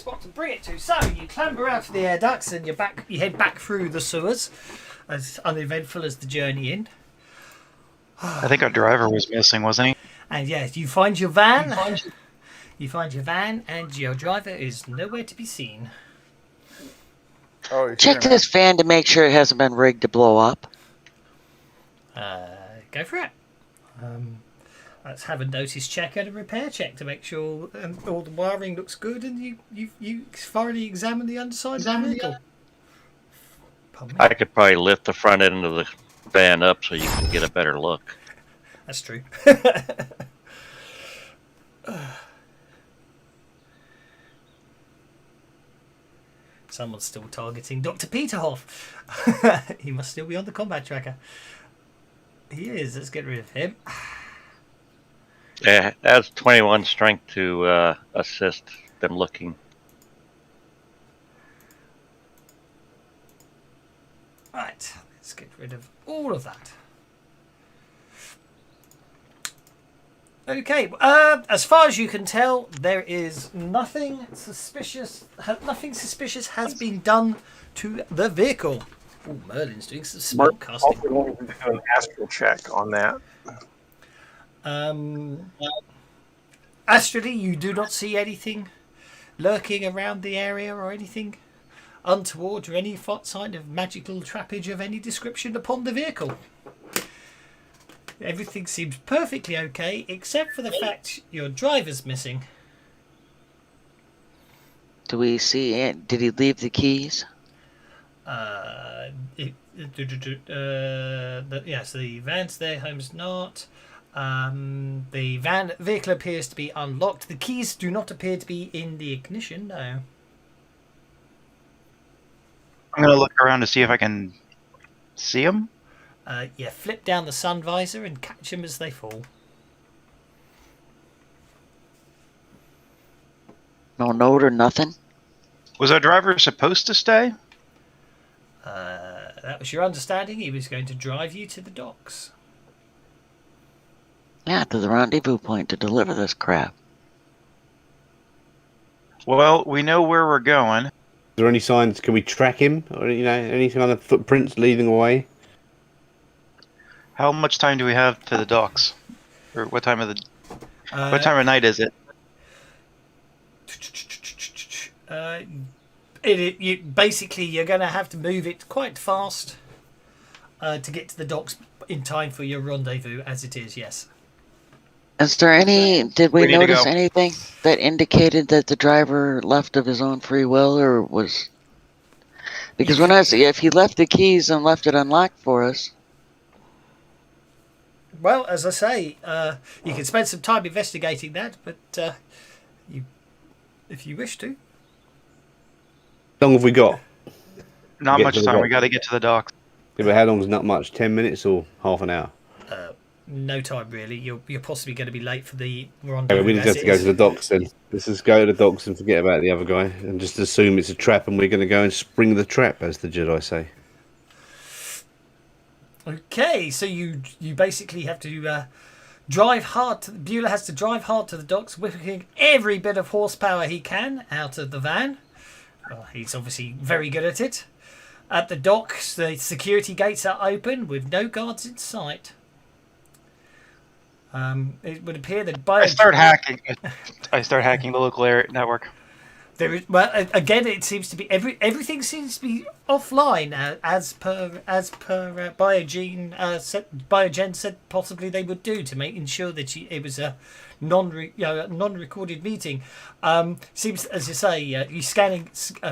spot to bring it to. So you clamber out of the air ducts and you head back through the sewers, as uneventful as the journey in. I think our driver was missing, wasn't he? And yes, you find your van. You find your van, and your driver is nowhere to be seen. Oh, Check this van to make sure it hasn't been rigged to blow up. Go for it. Let's have a notice check and a repair check to make sure all the wiring looks good and you thoroughly examine the underside of the vehicle. I could probably lift the front end of the van up so you can get a better look. That's true. Someone's still targeting Dr. Peterhoff. He must still be on the combat tracker. He is. Let's get rid of him. Yeah, adds 21 strength to assist them looking. Right, let's get rid of all of that. Okay, as far as you can tell, there is nothing suspicious. Nothing suspicious has been done to the vehicle. Oh, Merlin's doing some spell casting. Also going to do an astral check on that. Astrally, you do not see anything lurking around the area or anything untoward or any sign of magical trappage of any description upon the vehicle. Everything seems perfectly okay, except for the fact your driver's missing. Do we see it? Did he leave the keys? Yes, the van's there, home's not. The vehicle appears to be unlocked. The keys do not appear to be in the ignition, no. I'm going to look around to see if I can see him. Yeah, flip down the sun visor and catch them as they fall. No note or nothing? Was our driver supposed to stay? That was your understanding? He was going to drive you to the docks. Yeah, to the rendezvous point to deliver this crap. Well, we know where we're going. Is there any signs? Can we track him? Or, any kind of footprints leading away? How much time do we have to the docks? Or what time of night is it? Basically, you're going to have to move it quite fast to get to the docks in time for your rendezvous, as it is, yes. Is there any, did we We need to notice go. anything that indicated that the driver left of his own free will, or was... Because when I see, if he left the keys and left it unlocked for us... Well, as I say, you can spend some time investigating that, but if you wish to. How long have we got? Not Get much to the time. dock. We got to get to the docks. Yeah, but how long's not much? 10 minutes or half an hour? No time, really. You're possibly going to be late for the Okay, rendezvous. we need to go to the docks then. Let's just go to the docks and forget about the other guy and just assume it's a trap and we're going to go and spring the trap, as the Jedi say. Okay, so you basically have to drive hard. Bueller has to drive hard to the docks, whipping every bit of horsepower he can out of the van. Well, he's obviously very good at it. At the docks, the security gates are open with no guards in sight. It would appear that I start hacking. I start hacking the local area network. there is, well, again, it seems to be everything seems to be offline as per Biogen said possibly they would do to ensure that it was a non-recorded meeting. Seems, as you say, you scanning.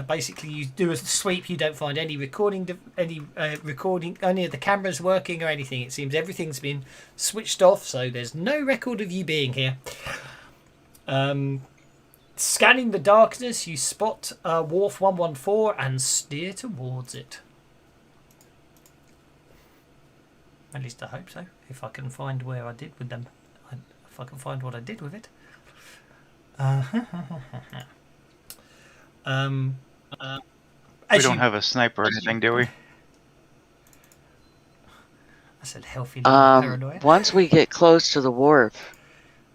Basically, you do a sweep. You don't find any recording, any of the cameras working or anything. It seems everything's been switched off, so there's no record of you being here. Scanning the darkness, you spot Wharf 114 and steer towards it. At least I hope so. If I can find where I did with them. If I can find what I did with it. We don't have a sniper or anything, do we? I said healthy paranoia. Once we get close to the wharf,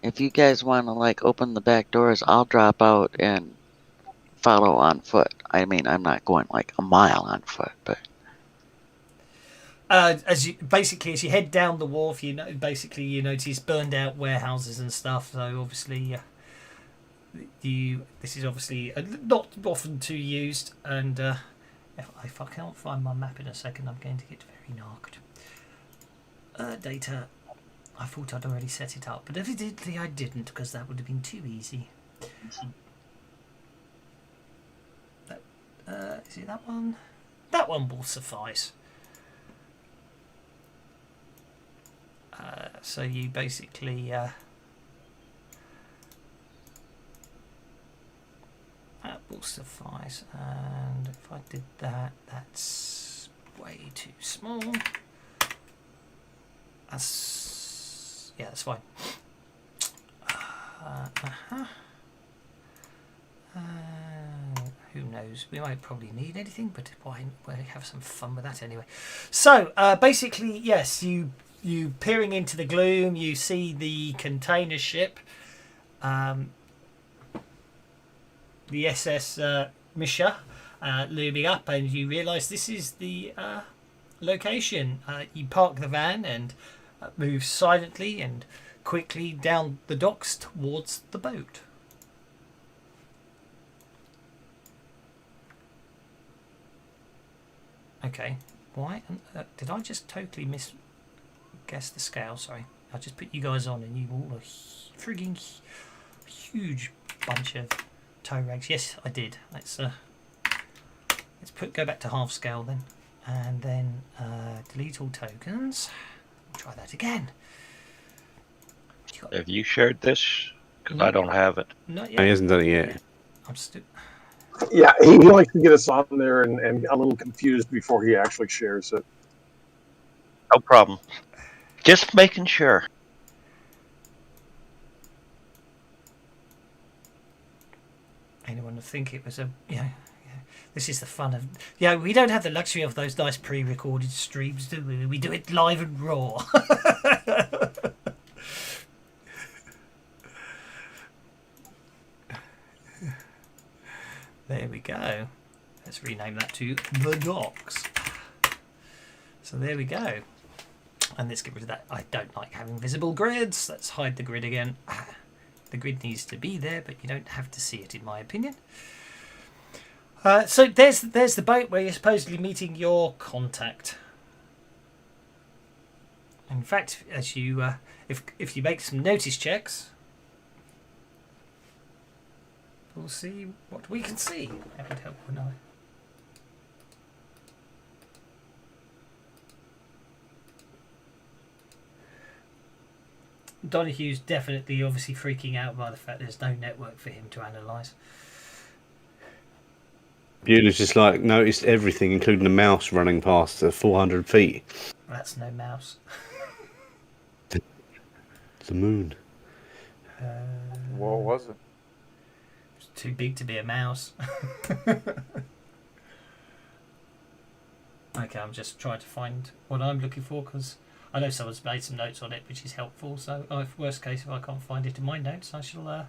if you guys want to, like, open the back doors, I'll drop out and follow on foot. I mean, I'm not going like a mile on foot, but as you head down the wharf, you notice burned out warehouses and stuff. So obviously, this is obviously not often too used. And if I can't find my map in a second, I'm going to get very knocked. Data. I thought I'd already set it up, but evidently I didn't, because that would have been too easy. Is it that one? That one will suffice. So you basically that will suffice, and if I did that, that's way too small. That's fine. Who knows? We might probably need anything, but why have some fun with that anyway? So basically, yes, you peering into the gloom, you see the container ship, the SS Misha, looming up, and you realise this is the location. You park the van and move silently and quickly down the docks towards the boat. Okay, why did I just totally guess the scale? Sorry, I just put you guys on and you all a frigging huge bunch of tow rags. Yes, I did. Let's go back to half scale then, and then delete all tokens. Try that again. Have you shared this? Because I don't have it. Not yet. He hasn't done it yet. I'm still. Yeah, he likes to get us on there and a little confused before he actually shares it. No problem. Just making sure. Anyone would think it was a this is the fun of we don't have the luxury of those nice pre-recorded streams, do we? We do it live and raw. There we go. Let's rename that to The Docks. So there we go. And let's get rid of that. I don't like having visible grids. Let's hide the grid again. The grid needs to be there, but you don't have to see it, in my opinion. So there's the boat where you're supposedly meeting your contact. In fact, as you if you make some notice checks, we'll see what we can see. That would help, wouldn't I? Donahue's definitely, obviously freaking out by the fact there's no network for him to analyse. Bueller's just like noticed everything, including the mouse running past at 400 feet. That's no mouse. It's the moon. What was it? It's too big to be a mouse. Okay, I'm just trying to find what I'm looking for, because I know someone's made some notes on it, which is helpful. So, worst case, if I can't find it in my notes, I shall.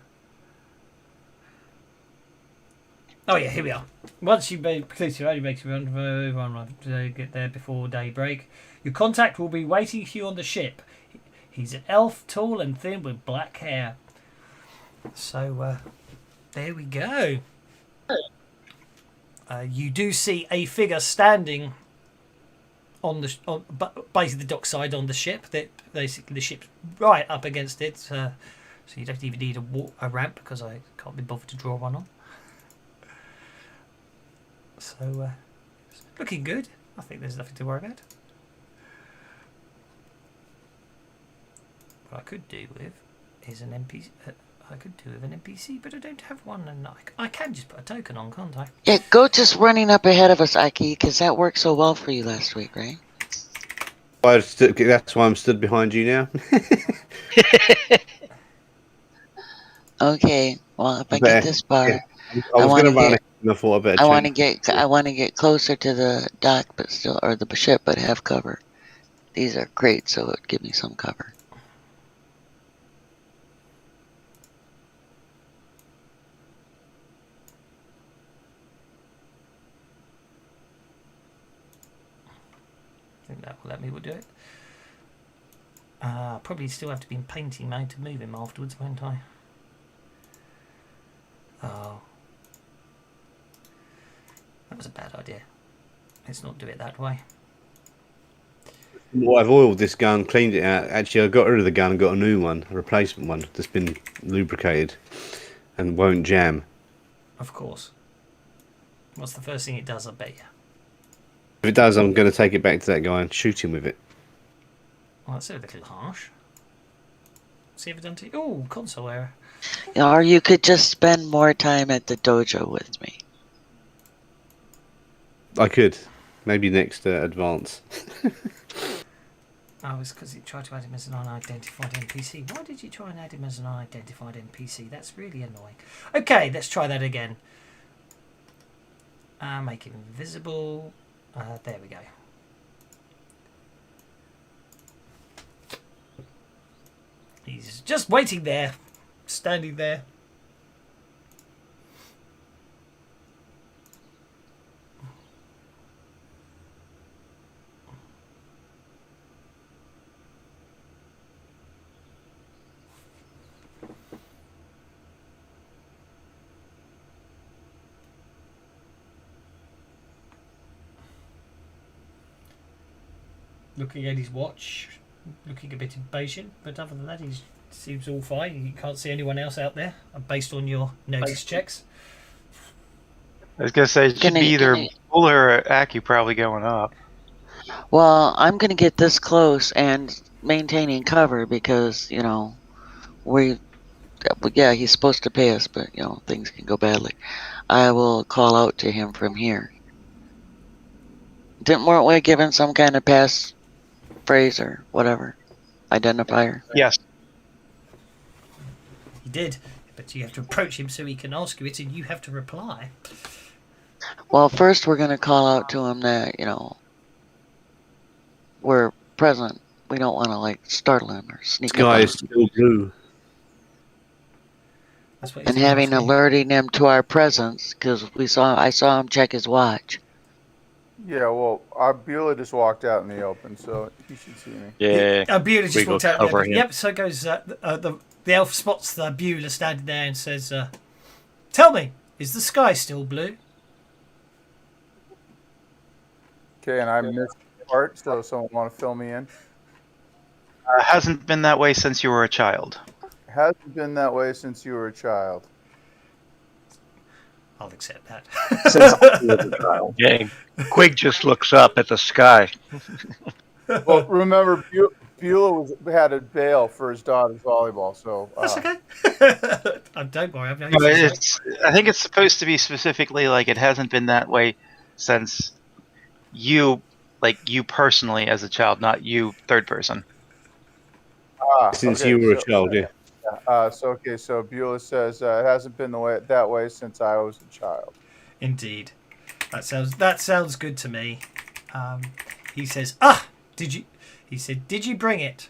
Oh yeah, here we are. Once you've completed your only makes you get there before daybreak. Your contact will be waiting for you on the ship. He's an elf, tall and thin, with black hair. So there we go. You do see a figure standing on basically the dockside on the ship. That basically the ship's right up against it. So you don't even need a ramp, because I can't be bothered to draw one on. So it's looking good. I think there's nothing to worry about. What I could do with is an NPC. I could do with an NPC, but I don't have one, and I can just put a token on, can't I? yeah, go just running up ahead of us, Ike, because that worked so well for you last week, right? That's why I'm stood behind you now. Okay, well, if I get this far, Yeah. I was going to run it, and I thought I better. I want to get closer to the dock, but still, or the ship, but have cover. These are great, so it give me some cover. think that will let me do it. Probably still have to be in painting mode to move him afterwards, won't I? Oh. That was a bad idea. Let's not do it that way. Well, I've oiled this gun, cleaned it out. Actually, I got rid of the gun and got a new one, a replacement one that's been lubricated and won't jam. Of course. What's the first thing it does, I bet you? If it does, I'm going to take it back to that guy and shoot him with it. Well, that's a little harsh. See if it done to you. Oh, console error. Or you could just spend more time at the dojo with me. I could. Maybe next advance. Oh, it's because it tried to add him as an unidentified NPC. Why did you try and add him as an unidentified NPC? That's really annoying. Okay, let's try that again. Make him invisible. There we go. He's just waiting there. Standing there. Looking at his watch, looking a bit impatient, but other than that, he seems all fine. You can't see anyone else out there, based on your notice checks. I was gonna say it should be either Buller or Aki probably going up. Well, I'm going to get this close and maintaining cover because, you know, yeah, he's supposed to pay us, but, you know, things can go badly. I will call out to him from here. Weren't we given some kind of pass phrase or whatever? Identifier? Yes. He did, but you have to approach him so he can ask you it, and you have to reply. Well, first we're going to call out to him that, you know, we're present. We don't want to, like, startle him or sneak This guy up on is still blue. That's what him. And having alerting him to our presence because I saw him check his watch. Yeah, well, Beulah just walked out in the open, so he should see me. Yeah. Beulah just we walked go out. cover There. him. Yep. So goes the elf spots Beulah standing there and says, "Tell me, is the sky still blue?" Okay, and I missed the part, so someone want to fill me in? Hasn't been that way since you were a child. Hasn't been that way since you were a child. I'll accept that. Since I was a child. Yeah. Quig just looks up at the sky. Well, remember, Beulah had a bail for his daughter's volleyball, so... That's okay. Don't worry. I've no No, issues. I think it's supposed to be specifically like it hasn't been that way since you, like you personally as a child, not you third person. Since you were a child, yeah. So Beulah says it hasn't been that way since I was a child. Indeed, that sounds good to me. He says, did you? He said, did you bring it?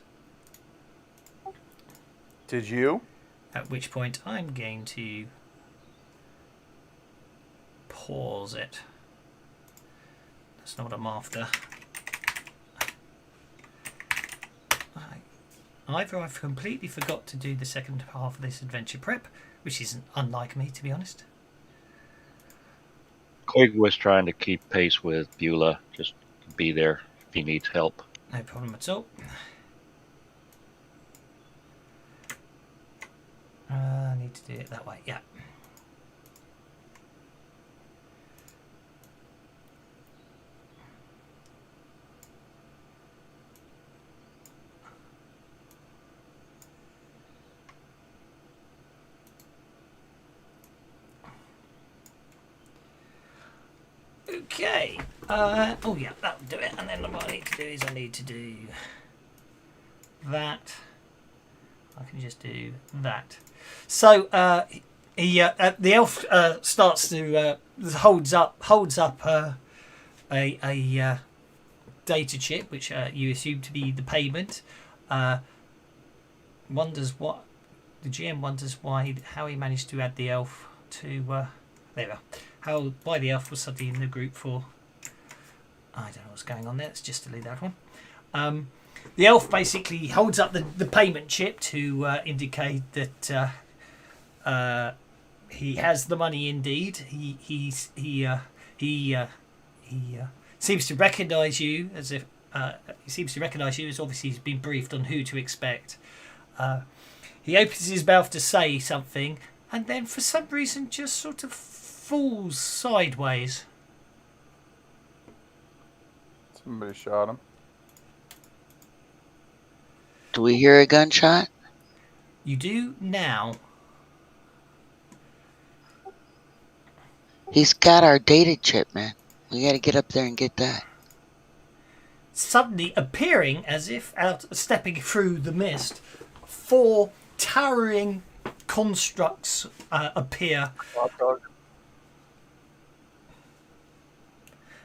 Did you? At which point, I'm going to pause it. That's not what I'm after. Either I've completely forgot to do the second half of this adventure prep, which isn't unlike me, to be honest. Quig was trying to keep pace with Beulah, just be there if he needs help. No problem at all. I need to do it that way, yeah. Okay. Oh yeah, that'll do it. And then what I need to do is I need to do that. I can just do that. So the elf starts to holds up a data chip, which you assume to be the payment. Wonders what the GM wonders how he managed to add the elf to there we are. Why the elf was suddenly in the group for I don't know what's going on there. Let's just delete that one. The elf basically holds up the payment chip to indicate that he has the money indeed. He seems to recognise you as if obviously he's been briefed on who to expect. He opens his mouth to say something, and then for some reason just sort of falls sideways. Somebody shot him. Do we hear a gunshot? You do now. He's got our data chip, man. We gotta get up there and get that. Suddenly appearing as if stepping through the mist, 4 towering constructs appear.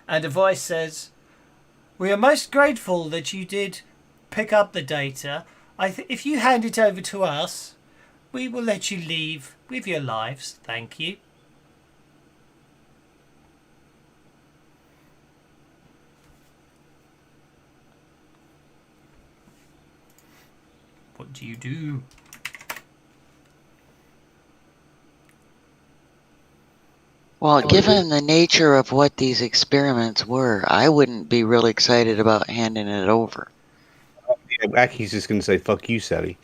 And a voice says, "We are most grateful that you did pick up the data. If you hand it over to us, we will let you leave with your lives. Thank you." What do you do? Well, given the nature of what these experiments were, I wouldn't be really excited about handing it over. Yeah, Aki's just going to say, fuck you, Sally.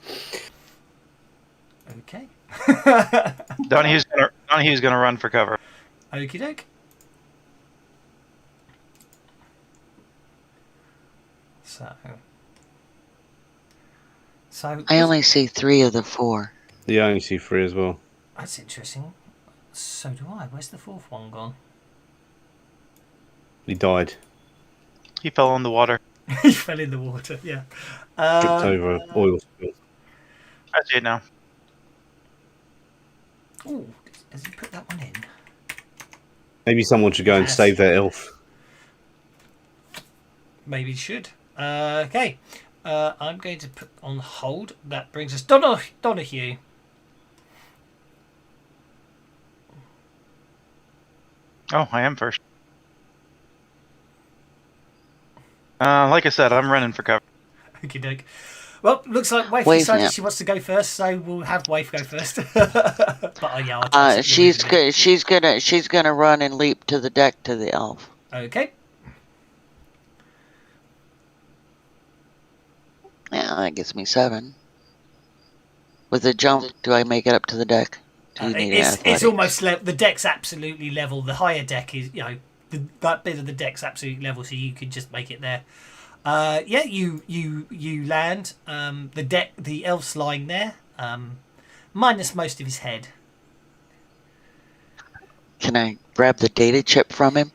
Okay. Donahue's gonna run for cover. Okie doke. So I only see 3 of the 4. Yeah, I only see 3 as well. that's interesting. So do I. Where's the 4th one gone? He died. He fell in the water. He fell in the water. Yeah. Tripped over oil spill. I see it now. Oh, has he put that one in? Maybe someone should go and Yes. save that elf. Maybe he should. Okay. I'm going to put on hold. That brings us Donahue. Oh, I am first. Like I said, I'm running for cover. Okie doke. Well, looks like Waif Waif, decided yeah. she wants to go first, so we'll have Waif go first. But yeah, I'll toss it She's immediately. good. She's gonna run and leap to the deck to the elf. Okay. Yeah, that gets me 7. With a jump, do I make it up to the deck? Do you need It's athletics? almost the deck's absolutely level. The higher deck is, that bit of the deck's absolutely level, so you could just make it there. Yeah, you land. The elf's lying there, minus most of his head. Can I grab the data chip from him?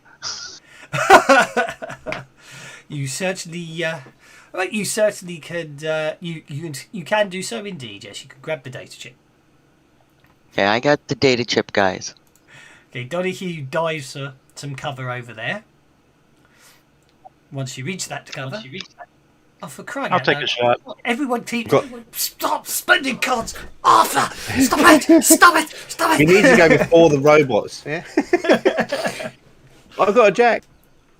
You certainly, you certainly could. You can do so indeed. Yes, you can grab the data chip. Okay, I got the data chip, guys. Okay, Donahue dives for some cover over there. Once you reach that cover, oh, for crying I'll out take loud. a shot. Everyone keep Got- stop spending cards, Arthur! Stop it! Stop it! Stop We it! need to go before the robots. Yeah. I've got a jack.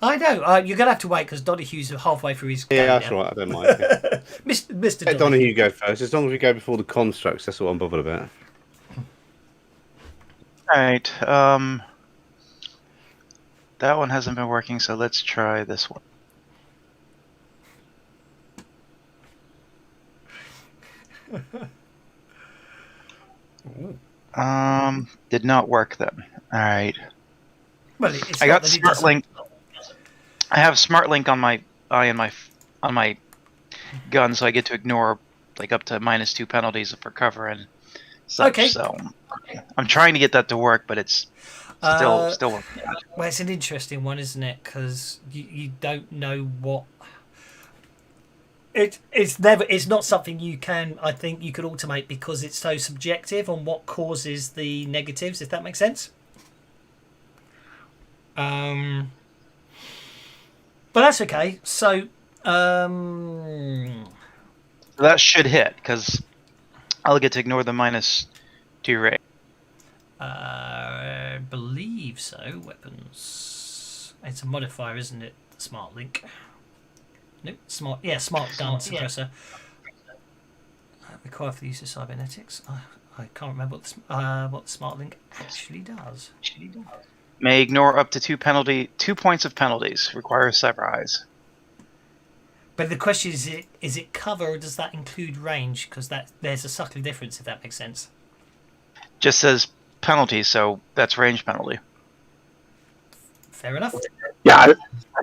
I know. You're gonna have to wait because Donahue's halfway through his. Yeah, game that's now. right. I don't mind. Mr. Let Donahue go first. As long as we go before the constructs, that's what I'm bothered about. Alright, that one hasn't been working, so let's try this one. Did not work then. Alright. Well, it's I not got that it Smart doesn't- Link. I have Smart Link on my eye and on my gun, so I get to ignore like up to -2 penalties for cover and such. Okay. So I'm trying to get that to work, but it's still Uh, working. Well, it's an interesting one, isn't it? Because you don't know what. It's not something you can. I think you could automate because it's so subjective on what causes the negatives. If that makes sense. But that's okay. So, That should hit because I'll get to ignore the -2 rate. I believe so. Weapons. It's a modifier, isn't it? Smart link. Nope. Smart gun suppressor. Required for the use of cybernetics. I can't remember what the smart link actually does. May ignore up to 2 points of penalties. Requires cyber eyes. But the question is it cover or does that include range? Because there's a subtle difference, if that makes sense. Just says penalty, so that's range penalty. Fair enough. Yeah,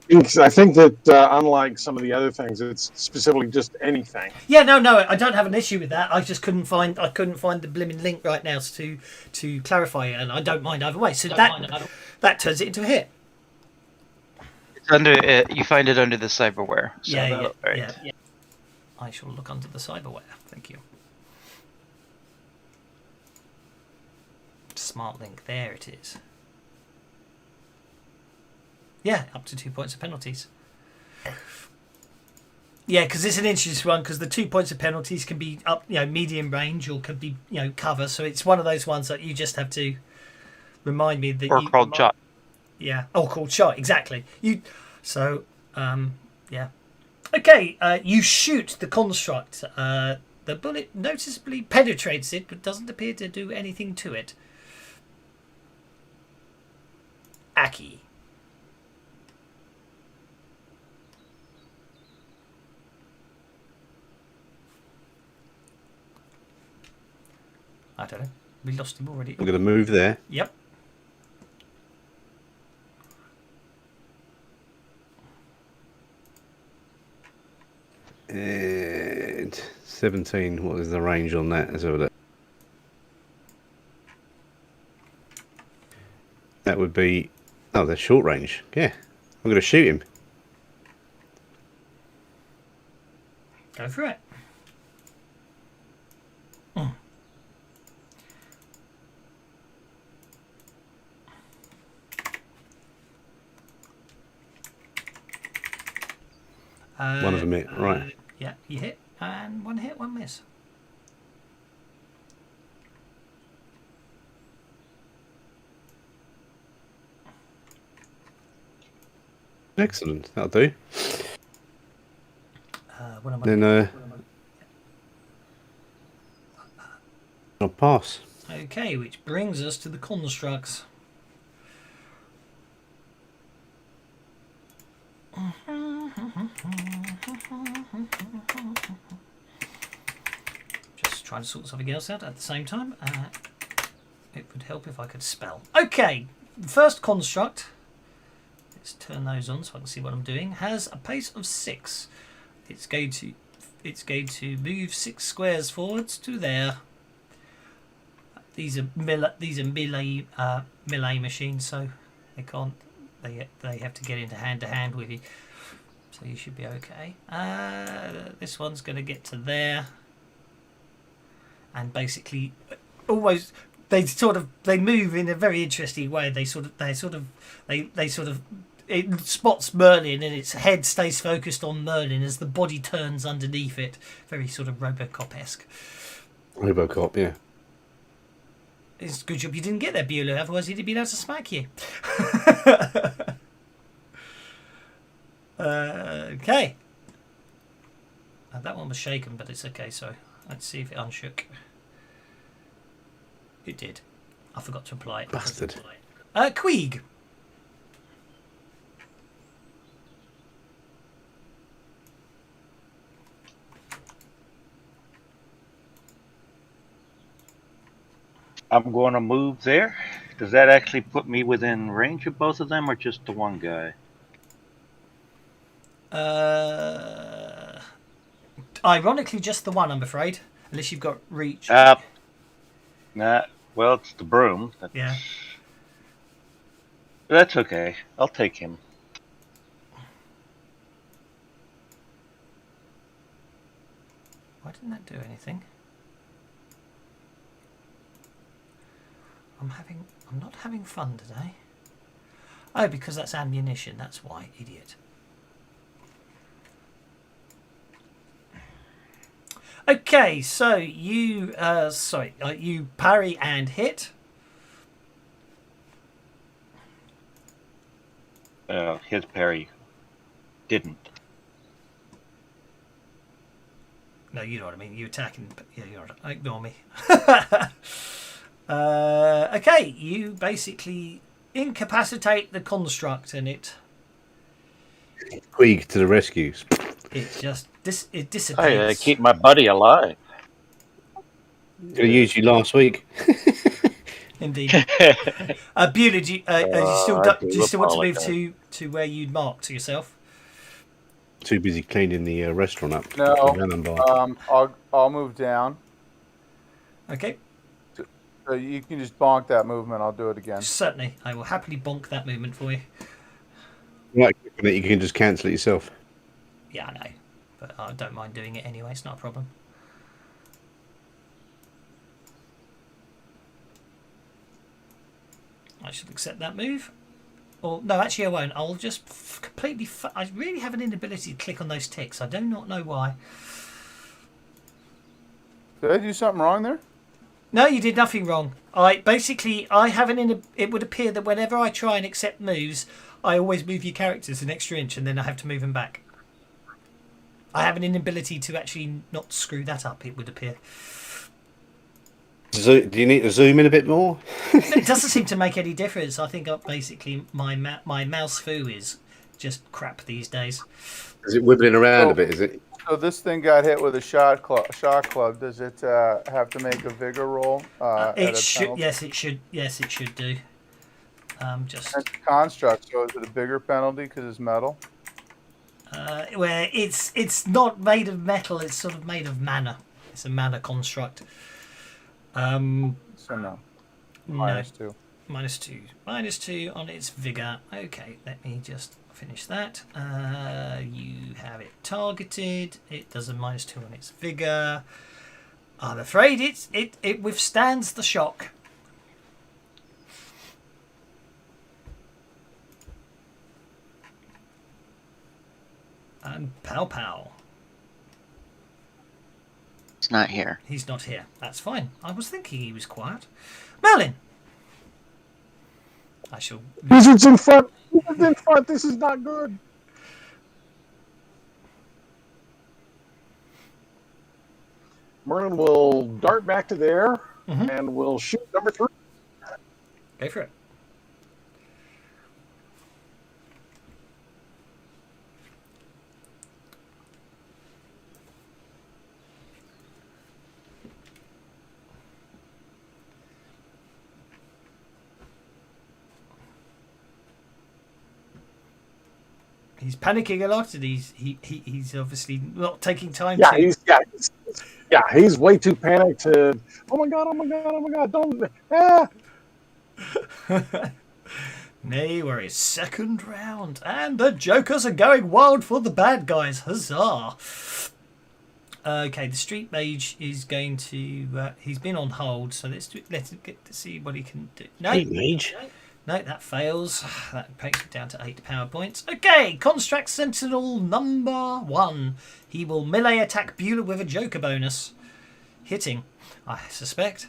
I think that unlike some of the other things, it's specifically just anything. Yeah, no, I don't have an issue with that. I just couldn't find the blimmin' link right now to clarify it, and I don't mind either way. So that turns it into a hit. It's under you find it under the cyberware. So Yeah. I shall look under the cyberware. Thank you. Smart link. There it is. Yeah, up to 2 points of penalties. Yeah, because it's an interesting one because the 2 points of penalties can be up, medium range or could be, cover. So it's one of those ones that you just have to remind me that called shot. Yeah, called shot, exactly. Yeah. Okay, you shoot the construct. The bullet noticeably penetrates it, but doesn't appear to do anything to it. Aki. I don't know. We lost him already. I'm going to move there. Yep. And 17. What is the range on that? Let's have a look. That would be... Oh, they're short range. Yeah. I'm going to shoot him. Go for it. One of them hit. Right. Yeah, you hit. And one hit, one miss. Excellent. That'll do. Then I'll pass. Okay, which brings us to the constructs. Just trying to sort something else out at the same time. It would help if I could spell. Okay, the first construct, let's turn those on so I can see what I'm doing, has a pace of 6. It's going to move 6 squares forwards to there. These are melee machines, so they can't. They have to get into hand to hand with you. So you should be okay. This one's going to get to there, and basically, always they move in a very interesting way. They it spots Merlin, and its head stays focused on Merlin as the body turns underneath it. Very sort of Robocop-esque. Robocop, yeah. It's a good job you didn't get there, Bueller, otherwise he'd have been able to smack you. Okay. That one was shaken, but it's okay, so let's see if it unshook. It did. I forgot to apply it. Bastard. Queeg. I'm going to move there. Does that actually put me within range of both of them, or just the one guy? Ironically, just the one, I'm afraid. Unless you've got reach. Nah. Well, it's the broom. Yeah. That's okay. I'll take him. Why didn't that do anything? I'm not having fun today. Oh, because that's ammunition. That's why, idiot. Okay, so you you parry and hit. his parry didn't. No, you know what I mean. You attacking. Yeah, you're right. Ignore me. Okay, you basically incapacitate the construct, and it Queeg to the rescues. just it Hey, dissipates. keep my buddy alive. Could have used you last week. Indeed. Beulah, do you still want to move to where you'd marked yourself? Too busy cleaning the restaurant up. No. The melon bar. I'll move down. Okay, So you can just bonk that movement. I'll do it again. certainly. I will happily bonk that movement for you. Right, you can just cancel it yourself. Yeah, I know, but I don't mind doing it anyway. It's not a problem. I should accept that move. Or no, actually I won't. I'll just completely. I really have an inability to click on those ticks. I do not know why. Did I do something wrong there? No, you did nothing wrong. I have it would appear that whenever I try and accept moves, I always move your characters an extra inch, and then I have to move them back. I have an inability to actually not screw that up. It would appear. Do you need to zoom in a bit more? It doesn't seem to make any difference. I think basically my mouse foo is just crap these days. Is it wibbling around a bit? Is it? So this thing got hit with a shot club. Does it have to make a vigor roll? It should. Yes, it should. Yes, it should do. Just It's a construct. So is it a bigger penalty because it's metal? where it's not made of metal. It's sort of made of mana. It's a mana construct. So no. No. -2. -2. -2 on its vigor. Okay, let me just finish that. You have it targeted. It does a -2 on its vigor. I'm afraid it withstands the shock. And pow pow. It's not here. He's not here. That's fine. I was thinking he was quiet. Merlin! I shall... Wizards in front! Wizards in front! This is not good! Merlin will dart back to there and will shoot number 3. Go for it. He's panicking a lot, and he's obviously not taking time to. He's way too panicked to. Oh my god! Don't. No worries. Second round, and the Jokers are going wild for the bad guys. Huzzah! Okay, the Street Mage is going to. He's been on hold, so let him get to see what he can do. No, Street Mage. No, that fails. That takes it down to 8 power points. Okay, Construct Sentinel number 1. He will melee attack Beulah with a Joker bonus. Hitting, I suspect,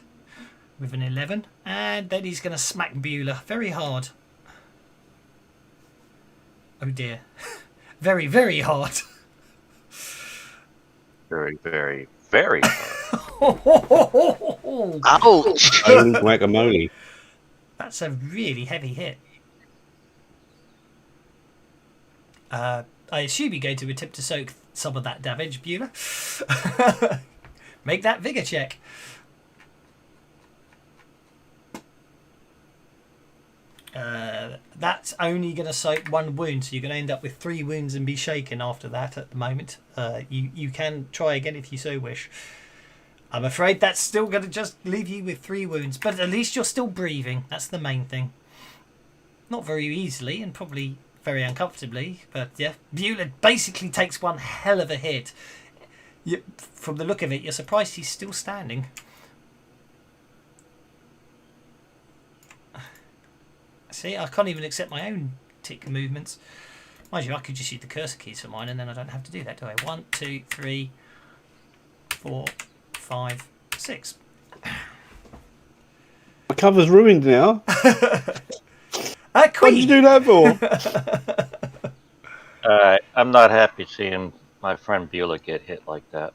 with an 11. And then he's going to smack Beulah very hard. Oh dear. Very, very hard. Very, very, very hard. Ouch! Guacamole. That's a really heavy hit. I assume you're going to attempt to soak some of that damage, Beulah. Make that vigor check. That's only going to soak 1 wound, so you're going to end up with 3 wounds and be shaken after that at the moment. You can try again if you so wish. I'm afraid that's still going to just leave you with 3 wounds, but at least you're still breathing. That's the main thing. Not very easily and probably very uncomfortably, but yeah. Beulah basically takes one hell of a hit. From the look of it, you're surprised he's still standing. See, I can't even accept my own tick movements. Mind you, I could just use the cursor keys for mine and then I don't have to do that, do I? 1, 2, 3, 4... 5, 6. My cover's ruined now. What did you Queen. do that for? I'm not happy seeing my friend Beulah get hit like that.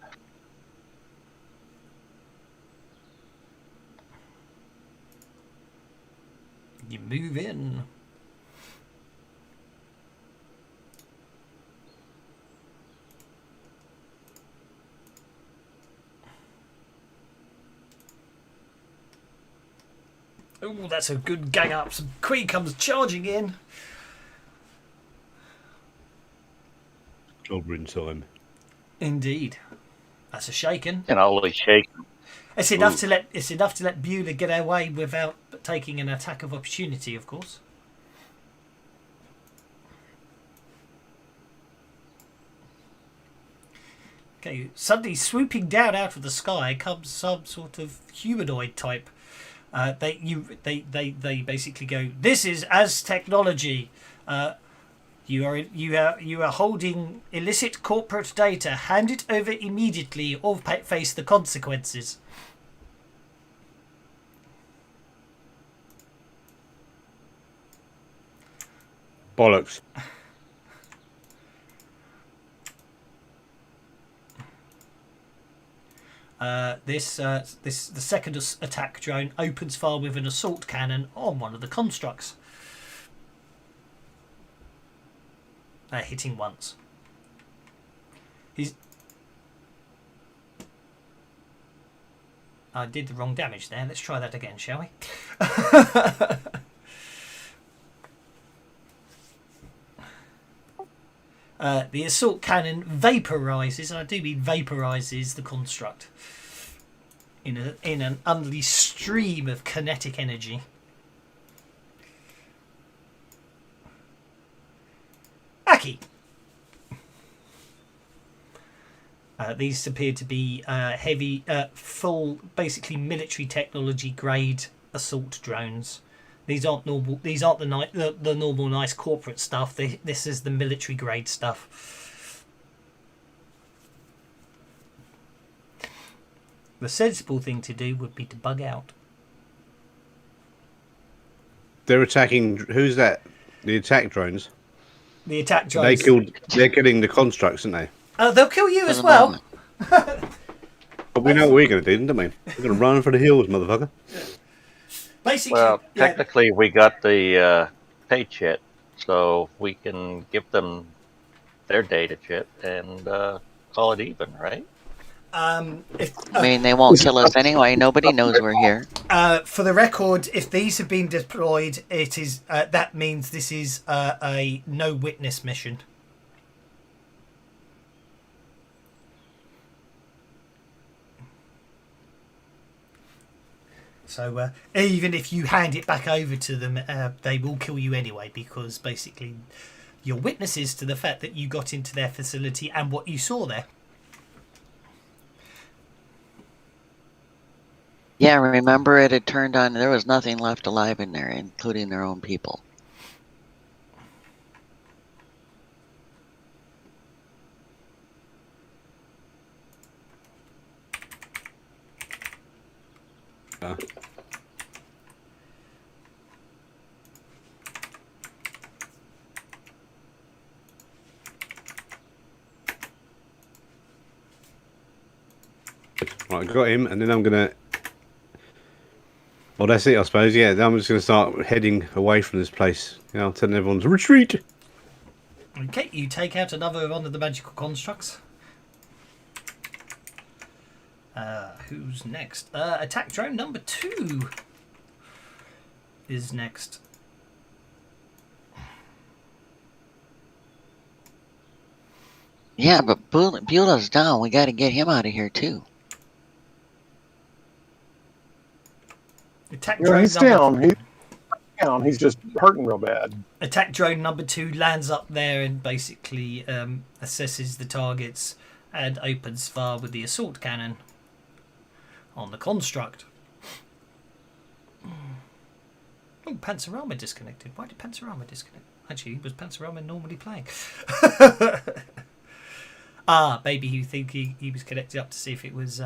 You move in. Oh, that's a good gang up. Some Queen comes charging in. Clobbering time. Indeed. That's a shaken. And I'll shake. It's enough to let Beulah get away without taking an attack of opportunity, of course. Okay, suddenly swooping down out of the sky comes some sort of humanoid type. They basically go, "This is as technology. You are holding illicit corporate data. Hand it over immediately, or face the consequences." Bollocks. The second attack drone opens fire with an assault cannon on one of the constructs, hitting once. I did the wrong damage there. Let's try that again, shall we? The assault cannon vaporizes, and I do mean vaporizes, the construct in an unleashed stream of kinetic energy. Aki. These appear to be heavy, full, basically military technology grade assault drones. These aren't normal. These aren't the normal nice corporate stuff. This is the military grade stuff. The sensible thing to do would be to bug out. They're attacking. Who's that? The attack drones. The attack drones. They're killing the constructs, aren't they? They'll kill you as well. But we know what we're going to do, don't we? We're going to run for the hills, motherfucker. Basically, Well, yeah. technically, we got the pay chit, so we can give them their data chit and call it even, right? I mean, they won't kill us anyway. Nobody knows we're here. For the record, if these have been deployed, it is that means this is a no witness mission. So even if you hand it back over to them, they will kill you anyway, because basically you're witnesses to the fact that you got into their facility and what you saw there. Yeah, remember it had turned on. There was nothing left alive in there, including their own people. Right, I got him, and then I'm gonna. Well, that's it, I suppose. Yeah, then I'm just gonna start heading away from this place. You know, telling everyone to retreat. Okay, you take out another one of the magical constructs. Who's next? Attack drone number 2 is next. Yeah, but Beulah's down. We got to get him out of here too. Attack Yeah, drone he's number down. He's down. He's just hurting real bad. Attack drone number 2 lands up there and basically assesses the targets and opens fire with the assault cannon on the construct. Oh, Panzerarma disconnected. Why did Panzerarma disconnect? Actually, was Panzerarma normally playing? Maybe you think he was connected up to see if it was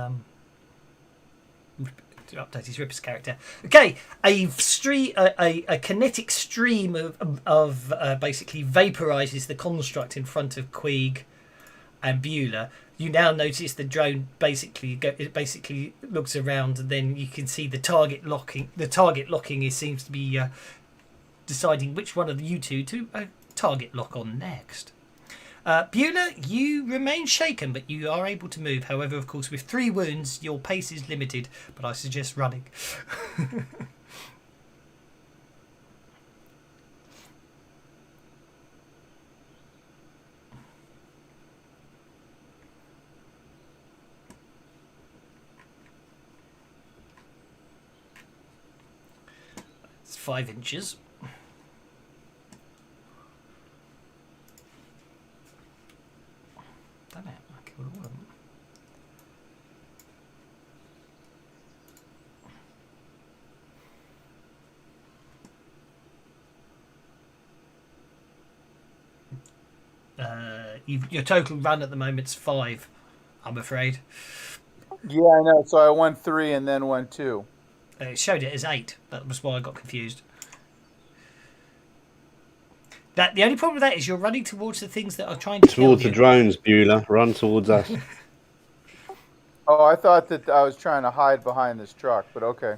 to update his Ripper's character. Okay, a kinetic stream of basically vaporizes the construct in front of Queeg and Beulah. You now notice the drone basically looks around, and then you can see the target locking. The target locking seems to be deciding which one of you two to target lock on next. Beulah, you remain shaken, but you are able to move. However, of course, with 3 wounds, your pace is limited, but I suggest running. It's 5 inches. Damn it, I killed all of them. Your total run at the moment's 5, I'm afraid. Yeah, I know. So I won 3 and then won 2. It showed it as 8. That was why I got confused. The only problem with that is you're running towards the things that are trying to kill Towards you. the drones, Beulah. Run towards us. Oh, I thought that I was trying to hide behind this truck, but okay.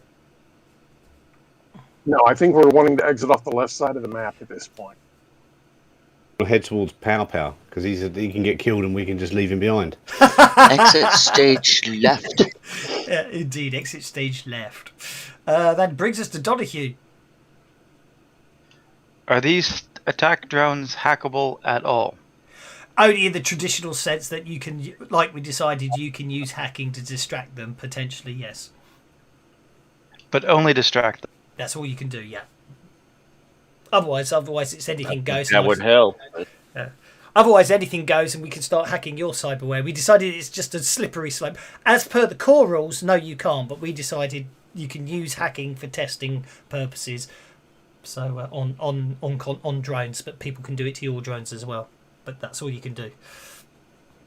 No, I think we're wanting to exit off the left side of the map at this point. We'll head towards Pow Pow because he can get killed and we can just leave him behind. Exit stage left. Yeah, indeed, exit stage left. That brings us to Donahue. Are these attack drones hackable at all? Only in the traditional sense that you can, like we decided, you can use hacking to distract them, potentially, yes. But only distract them. That's all you can do, yeah. Otherwise it's anything goes. That would help. Otherwise, anything goes, and we can start hacking your cyberware. We decided it's just a slippery slope. As per the core rules, no, you can't. But we decided you can use hacking for testing purposes. So on drones, but people can do it to your drones as well. But that's all you can do.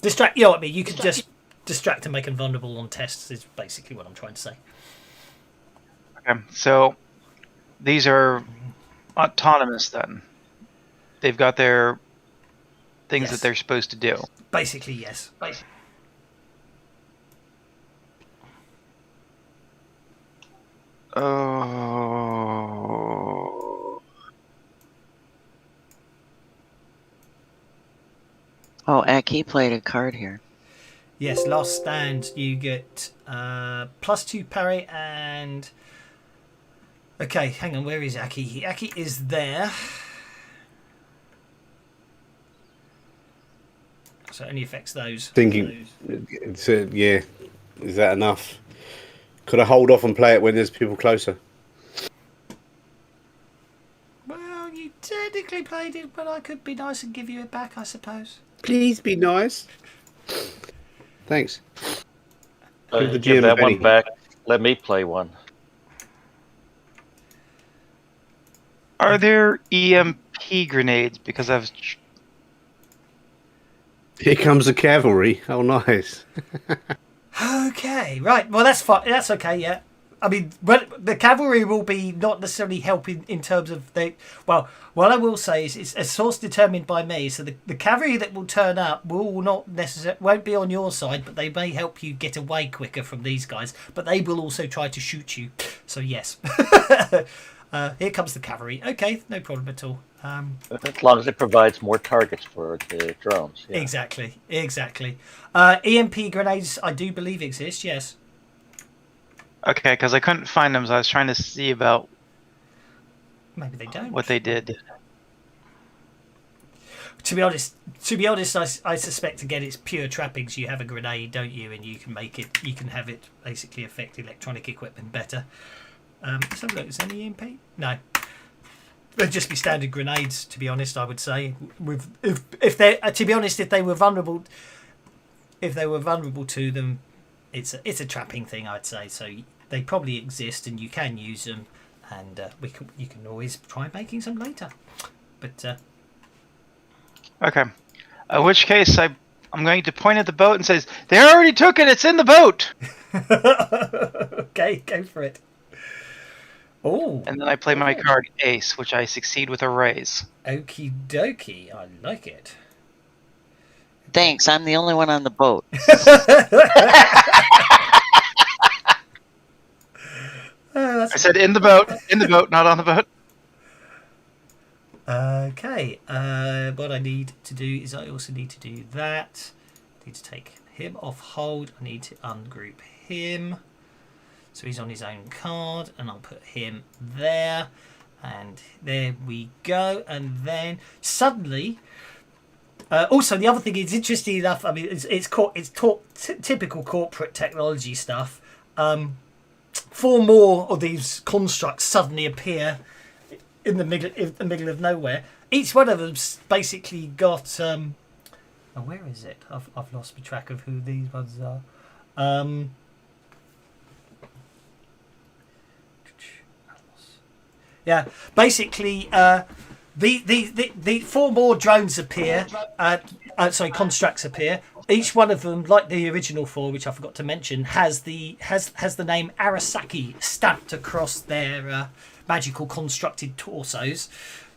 Distract. You know what I mean? You can just distract and make them vulnerable on tests. Is basically what I'm trying to say. Okay, so these are autonomous then. They've got their things that they're supposed to do. Basically, yes. Oh. Oh, Aki played a card here. Yes, last stand, you get +2 parry and... Okay, hang on, where is Aki? Aki is there. So it only affects those. Thinking, yeah, is that enough? Could I hold off and play it when there's people closer? Well, you technically played it, but I could be nice and give you it back, I suppose. Please be nice. Thanks. Give the Give GM that a one penny. back. Let me play one. Are there EMP grenades? Because I've... Here comes the cavalry. Oh, nice. Okay, right. Well, that's fine. That's okay, yeah. I mean, but the cavalry will be not necessarily helping in terms of they. Well, what I will say is it's a source determined by me. So the cavalry that will turn up will not necessarily won't be on your side, but they may help you get away quicker from these guys. But they will also try to shoot you. So yes, here comes the cavalry. Okay, no problem at all. As long as it provides more targets for the drones. Yeah. Exactly. EMP grenades, I do believe exist. Yes. Okay, because I couldn't find them, so I was trying to see about Maybe they don't. what they did. To be honest, I suspect again it's pure trappings. You have a grenade, don't you? And you can have it basically affect electronic equipment better. Let's have a look. Is there any EMP? No. They'd just be standard grenades, to be honest. I would say, if they were vulnerable to them, it's a trapping thing. I'd say so. They probably exist, and you can use them, and you can always try making some later. But Okay. In which case, I'm going to point at the boat and says, "They already took it. It's in the boat." Okay, go for it. Oh, And then I play my card Ace, which I succeed with a raise. okie dokie. I like it. Thanks. I'm the only one on the boat. I said in the boat, not on the boat. Okay, what I need to do is I also need to do that. I need to take him off hold. I need to ungroup him. So he's on his own card, and I'll put him there. And there we go. And then suddenly... also, the other thing is, interesting enough, I mean, it's typical corporate technology stuff. 4 more of these constructs suddenly appear in the middle of nowhere. Each one of them's basically got oh, where is it? I've lost track of who these ones are. Yeah, basically the 4 more drones appear. Constructs appear. Each one of them, like the original 4, which I forgot to mention, has the name Arasaki stamped across their magical constructed torsos.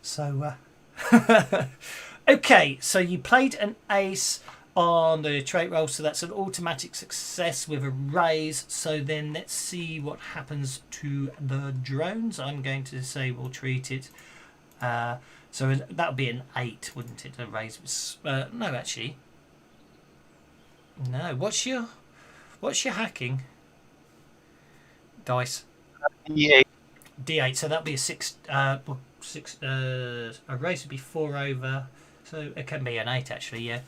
So, okay, so you played an ace on the trait roll, so that's an automatic success with a raise. So then let's see what happens to the drones. I'm going to say we'll treat it. So that would be an 8, wouldn't it? A raise was no, actually. No. What's your hacking dice? D8. D8. So that'd be a 6. A raise would be 4 over. So it can be an 8 actually. Yeah.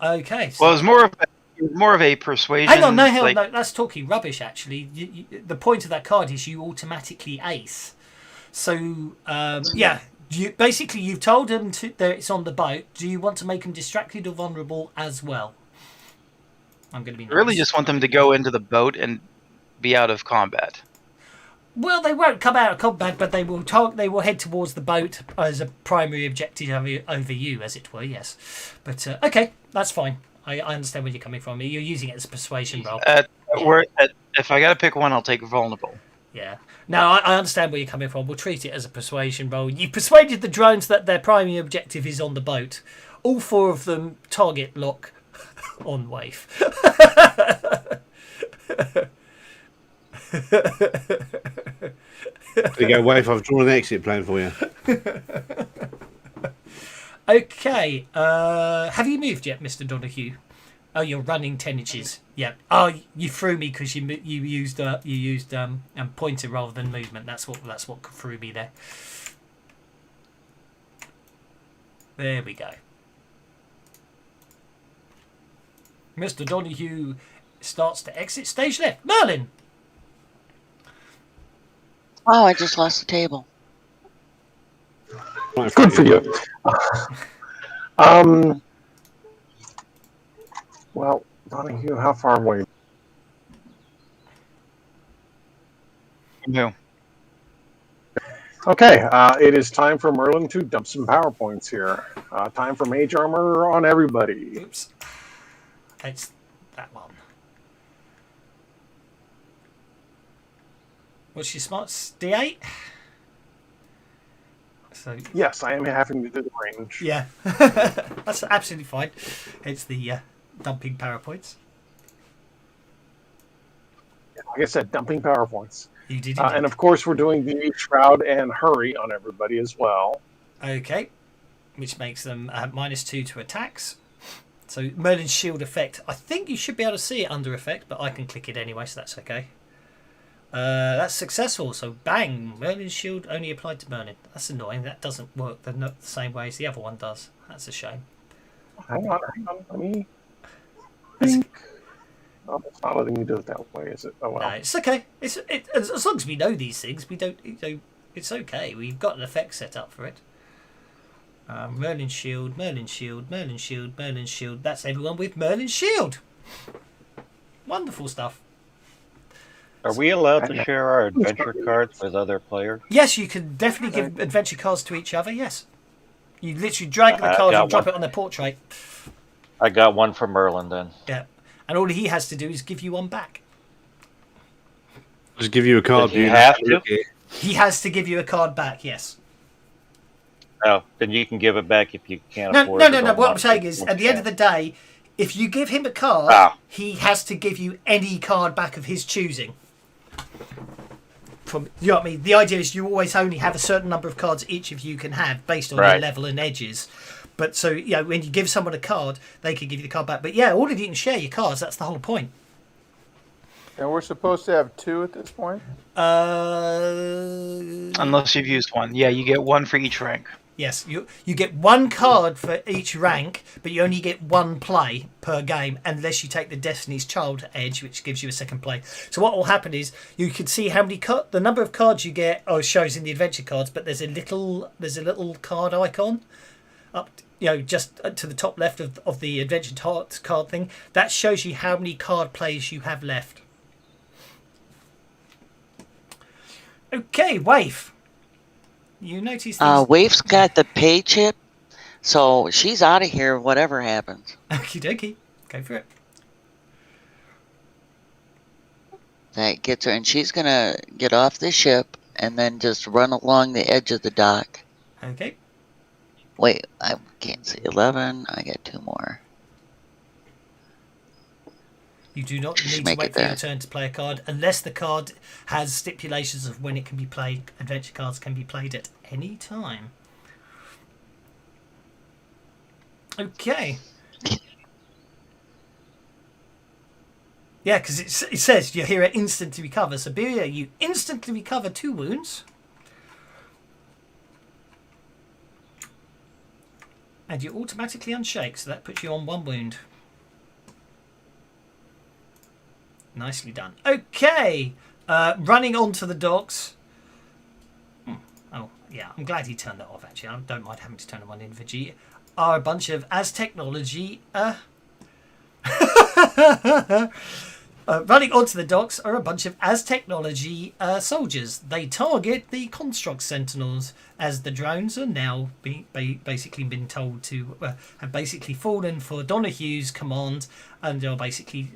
Okay. So Well, it was more of a persuasion. hang on, no, like, no, that's talking rubbish. Actually, the point of that card is you automatically ace. So yeah, you've told them that it's on the boat. Do you want to make them distracted or vulnerable as well? I'm going to be nice. I really just want them to go into the boat and be out of combat. Well, they won't come out of combat, but they will head towards the boat as a primary objective over you, as it were. Yes, but okay, that's fine. I understand where you're coming from. You're using it as a persuasion roll. If I got to pick one, I'll take vulnerable. Yeah. Now, I understand where you're coming from. We'll treat it as a persuasion roll. You persuaded the drones that their primary objective is on the boat. All 4 of them target lock on Waif. There you go, Waif. I've drawn an exit plan for you. Okay. Have you moved yet, Mr. Donahue? Oh, you're running 10 inches. Yeah. Oh, you threw me because you used pointer rather than movement. That's what threw me there. There we go. Mr. Donahue starts to exit stage left. Merlin. Oh, I just lost the table. Good for you. Well, Donahue, how far away? No. Okay, it is time for Merlin to dump some PowerPoints here. Time for Mage Armor on everybody. Oops. It's that one. What's your smarts? D8? So Yes, I am having to do the range. yeah, that's absolutely fine. It's the dumping PowerPoints. Like I said, dumping PowerPoints. You did And of course, we're doing the Shroud and Hurry on everybody as well. okay, which makes them -2 to attacks. So Merlin's shield effect. I think you should be able to see it under effect, but I can click it anyway, so that's okay. That's successful. So bang, Merlin's shield only applied to Merlin. That's annoying. That doesn't work the same way as the other one does. That's a shame. Hang on. Let me think. Oh, it's not letting me do it that way, is it? Oh, well. No, it's okay. As long as we know these things, we don't. It's okay. We've got an effect set up for it. Merlin's shield, Merlin's shield, Merlin's shield, Merlin's shield. That's everyone with Merlin's shield. Wonderful stuff. Are we allowed to share our adventure cards with other players? Yes, you can definitely give adventure cards to each other. Yes, you literally drag the card and drop it on their portrait. I got one from Merlin then. Yeah, and all he has to do is give you one back. Just give you a card. Does he have to? He has to give you a card back. Yes. Oh, then you can give it back if you can't No, afford no, it. no, or no. What I'm want saying to. is, Once at the you end of the day, if you give him a card, Ah. he has to give you any card back of his choosing. From, you know what I mean? The idea is you always only have a certain number of cards each of you can have based on your Right. level and edges. But so, you know, when you give someone a card, they can give you the card back. But yeah, all of you can share your cards. That's the whole point. And we're supposed to have 2 at this point? Unless you've used one. Yeah, you get one for each rank. Yes, you get one card for each rank, but you only get one play per game unless you take the Destiny's Child edge, which gives you a second play. So what will happen is you can see how many the number of cards you get. Oh, it shows in the adventure cards, but there's a little card icon up, you know, just to the top left of the adventure card thing. That shows you how many card plays you have left. Okay, Waif. You notice these... Waif's got the pay chip, so she's out of here whatever happens. Okie dokie. Go for it. That gets her, and she's gonna get off the ship and then just run along the edge of the dock. Okay. Wait, I can't see 11. I got 2 more. You do not Just need to make wait it for your there. turn to play a card unless the card has stipulations of when it can be played. Adventure cards can be played at any time. Okay. Yeah, because it says you hear it instantly recover. So, Beria, you instantly recover 2 wounds. And you automatically unshake, so that puts you on 1 wound. Nicely done. Okay, running onto the docks. Oh, yeah, I'm glad he turned that off, actually. I don't mind having to turn them on in Vegeta. Are a bunch of Aztechnology... running onto the docks are a bunch of Aztechnology soldiers. They target the Construct Sentinels, as the drones are now basically been told to... have basically fallen for Donahue's command and are basically...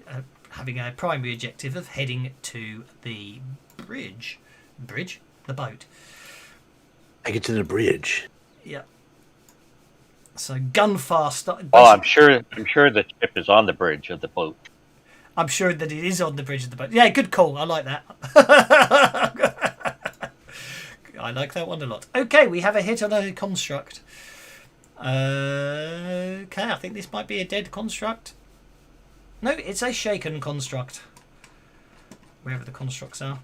having a primary objective of heading to the bridge. The boat. Take it to the bridge. Yeah. So gunfire. Oh, I'm sure the ship is on the bridge of the boat. I'm sure that it is on the bridge of the boat. Yeah, good call. I like that. I like that one a lot. Okay, we have a hit on a construct. Okay, I think this might be a dead construct. No, it's a shaken construct. Wherever the constructs are.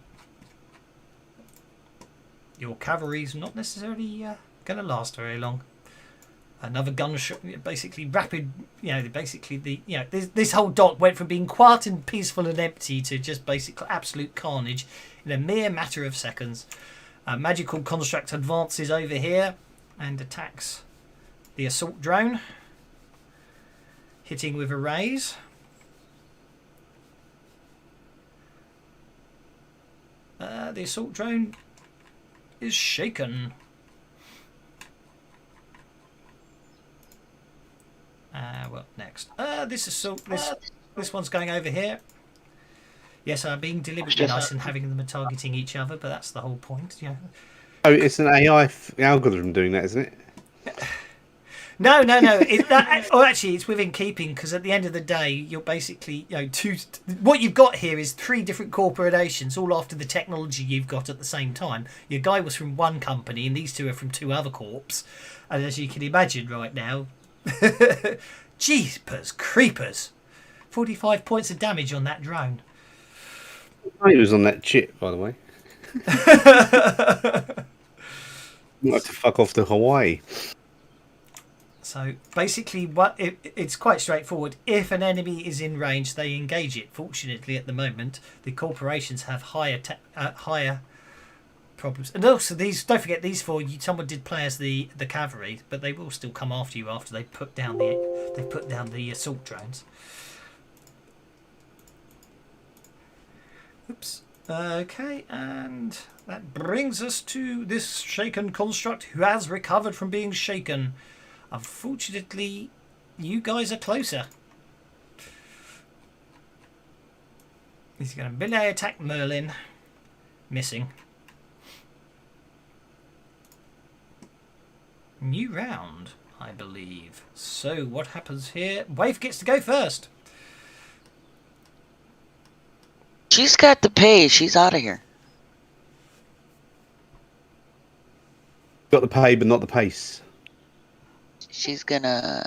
Your cavalry's not necessarily going to last very long. Another gunshot, basically rapid. This whole dock went from being quiet and peaceful and empty to just basic absolute carnage in a mere matter of seconds. A magical construct advances over here and attacks the assault drone, hitting with a raise. The assault drone is shaken. Well, next. This one's going over here. Yes, I'm being deliberately nice and having them targeting each other, but that's the whole point. Yeah. Oh, it's an AI algorithm doing that, isn't it? No. Actually, it's within keeping, because at the end of the day, you're basically, what you've got here is 3 different corporations, all after the technology you've got at the same time. Your guy was from one company, and these 2 are from 2 other corps. And as you can imagine right now, jeepers creepers, 45 points of damage on that drone. It was on that chip, by the way. You have to fuck off to Hawaii. So basically, it's quite straightforward. If an enemy is in range, they engage it. Fortunately, at the moment, the corporations have higher problems. And also, don't forget these 4. Someone did play as the cavalry, but they will still come after you after they put down the assault drones. Oops. Okay, and that brings us to this shaken construct who has recovered from being shaken. Unfortunately, you guys are closer. He's going to melee attack Merlin. Missing. New round, I believe. So what happens here? Wave gets to go first. She's got the pay. She's out of here. Got the pay, but not the pace. She's gonna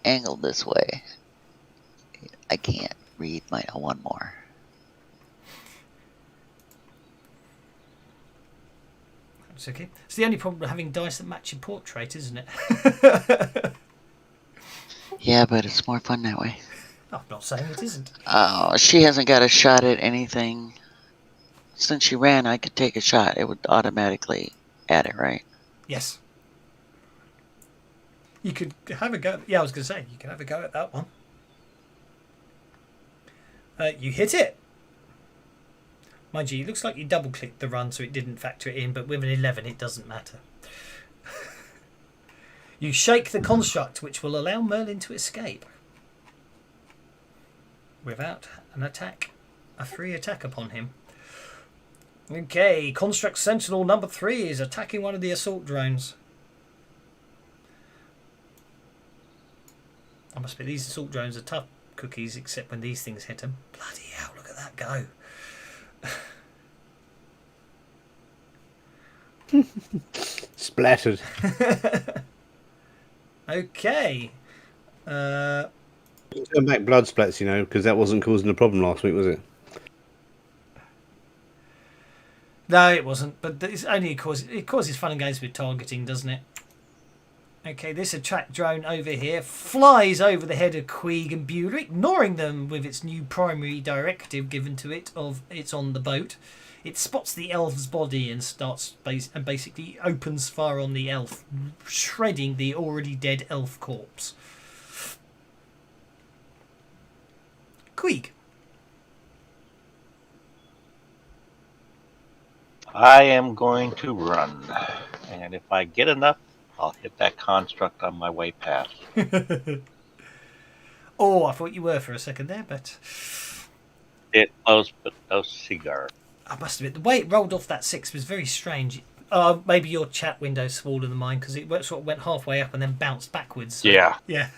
angle this way. I can't read my one more. It's okay. It's the only problem with having dice that match your portrait, isn't it? Yeah, but it's more fun that way. I'm not saying it isn't. Oh, she hasn't got a shot at anything. Since she ran, I could take a shot. It would automatically add it, right? Yes. You could have a go. Yeah, I was going to say, you can have a go at that one. You hit it. Mind you, it looks like you double-clicked the run so it didn't factor it in, but with an 11 it doesn't matter. You shake the construct, which will allow Merlin to escape. Without an attack. A free attack upon him. Okay, Construct Sentinel number 3 is attacking one of the assault drones. I must be, these assault drones are tough cookies, except when these things hit them. Bloody hell, look at that go. Splattered. Okay. Turn back blood splats, you know, because that wasn't causing a problem last week, was it? No, it wasn't, but it's only it causes fun and games with targeting, doesn't it? Okay, this attack drone over here flies over the head of Queeg and Bueller, ignoring them with its new primary directive given to it of it's on the boat. It spots the elf's body and basically opens fire on the elf, shredding the already dead elf corpse. Queeg. I am going to run, and if I get enough, I'll hit that construct on my way past. Oh, I thought you were for a second there, but It close, but no cigar. I must admit, the way it rolled off that 6 was very strange. Maybe your chat window's smaller than mine because it sort of went halfway up and then bounced backwards. So, Yeah. Yeah.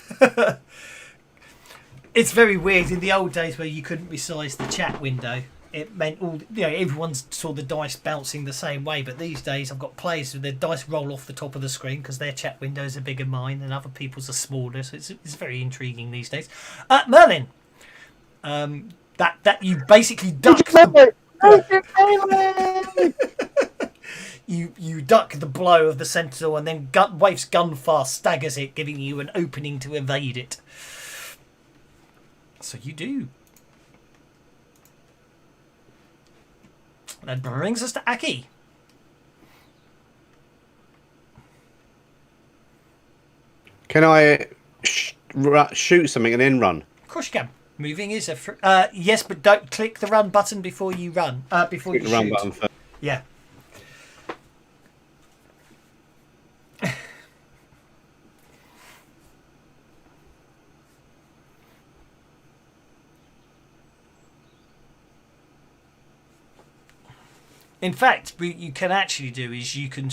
It's very weird. In the old days where you couldn't resize the chat window, it meant everyone saw the dice bouncing the same way. But these days, I've got players where their dice roll off the top of the screen because their chat windows are bigger than mine and other people's are smaller. So it's very intriguing these days. Merlin, that you basically duck. You duck the blow of the sentinel and then Waif's gun fast staggers it, giving you an opening to evade it. So you do. That brings us to Aki. Can I shoot something and then run? Of course you can. Moving is a yes, but don't click the run button before you run. Before Click you the run shoot. button first. Yeah. In fact, what you can actually do is you can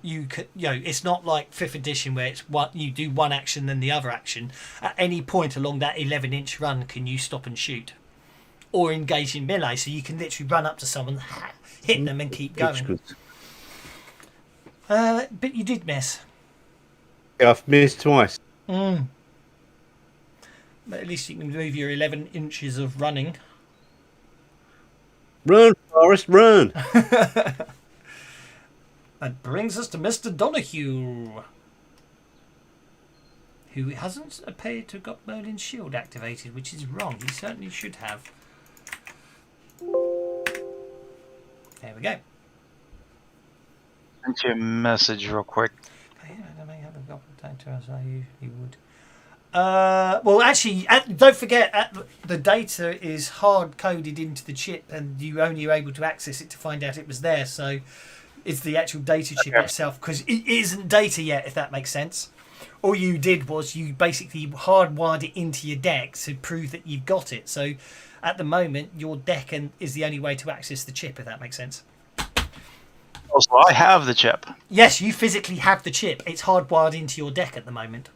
it's not like 5th edition where it's you do one action then the other action. At any point along that 11-inch run, can you stop and shoot, or engage in melee? So you can literally run up to someone, hit them, and keep going. But you did miss. Yeah, I've missed twice. But at least you can move your 11 inches of running. Run, Forrest, run! That brings us to Mr. Donahue, who hasn't appeared to have got Merlin's shield activated, which is wrong. He certainly should have. There we go. Sent you a message real quick. I may have got to as I usually would. Well, actually, don't forget, the data is hard-coded into the chip, and you only are able to access it to find out it was there. So it's the actual data chip itself, because it isn't data yet, if that makes sense. All you did was you basically hardwired it into your deck to prove that you've got it. So at the moment, your deck is the only way to access the chip, if that makes sense. Also, I have the chip. Yes, you physically have the chip. It's hardwired into your deck at the moment.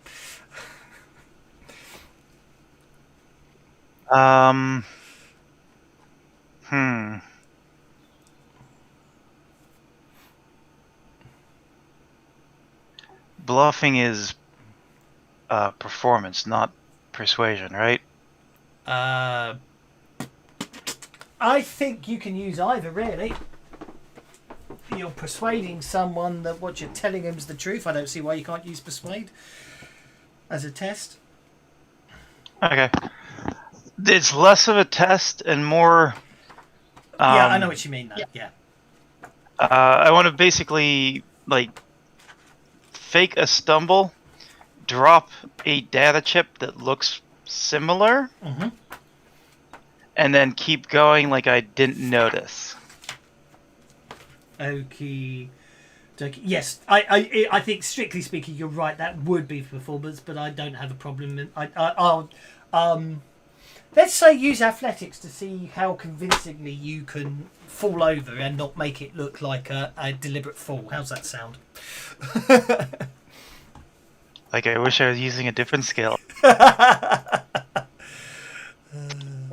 Bluffing is performance, not persuasion, right? I think you can use either, really. You're persuading someone that what you're telling them is the truth. I don't see why you can't use persuade as a test. Okay. It's less of a test and more... yeah, I know what you mean, though. Yeah. I want to basically, like, fake a stumble, drop a data chip that looks similar, and then keep going like I didn't notice. Okay. Yes, I think strictly speaking, you're right. That would be performance, but I don't have a problem. I'll let's say use athletics to see how convincingly you can fall over and not make it look like a deliberate fall. How's that sound? Like, I wish I was using a different skill. Or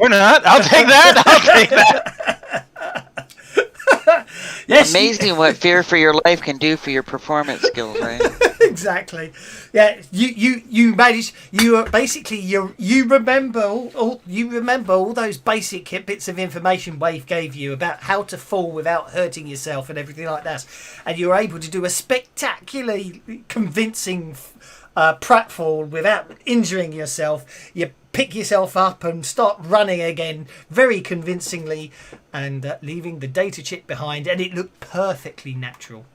not. I'll take that. I'll take that. Yes, Amazing what fear for your life can do for your performance skills, right? exactly. Yeah, you manage. You basically you remember all those basic bits of information Wave gave you about how to fall without hurting yourself and everything like that, and you're able to do a spectacularly convincing pratfall without injuring yourself. You pick yourself up and start running again very convincingly, and leaving the data chip behind, and it looked perfectly natural.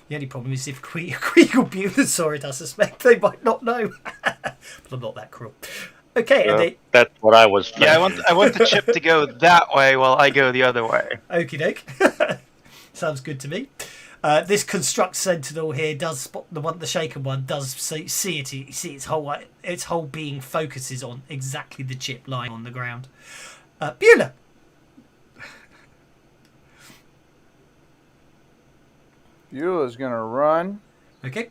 The only problem is if Kriegel Bueller saw it, I suspect they might not know. But I'm not that cruel. Okay, and That's what I was thinking. Yeah, I want the chip to go that way while I go the other way. okie doke. Sounds good to me. This construct sentinel here does spot the shaken one does see it. You see its whole being focuses on exactly the chip lying on the ground. Bueller. Beulah's gonna run. Okay.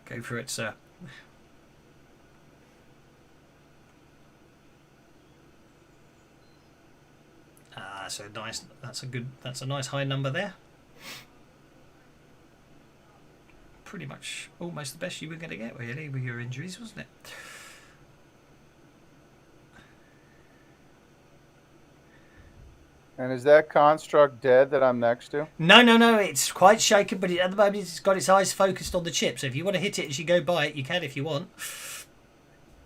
Go for it, sir. So nice. That's a nice high number there. Pretty much almost the best you were going to get, really, with your injuries, wasn't it? And is that construct dead that I'm next to? No. It's quite shaken, but at the moment it's got its eyes focused on the chip. So if you want to hit it as you go by it, you can if you want.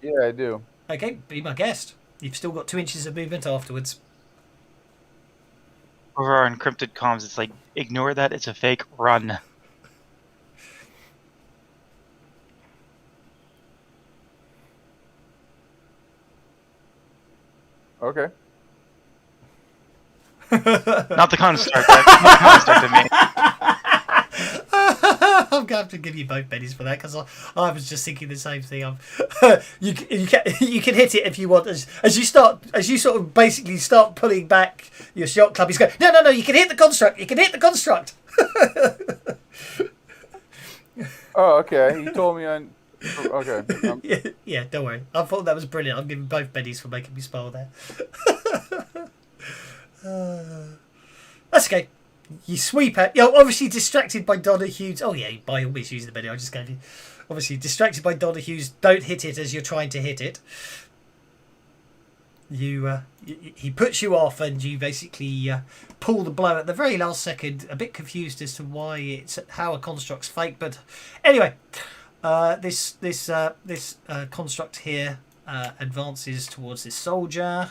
Yeah, I do. Okay, be my guest. You've still got 2 inches of movement afterwards. Over our encrypted comms, it's like, ignore that, it's a fake, run. Okay. Not the construct, not the construct of me. I'm going to have to give you both pennies for that, because I was just thinking the same thing. You can hit it if you want. As you sort of basically start pulling back your shot club, he's going, no, you can hit the construct. You can hit the construct. Oh, okay. He told me on. Okay. Yeah, don't worry. I thought that was brilliant. I'm giving both pennies for making me smile there. That's okay. You sweep out. You're obviously distracted by Donahue's. Oh yeah, by all means use the penny I just gave you. Obviously distracted by Donahue's. Don't hit it as you're trying to hit it. He puts you off, and you basically pull the blow at the very last second. A bit confused as to how a construct's fake, but anyway, this construct here advances towards this soldier.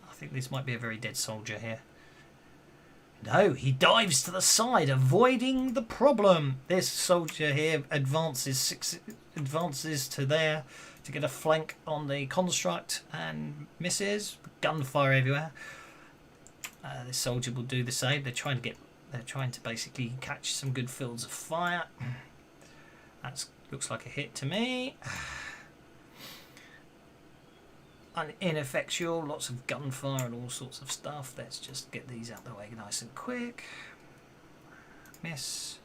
I think this might be a very dead soldier here. No, he dives to the side, avoiding the problem. This soldier here advances to there to get a flank on the construct and misses. Gunfire everywhere. This soldier will do the same. They're trying to basically catch some good fields of fire. That looks like a hit to me. ineffectual, lots of gunfire and all sorts of stuff. Let's just get these out of the way nice and quick. Miss.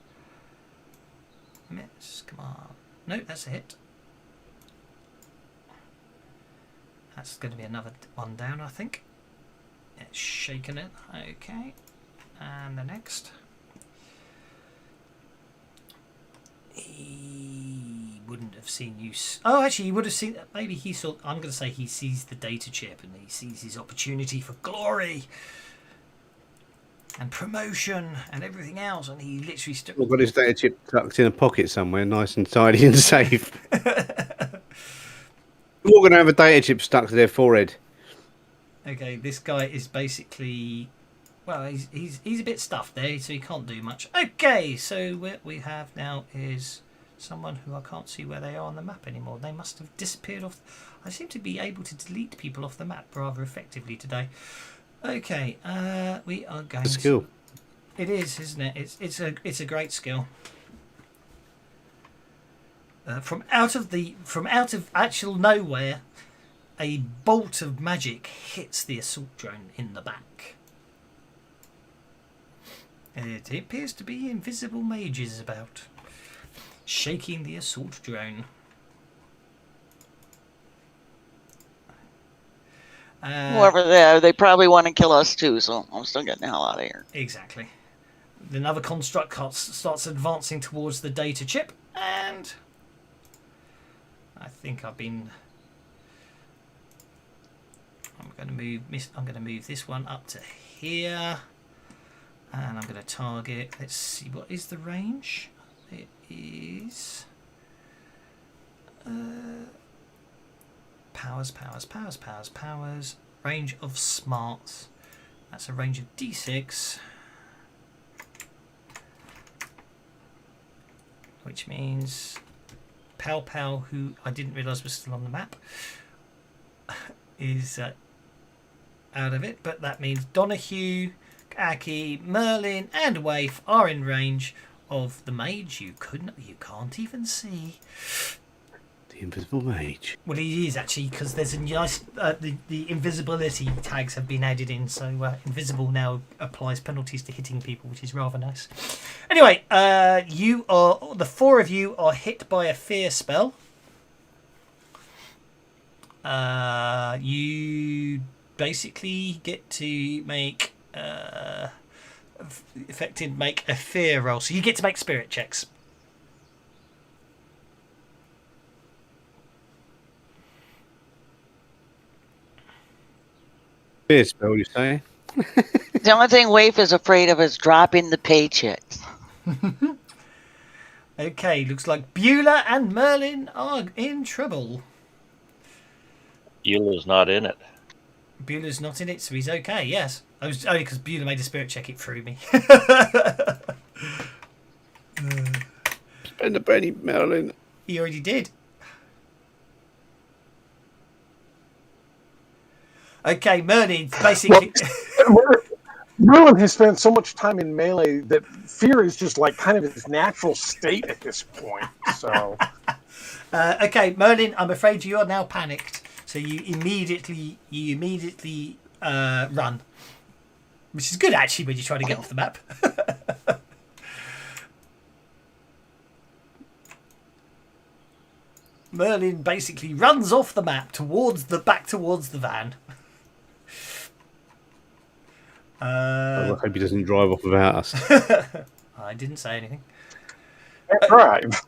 Miss, come on. No, that's a hit. That's going to be another one down, I think. It's shaking it. Okay. And the next. He wouldn't have seen you. Oh, actually, he would have seen. Maybe he saw. I'm going to say he sees the data chip and he sees his opportunity for glory and promotion and everything else, and he literally We've got his data chip tucked in a pocket somewhere, nice and tidy and safe. We're going to have a data chip stuck to their forehead. Okay, this guy is basically. Well, he's a bit stuffed there, so he can't do much. Okay, so what we have now is someone who I can't see where they are on the map anymore. They must have disappeared off. I seem to be able to delete people off the map rather effectively today. Okay, we are going. Skill. It is, isn't it? It's a great skill. From out of actual nowhere, a bolt of magic hits the assault drone in the back. It appears to be invisible mages about, shaking the assault drone. Whoever they are, they probably want to kill us too, so I'm still getting the hell out of here. Exactly. Another construct starts advancing towards the data chip, and I think I'm going to move this one up to here, and I'm going to target. Let's see, what is the range? It is powers. Range of smarts. That's a range of D6, which means Pow, who I didn't realise was still on the map, is out of it. But that means Donahue, Aki, Merlin, and Waif are in range of the mage. You can't even see. The invisible mage. Well, he is actually, because there's a nice the invisibility tags have been added in, so invisible now applies penalties to hitting people, which is rather nice. Anyway, the four of you are hit by a fear spell. You basically get to make make a fear roll, so you get to make spirit checks. Fear spell, you say? The only thing Waif is afraid of is dropping the paychecks. Okay, looks like Beulah and Merlin are in trouble. Eula's not in it. Beulah's not in it, so he's okay, yes. I was only because Beulah made a spirit check, it threw me. Spend a penny, Merlin. He already did. Okay, Merlin, basically... Merlin has spent so much time in melee that fear is just like kind of his natural state at this point. So, okay, Merlin, I'm afraid you are now panicked. So you immediately run, which is good actually when you try to get off the map. Merlin basically runs off the map towards the van. I hope he doesn't drive off without us. I didn't say anything. drive.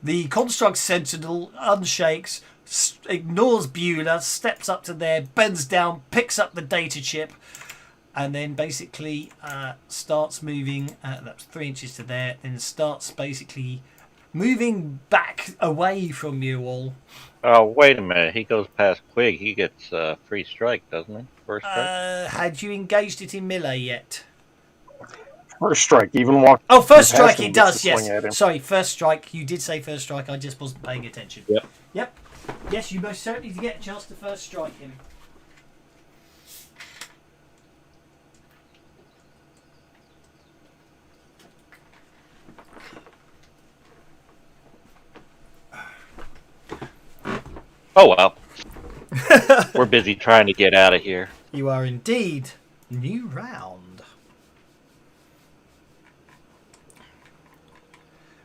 The construct sentinel unshakes, ignores Beulah, steps up to there, bends down, picks up the data chip, and then basically starts moving. That's 3 inches to there. Then starts basically moving back away from you all. Oh, wait a minute. He goes past Quig. He gets free strike, doesn't he? First strike? Had you engaged it in melee yet? First strike, even walk. Oh, first strike, it gets does, to swing at him. yes. Sorry, first strike. You did say first strike. I just wasn't paying attention. Yep. Yep. Yes, you most certainly get a chance to first strike him. Oh, well. We're busy trying to get out of here. You are indeed. New round.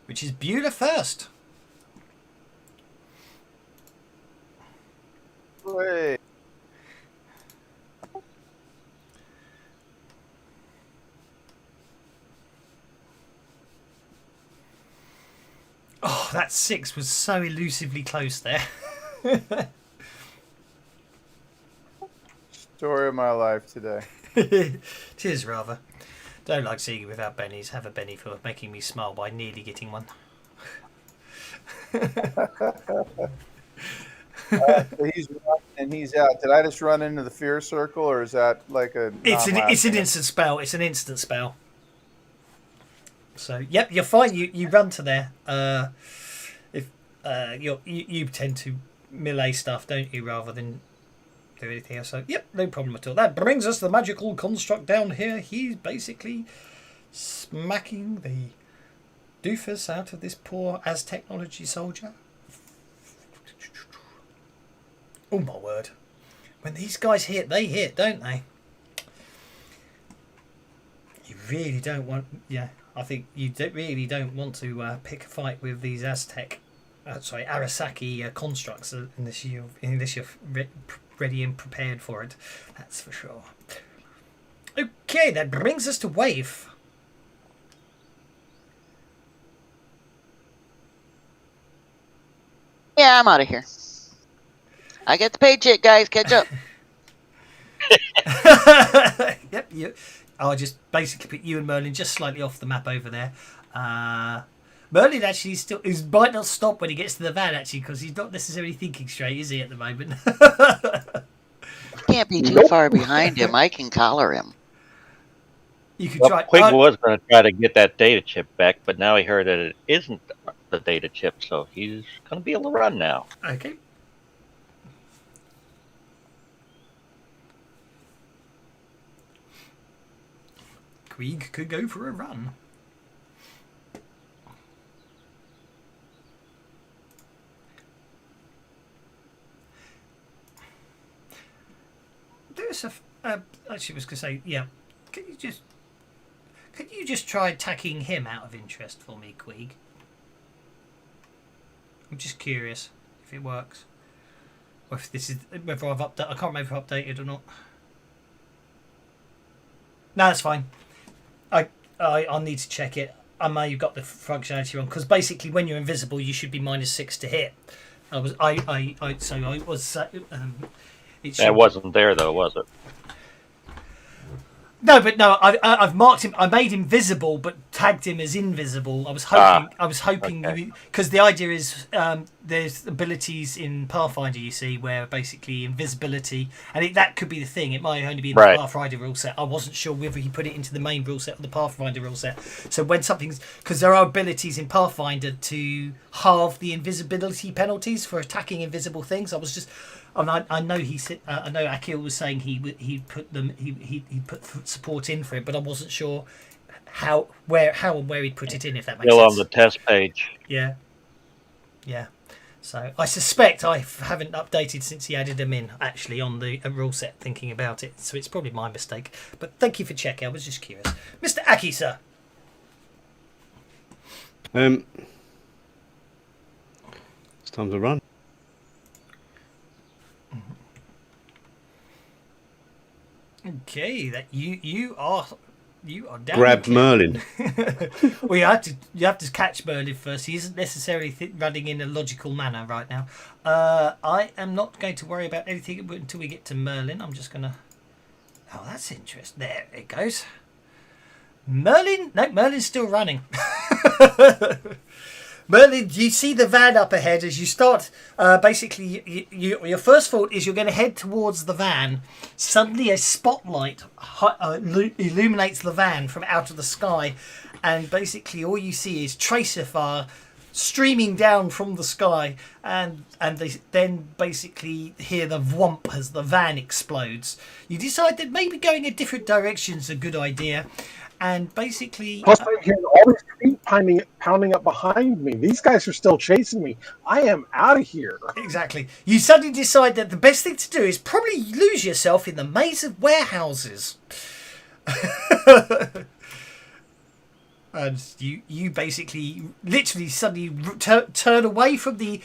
Which is Beulah first. Wait. Oh, that 6 was so elusively close there. Story of my life today. Cheers, rather. Don't like seeing you without bennies. Have a benny for making me smile by nearly getting one. He's running and he's out. Did I just run into the fear circle, or is that like a? It's an instant spell. It's an instant spell. So yep, you're fine. You run to there. If you tend to melee stuff, don't you, rather than do anything else? So yep, no problem at all. That brings us to the magical construct down here. He's basically smacking the doofus out of this poor Aztechnology soldier. Oh my word! When these guys hit, they hit, don't they? You really don't want, yeah. I think you really don't want to pick a fight with these Arasaki constructs unless you're ready and prepared for it. That's for sure. Okay, that brings us to Wave. Yeah, I'm out of here. I get the paycheck, guys. Catch up. Yep, I'll just basically put you and Merlin just slightly off the map over there. Merlin actually he might not stop when he gets to the van, actually, because he's not necessarily thinking straight, is he, at the moment? Can't be too far behind him. I can collar him. You could Well, try. Quig was going to try to get that data chip back, but now he heard that it isn't the data chip, so he's going to be able to run now. Okay. Quig could go for a run. There's actually was going to say, yeah. Can you just try attacking him out of interest for me, Quig? I'm just curious if it works, or if this is whether I've updated. I can't remember if I've updated or not. No, that's fine. I'll need to check it. I may have got the functionality wrong, because basically when you're invisible you should be -6 to hit. It That wasn't there, though, was it? No, but no, I've marked him. I made him visible, but tagged him as invisible. I was hoping, okay. Because the idea is there's abilities in Pathfinder, you see, where basically invisibility, and that could be the thing. It might only be in the Pathfinder rule set. I wasn't sure whether he put it into the main rule set or the Pathfinder rule set. So when something's, because there are abilities in Pathfinder to halve the invisibility penalties for attacking invisible things. I was just. I know I know Akil was saying he put support in for it, but I wasn't sure how and where he'd put it in, if that makes Still sense. on the test page. Yeah. So I suspect I haven't updated since he added them in, actually, on the rule set, thinking about it. So it's probably my mistake. But thank you for checking. I was just curious. Mr. Aki, sir. It's time to run. Okay, that you are down. Grab Merlin. Well, you have to catch Merlin first. He isn't necessarily running in a logical manner right now. I am not going to worry about anything until we get to Merlin. I'm just gonna. Oh, that's interesting. There it goes. Merlin? No, Merlin's still running. Merlin, you see the van up ahead as you start. Basically, your first thought is you're going to head towards the van. Suddenly, a spotlight illuminates the van from out of the sky, and basically, all you see is tracer fire streaming down from the sky, and they then basically hear the whomp as the van explodes. You decide that maybe going a different direction is a good idea, and basically. Plus, I'm hearing all these feet pounding up behind me. These guys are still chasing me. I am out of here. Exactly. You suddenly decide that the best thing to do is probably lose yourself in the maze of warehouses. And you basically literally suddenly turn away from the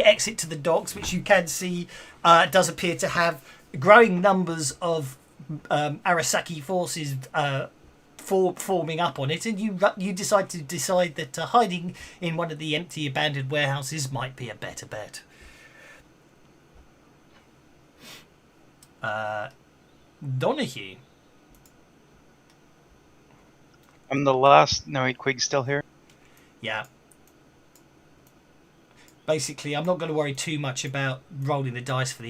exit to the docks, which you can see does appear to have growing numbers of Arasaki forces forming up on it, and you decide that hiding in one of the empty abandoned warehouses might be a better bet. Donahue. I'm the last. No, wait, Quig's still here. Yeah. Basically, I'm not going to worry too much about rolling the dice for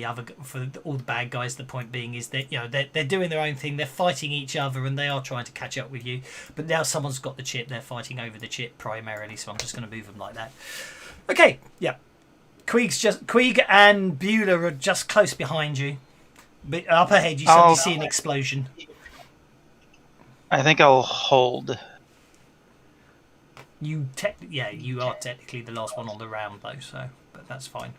all the bad guys. The point being is that they're doing their own thing. They're fighting each other, and they are trying to catch up with you. But now someone's got the chip. They're fighting over the chip primarily. So I'm just going to move them like that. Okay. Yeah. Quig and Beulah are just close behind you. But up ahead, you suddenly see an explosion. I think I'll hold. You are technically the last one on the round though, but that's fine.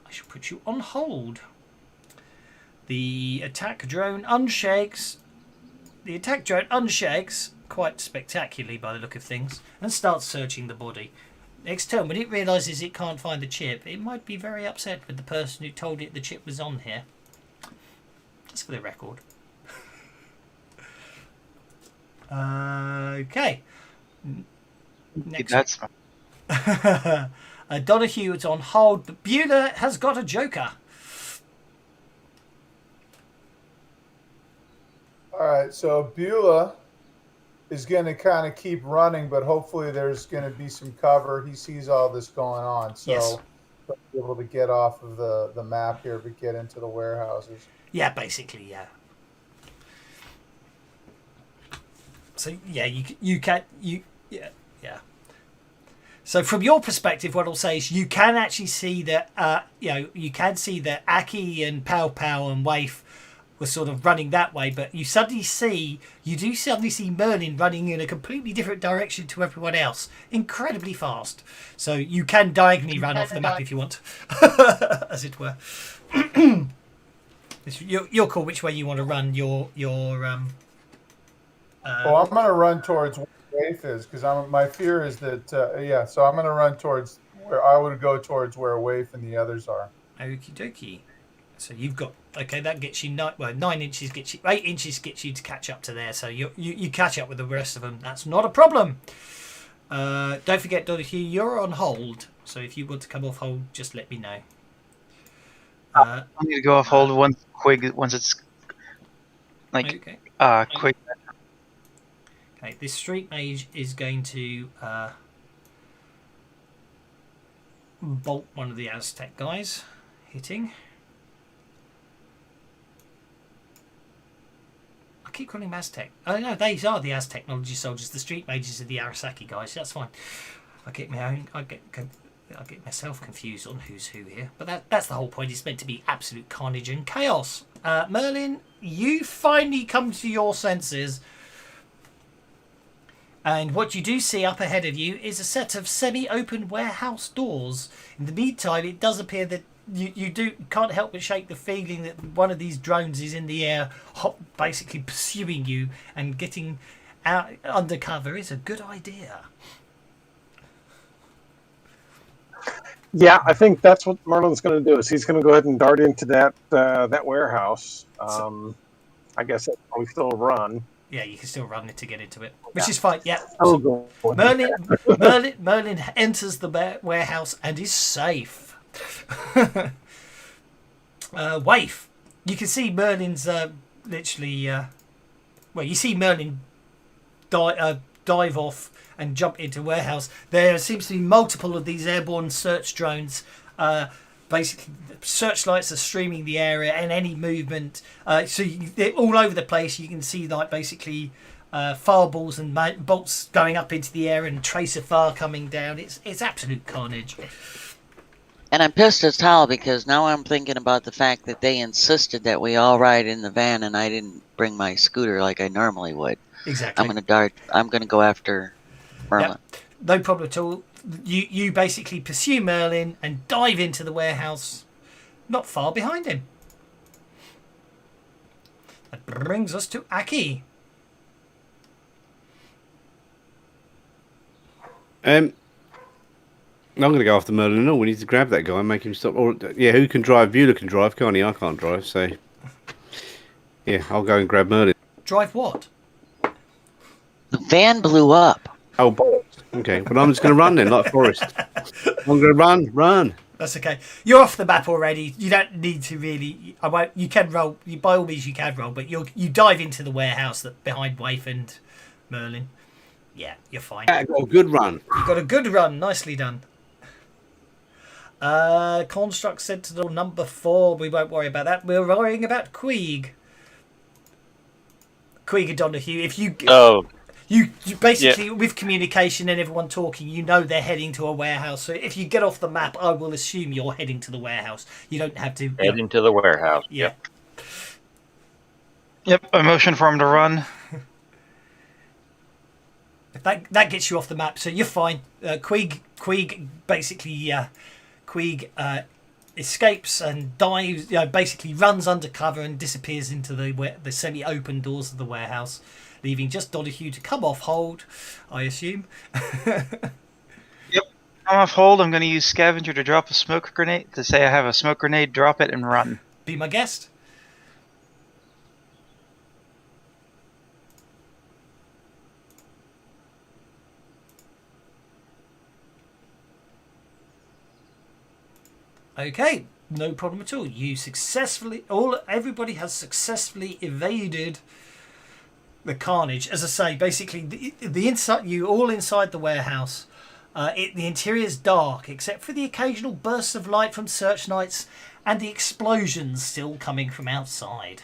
I shall put you on hold. The attack drone unshakes. The attack drone unshakes quite spectacularly by the look of things and starts searching the body. Next turn, when it realises it can't find the chip, it might be very upset with the person who told it the chip was on here. Just for the record. Okay. Next. That's Donahue is on hold, but Beulah has got a joker. All right, so Beulah is going to kind of keep running, but hopefully there's going to be some cover. He sees all this going on, so yes. He'll be able to get off of the map here, but get into the warehouses. Yeah, basically, yeah. So yeah, yeah. So from your perspective, what I'll say is you can actually see that you can see that Aki and Pow Pow and Waif were sort of running that way, but you do suddenly see Merlin running in a completely different direction to everyone else, incredibly fast. So you can diagonally run off the map if you want, as it were. You're cool. Which way you want to run your Well, I'm going to run towards where Waif is, because my fear is that, so I'm going to run towards where I would go towards where Waif and the others are. Okie dokie. So you've got, okay, that gets you 9 inches, gets you 8 inches, gets you to catch up to there. So you catch up with the rest of them. That's not a problem. Don't forget, Donahue, you're on hold. So if you want to come off hold, just let me know. I'm going to go off hold once it's like okay. Quig. Okay, this street mage is going to bolt one of the Aztec guys, hitting. I keep calling him Aztec. Oh no, these are the Aztec technology soldiers. The street mages are the Arasaki guys. That's fine. I get myself confused on who's who here. But that's the whole point. It's meant to be absolute carnage and chaos. Merlin, you finally come to your senses. And what you do see up ahead of you is a set of semi-open warehouse doors. In the meantime, it does appear that you can't help but shake the feeling that one of these drones is in the air, basically pursuing you, and getting out undercover is a good idea. Yeah, I think that's what Merlin's going to do. Is he's going to go ahead and dart into that warehouse. I guess that's probably still a run. Yeah, you can still run it to get into it, which is fine. Yeah. Oh, Merlin enters the warehouse and is safe. Waif, you can see Merlin's literally. You see Merlin dive off and jump into warehouse. There seems to be multiple of these airborne search drones. Basically, searchlights are streaming the area and any movement. They're all over the place. You can see basically fireballs and bolts going up into the air and tracer fire coming down. It's absolute carnage. And I'm pissed as hell because now I'm thinking about the fact that they insisted that we all ride in the van and I didn't bring my scooter like I normally would. Exactly. I'm gonna go after Merlin. Yep. No problem at all. You basically pursue Merlin and dive into the warehouse, not far behind him. That brings us to Aki. I'm going to go after Merlin. No, we need to grab that guy and make him stop. Or yeah, who can drive? Bueller can drive, can't he? I can't drive, so yeah, I'll go and grab Merlin. Drive what? The van blew up. Oh, bollocks. Okay, but I'm just going to run then, like Forrest. I'm going to run. That's okay. You're off the map already. You don't need to really. I won't. You can roll. By all means, you can roll, but you dive into the warehouse that behind Waif and Merlin. Yeah, you're fine. Yeah, I got a good run. You got a good run. Nicely done. Construct Sentinel number 4. We won't worry about that. We're worrying about Queeg. Queeg and Donahue. If you you basically with communication and everyone talking, you know they're heading to a warehouse. So if you get off the map, I will assume you're heading to the warehouse. You don't have to Heading to the warehouse. Yeah. Yep, I motion for him to run. That gets you off the map, so you're fine. Queeg basically escapes and dives. Basically runs undercover and disappears into the semi-open doors of the warehouse, leaving just Donahue to come off hold, I assume. Yep, I'm off hold. I'm going to use Scavenger to drop a smoke grenade. To say I have a smoke grenade, drop it, and run. Be my guest. Okay, no problem at all. You everybody has successfully evaded the carnage. As I say, basically the inside, you all inside the warehouse. The interior is dark, except for the occasional bursts of light from searchlights and the explosions still coming from outside.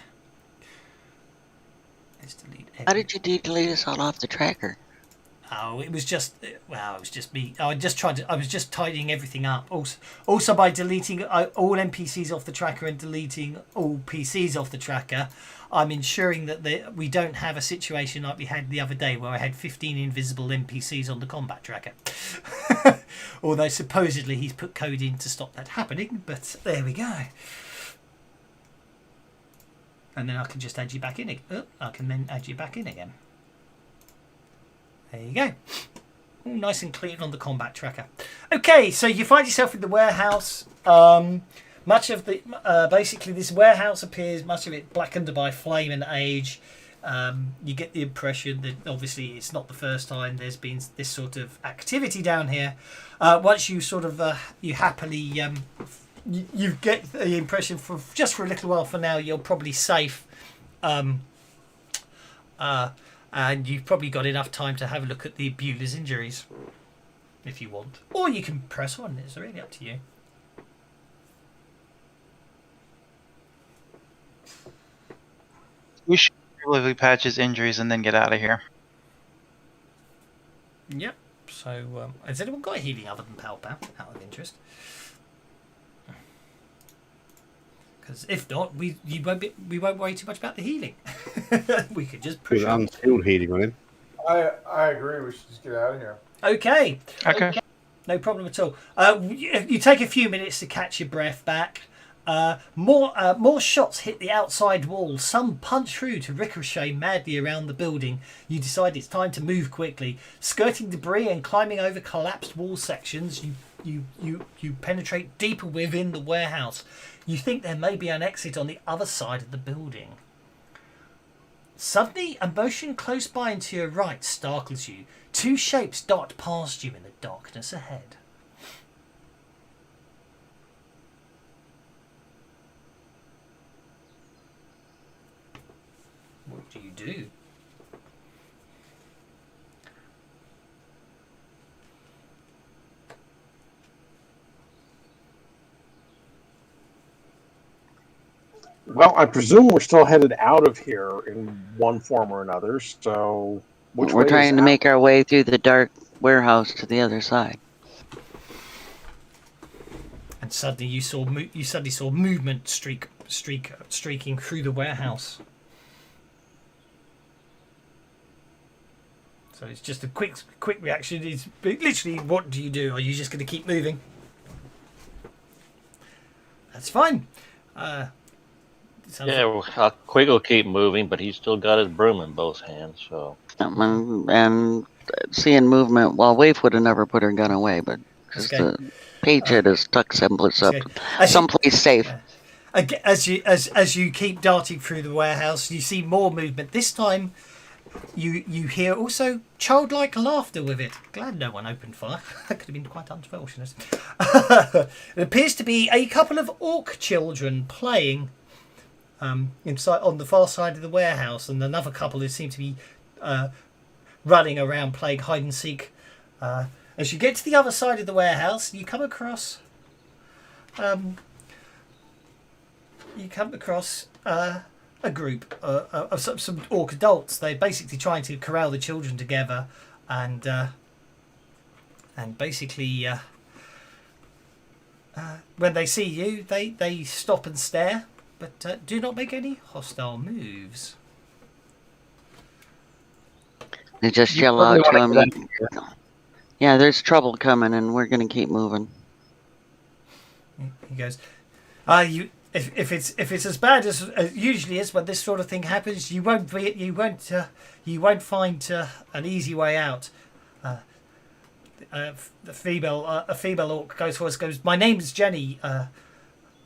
Let's delete How did you delete us all off the tracker? Oh, it was just me. I was just tidying everything up. Also by deleting all NPCs off the tracker and deleting all PCs off the tracker, I'm ensuring that we don't have a situation like we had the other day where I had 15 invisible NPCs on the combat tracker. Although supposedly he's put code in to stop that happening, but there we go. And then I can just add you back in. I can then add you back in again. There you go. All nice and clean on the combat tracker. Okay, so you find yourself in the warehouse. Much of the basically this warehouse appears, much of it blackened by flame and age. You get the impression that obviously it's not the first time there's been this sort of activity down here. Once you sort of you happily you get the impression for just for a little while for now you're probably safe. And you've probably got enough time to have a look at the Bueller's injuries, if you want. Or you can press on. It's really up to you. We should probably patch his injuries and then get out of here. Yep. So, has anyone got a healing other than Pal Pal, out of interest? Because if not, we won't worry too much about the healing. We could just push on. Unskilled healing on him. I agree. We should just get out of here. Okay. Okay. No problem at all. You take a few minutes to catch your breath back. More shots hit the outside wall. Some punch through to ricochet madly around the building. You decide it's time to move quickly. Skirting debris and climbing over collapsed wall sections, you penetrate deeper within the warehouse. You think there may be an exit on the other side of the building. Suddenly, a motion close by and to your right startles you. Two shapes dart past you in the darkness ahead. What do you do? Well, I presume we're still headed out of here in one form or another. So We're trying to make our way through the dark warehouse to the other side. And suddenly you saw movement streaking through the warehouse. So it's just a quick reaction. Is literally, what do you do? Are you just going to keep moving? That's fine. Quig will keep moving, but he's still got his broom in both hands. So And seeing movement, well, Waif would have never put her gun away, but because Okay. the page head is tucked someplace up, Okay. someplace safe. As you keep darting through the warehouse, you see more movement. This time, you hear also childlike laughter with it. Glad no one opened fire. That could have been quite unfortunate. It appears to be a couple of orc children playing inside on the far side of the warehouse, and another couple who seem to be running around playing hide and seek. As you get to the other side of the warehouse, you come across a group of some orc adults. They're basically trying to corral the children together, and basically when they see you, they stop and stare, but do not make any hostile moves. They just yell out to him. Yeah, there's trouble coming, and we're gonna keep moving. He goes, If it's as bad as it usually is when this sort of thing happens, you won't find an easy way out. A female orc goes for us. Goes, my name's Jenny.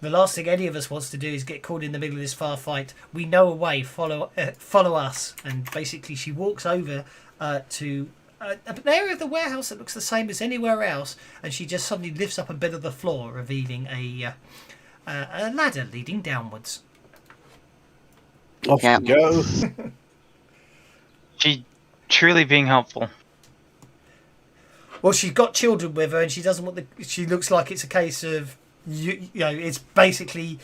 The last thing any of us wants to do is get caught in the middle of this far fight. We know a way. Follow us. And basically, she walks over to an area of the warehouse that looks the same as anywhere else, and she just suddenly lifts up a bit of the floor, revealing a ladder leading downwards. Off we go. She truly being helpful. Well, she's got children with her, and she doesn't want she looks like it's a case of you know. It's basically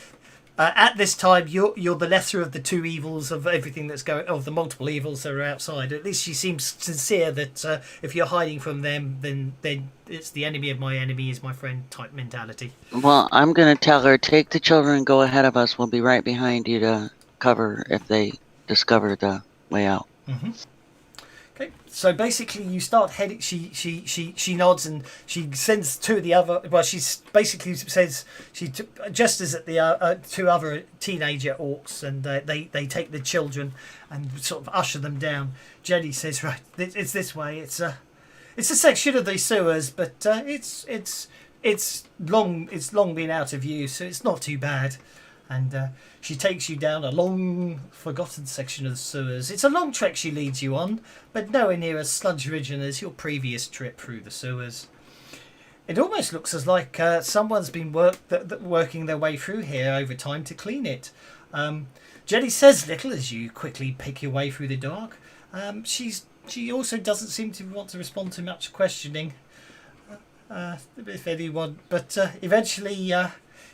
at this time you're the lesser of the two evils of everything that's going, of the multiple evils that are outside. At least she seems sincere that if you're hiding from them, then it's the enemy of my enemy is my friend type mentality. Well, I'm gonna tell her, take the children and go ahead of us. We'll be right behind you to cover if they discover the way out. Mm-hmm. Okay, so basically you start heading. She nods and she sends two of the other. Well, she basically says just as at the two other teenager orcs, and they take the children and sort of usher them down. Jenny says, "Right, it's this way. It's a section of the sewers, but it's long been out of use, so it's not too bad." And she takes you down a long, forgotten section of the sewers. It's a long trek she leads you on, but nowhere near as sludge-ridden as your previous trip through the sewers. It almost looks as like someone's been working their way through here over time to clean it. Jenny says little as you quickly pick your way through the dark. She also doesn't seem to want to respond to much questioning, if anyone. But eventually,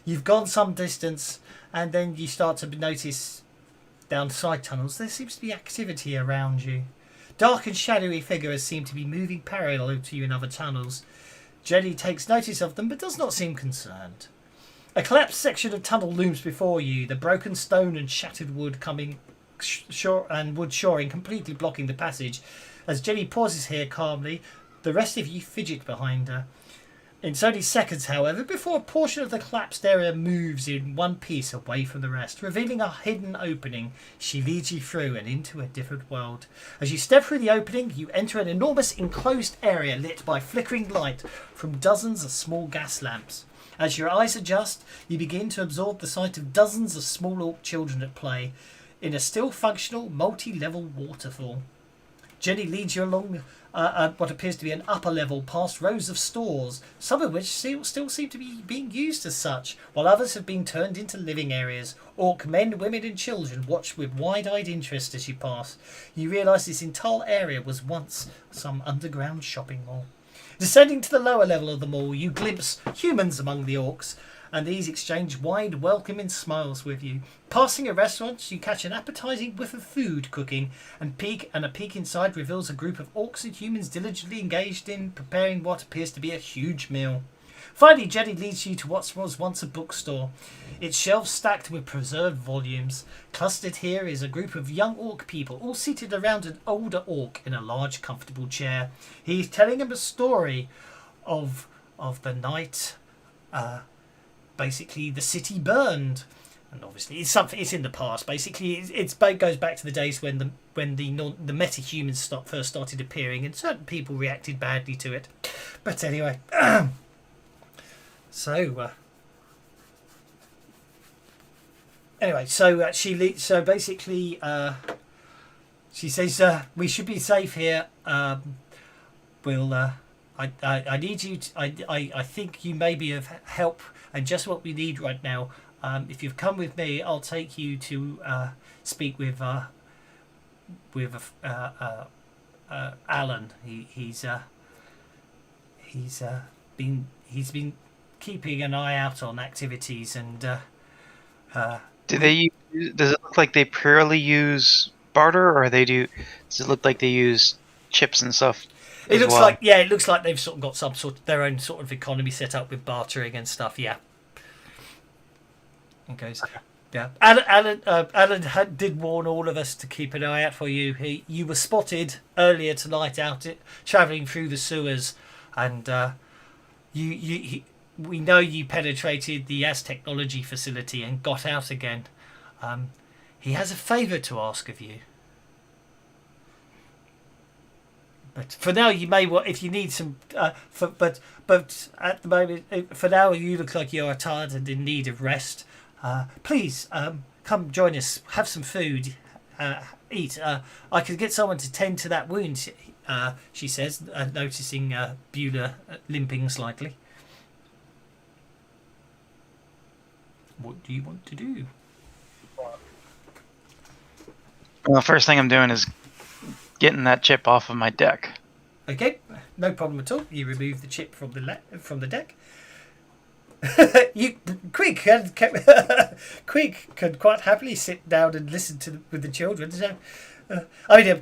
you've gone some distance, and then you start to notice down side tunnels there seems to be activity around you. Dark and shadowy figures seem to be moving parallel to you in other tunnels. Jenny takes notice of them, but does not seem concerned. A collapsed section of tunnel looms before you, the broken stone and shattered wood coming wood shoring completely blocking the passage. As Jenny pauses here calmly, the rest of you fidget behind her. It's only seconds, however, before a portion of the collapsed area moves in one piece away from the rest, revealing a hidden opening. She leads you through and into a different world. As you step through the opening, you enter an enormous enclosed area lit by flickering light from dozens of small gas lamps. As your eyes adjust, you begin to absorb the sight of dozens of small orc children at play in a still functional, multi-level waterfall. Jenny leads you along what appears to be an upper level past rows of stores, some of which still seem to be being used as such, while others have been turned into living areas. Orc men, women and children watch with wide-eyed interest as you pass. You realise this entire area was once some underground shopping mall. Descending to the lower level of the mall, you glimpse humans among the orcs, and these exchange wide, welcoming smiles with you. Passing a restaurant, you catch an appetizing whiff of food cooking, and a peek inside reveals a group of orcs and humans diligently engaged in preparing what appears to be a huge meal. Finally, Jenny leads you to what was once a bookstore. Its shelves stacked with preserved volumes. Clustered here is a group of young orc people, all seated around an older orc in a large, comfortable chair. He's telling them a story of the night. Basically, the city burned, and obviously it's something. It's in the past. Basically, it goes back to the days when the meta-humans first started appearing, and certain people reacted badly to it. But anyway, so basically, she says we should be safe here. We'll. I need you. I think you may be of help and just what we need right now. If you've come with me, I'll take you to speak with Alan. He's been keeping an eye out on activities and. Does it look like they purely use barter, or does it look like they use chips and stuff? It looks like they've sort of got their own sort of economy set up with bartering and stuff. Yeah. Okay. Yeah. Alan did warn all of us to keep an eye out for you. You were spotted earlier tonight travelling through the sewers, and we know you penetrated the technology facility and got out again. He has a favour to ask of you. But for now, you may if you need some. But at the moment, for now, you look like you are tired and in need of rest. Please come join us. Have some food. Eat. I could get someone to tend to that wound. She says, noticing Beulah limping slightly. What do you want to do? Well, the first thing I'm doing is getting that chip off of my deck. Okay, no problem at all. You remove the chip from the deck. Quig could quite happily sit down and listen with the children. So,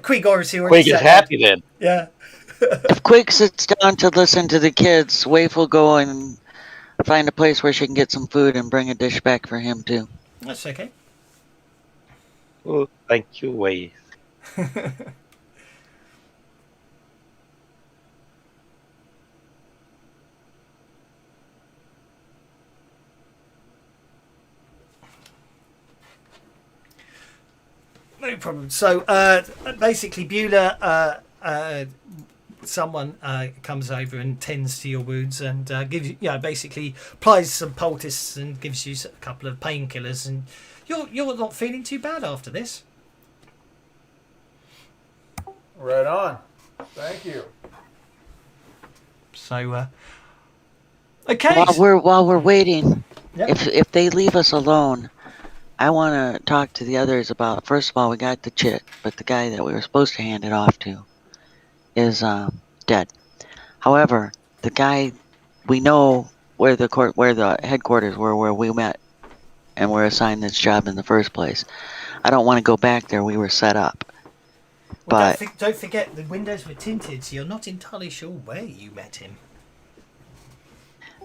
Quig obviously already. Quig is happy then. Yeah. If Quig sits down to listen to the kids, Waif will go and find a place where she can get some food and bring a dish back for him too. That's okay. Oh, thank you, Waif. No problem. So basically, Beulah, someone comes over and tends to your wounds and gives you, basically applies some poultice and gives you a couple of painkillers, and you're not feeling too bad after this. Right on. Thank you. So, okay. While we're waiting, Yep. if they leave us alone, I want to talk to the others about. First of all, we got the chit, but the guy that we were supposed to hand it off to is dead. However, the guy, we know where the headquarters were, where we met, and were assigned this job in the first place. I don't want to go back there. We were set up. Well, But don't forget the windows were tinted, so you're not entirely sure where you met him.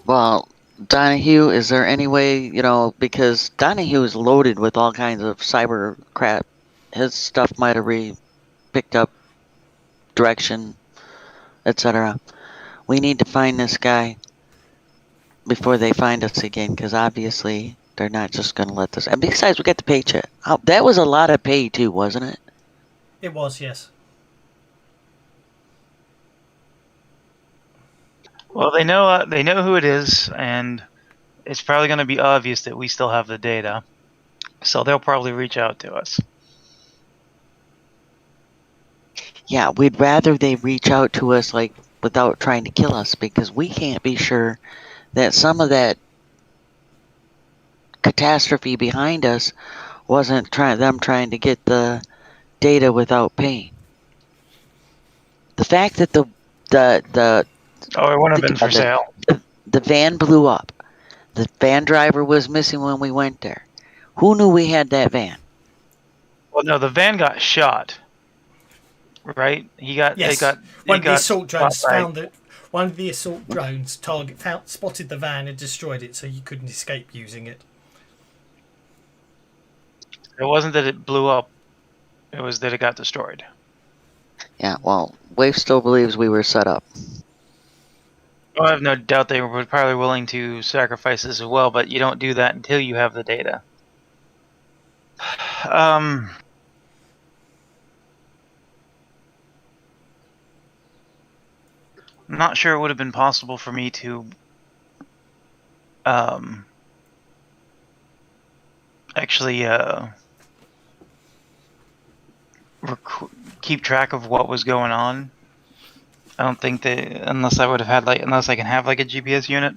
well, Donahue, is there any way, because Donahue is loaded with all kinds of cyber crap. His stuff might have picked up direction, etc. We need to find this guy before they find us again, because obviously they're not just going to let this. And besides, we got the paycheck. That was a lot of pay too, wasn't it? It was, yes. Well, they know who it is, and it's probably going to be obvious that we still have the data, so they'll probably reach out to us. Yeah, we'd rather they reach out to us without trying to kill us, because we can't be sure that some of that catastrophe behind us wasn't them trying to get the data without paying. The fact that the Oh, it wouldn't have been for sale. The van blew up. The van driver was missing when we went there. Who knew we had that van? Well, no, the van got shot. right? He got Yes. it got One it of the got assault drones spot by- found that. One of the assault drones spotted the van and destroyed it, so you couldn't escape using it. It wasn't that it blew up; it was that it got destroyed. Yeah, well, Wave still believes we were set up. I have no doubt they were probably willing to sacrifice this as well, but you don't do that until you have the data. I'm not sure it would have been possible for me to actually keep track of what was going on. I don't think unless I can have like a GPS unit.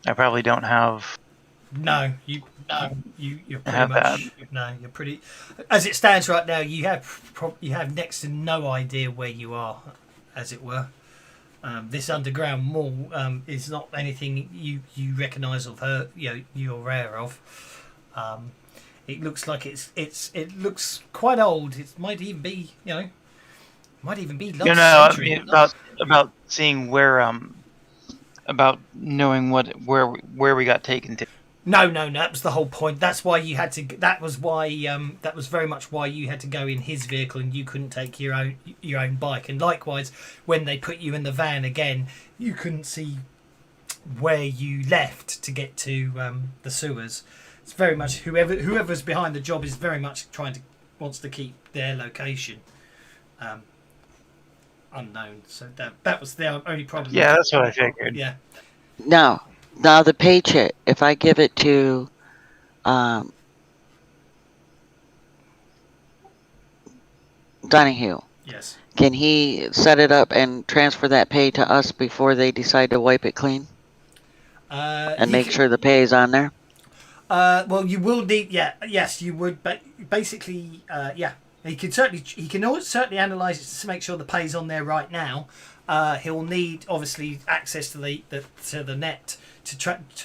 I probably don't have. No, you're pretty have much you're pretty. As it stands right now, you have next to no idea where you are, as it were. This underground mall is not anything you recognise of her. You're aware of. It looks like it looks quite old. It might even be last century. About seeing where about knowing where we got taken to. No, that was the whole point. That's why you had to. That was very much why you had to go in his vehicle and you couldn't take your own bike. And likewise, when they put you in the van again, you couldn't see where you left to get to the sewers. It's very much whoever's behind the job is very much wants to keep their location unknown. So that was their only problem. Yeah, that's what I figured. Yeah. Now the page hit, if I give it to Donahue, Yes. can he set it up and transfer that pay to us before they decide to wipe it clean? And make sure the pay is on there? Well, you will need. Yes, you would. But basically, he can certainly analyse it to make sure the pay's on there right now. He'll need obviously access to the net to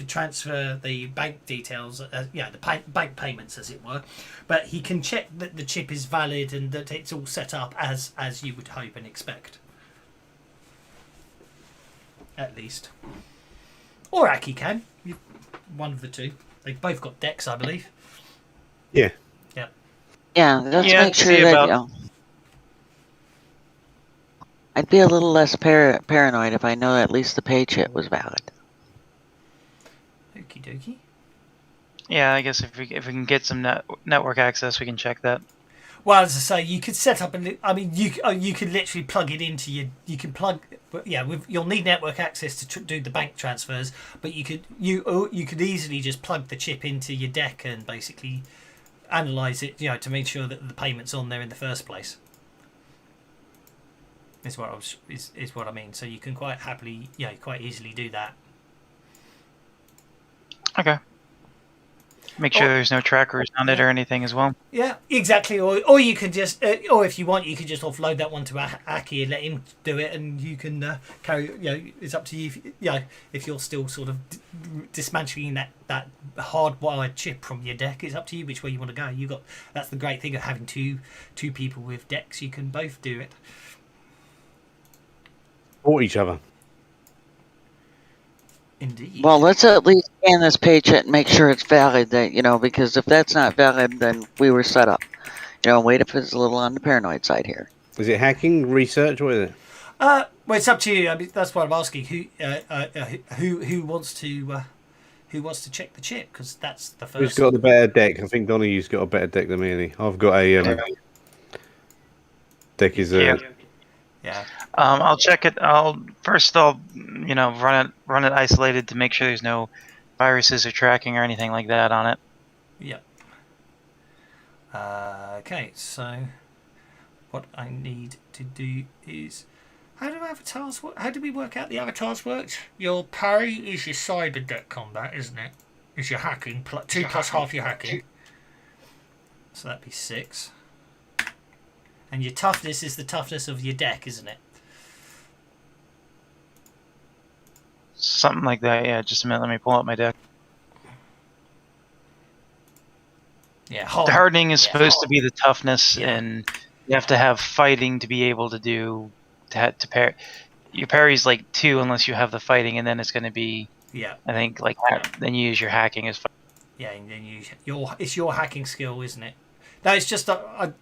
transfer the bank details, the bank payments, as it were. But he can check that the chip is valid and that it's all set up as you would hope and expect. At least, or Aki can. One of the two. They've both got decks, I believe. Yeah. Yeah, let's make sure see that about- I'd be a little less paranoid if I know at least the pay chip was valid. Okie dokie. Yeah, I guess if we can get some network access, we can check that. Well, as I say, you could set up you could literally plug it into you can plug. You'll need network access to do the bank transfers, but you could easily just plug the chip into your deck and basically analyze it, to make sure that the payment's on there in the first place. Is what I mean. So you can quite happily, quite easily do that. Okay. Make sure there's no trackers on it or anything as well. Yeah, exactly. Or you can just, or if you want, you can just offload that one to Aki and let him do it, and you can carry. It's up to you. If you're still sort of dismantling that hardwired chip from your deck, it's up to you which way you want to go. That's the great thing of having two people with decks. You can both do it. Or each other. Indeed. Well, let's at least scan this pay chip and make sure it's valid. That because if that's not valid, then we were set up. Wait if it's a little on the paranoid side here. Is it hacking, research, what is it? Well, it's up to you. I mean, that's what I'm asking. Who wants to check the chip? Because that's the first. Who's got the better deck? I think Donahue's got a better deck than me. Hasn't he? I've got a deck is Yeah. I'll check it. I'll run it isolated to make sure there's no viruses or tracking or anything like that on it. Yep. Okay, so what I need to do is how do we work out the avatars worked? Your parry is your cyber deck combat, isn't it? Is your hacking 2 plus half your hacking. So that'd be 6. And your toughness is the toughness of your deck, isn't it? Something like that, yeah. Just a minute, let me pull out my deck. Yeah, The hardening is supposed to be the toughness, and You have to have fighting to be able to do to pair. Your parry's like 2 unless you have the fighting, and then it's going to be Yeah, I think like then you use your hacking as. yeah, and then it's your hacking skill, isn't it? No, it's just I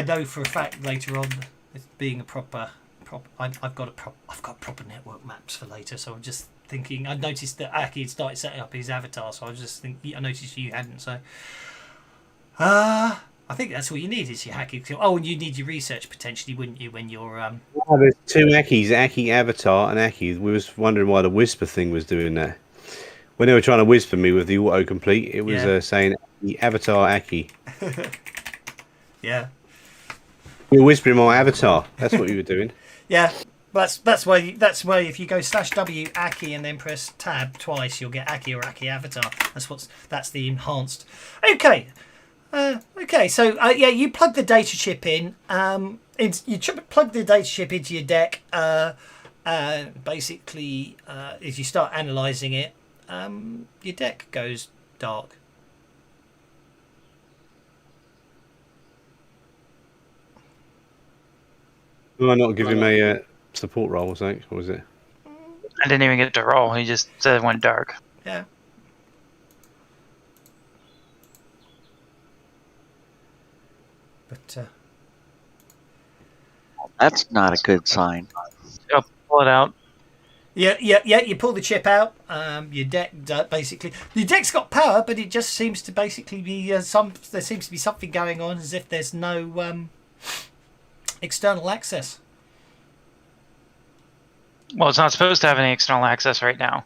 know for a fact later on, it's being a proper I've got proper network maps for later, so I'm just thinking. I noticed that Aki had started setting up his avatar, so I was just thinking. I noticed you hadn't, so I think that's all you need is your hacking skill. Oh, and you need your research potentially, wouldn't you, when you're Oh, there's 2 Akis, Aki Avatar and Aki. We was wondering why the whisper thing was doing that. When they were trying to whisper me with the autocomplete, it was saying Aki, Avatar Aki. Yeah. You were whispering my avatar. That's what you were doing. Yeah, that's why if you go /W Aki and then press tab twice, you'll get Aki or Aki Avatar. That's the enhanced. Okay, So yeah, you plug the data chip in. Plug the data chip into your deck. Basically, as you start analysing it, your deck goes dark. Am I not giving me a support roll or something? What was it? I didn't even get to roll. He just said it went dark. Yeah. But That's not a good sign. I'll pull it out. yeah. You pull the chip out. Your deck basically. Your deck's got power, but it just seems to basically be There seems to be something going on, as if there's no external access. Well, it's not supposed to have any external access right now.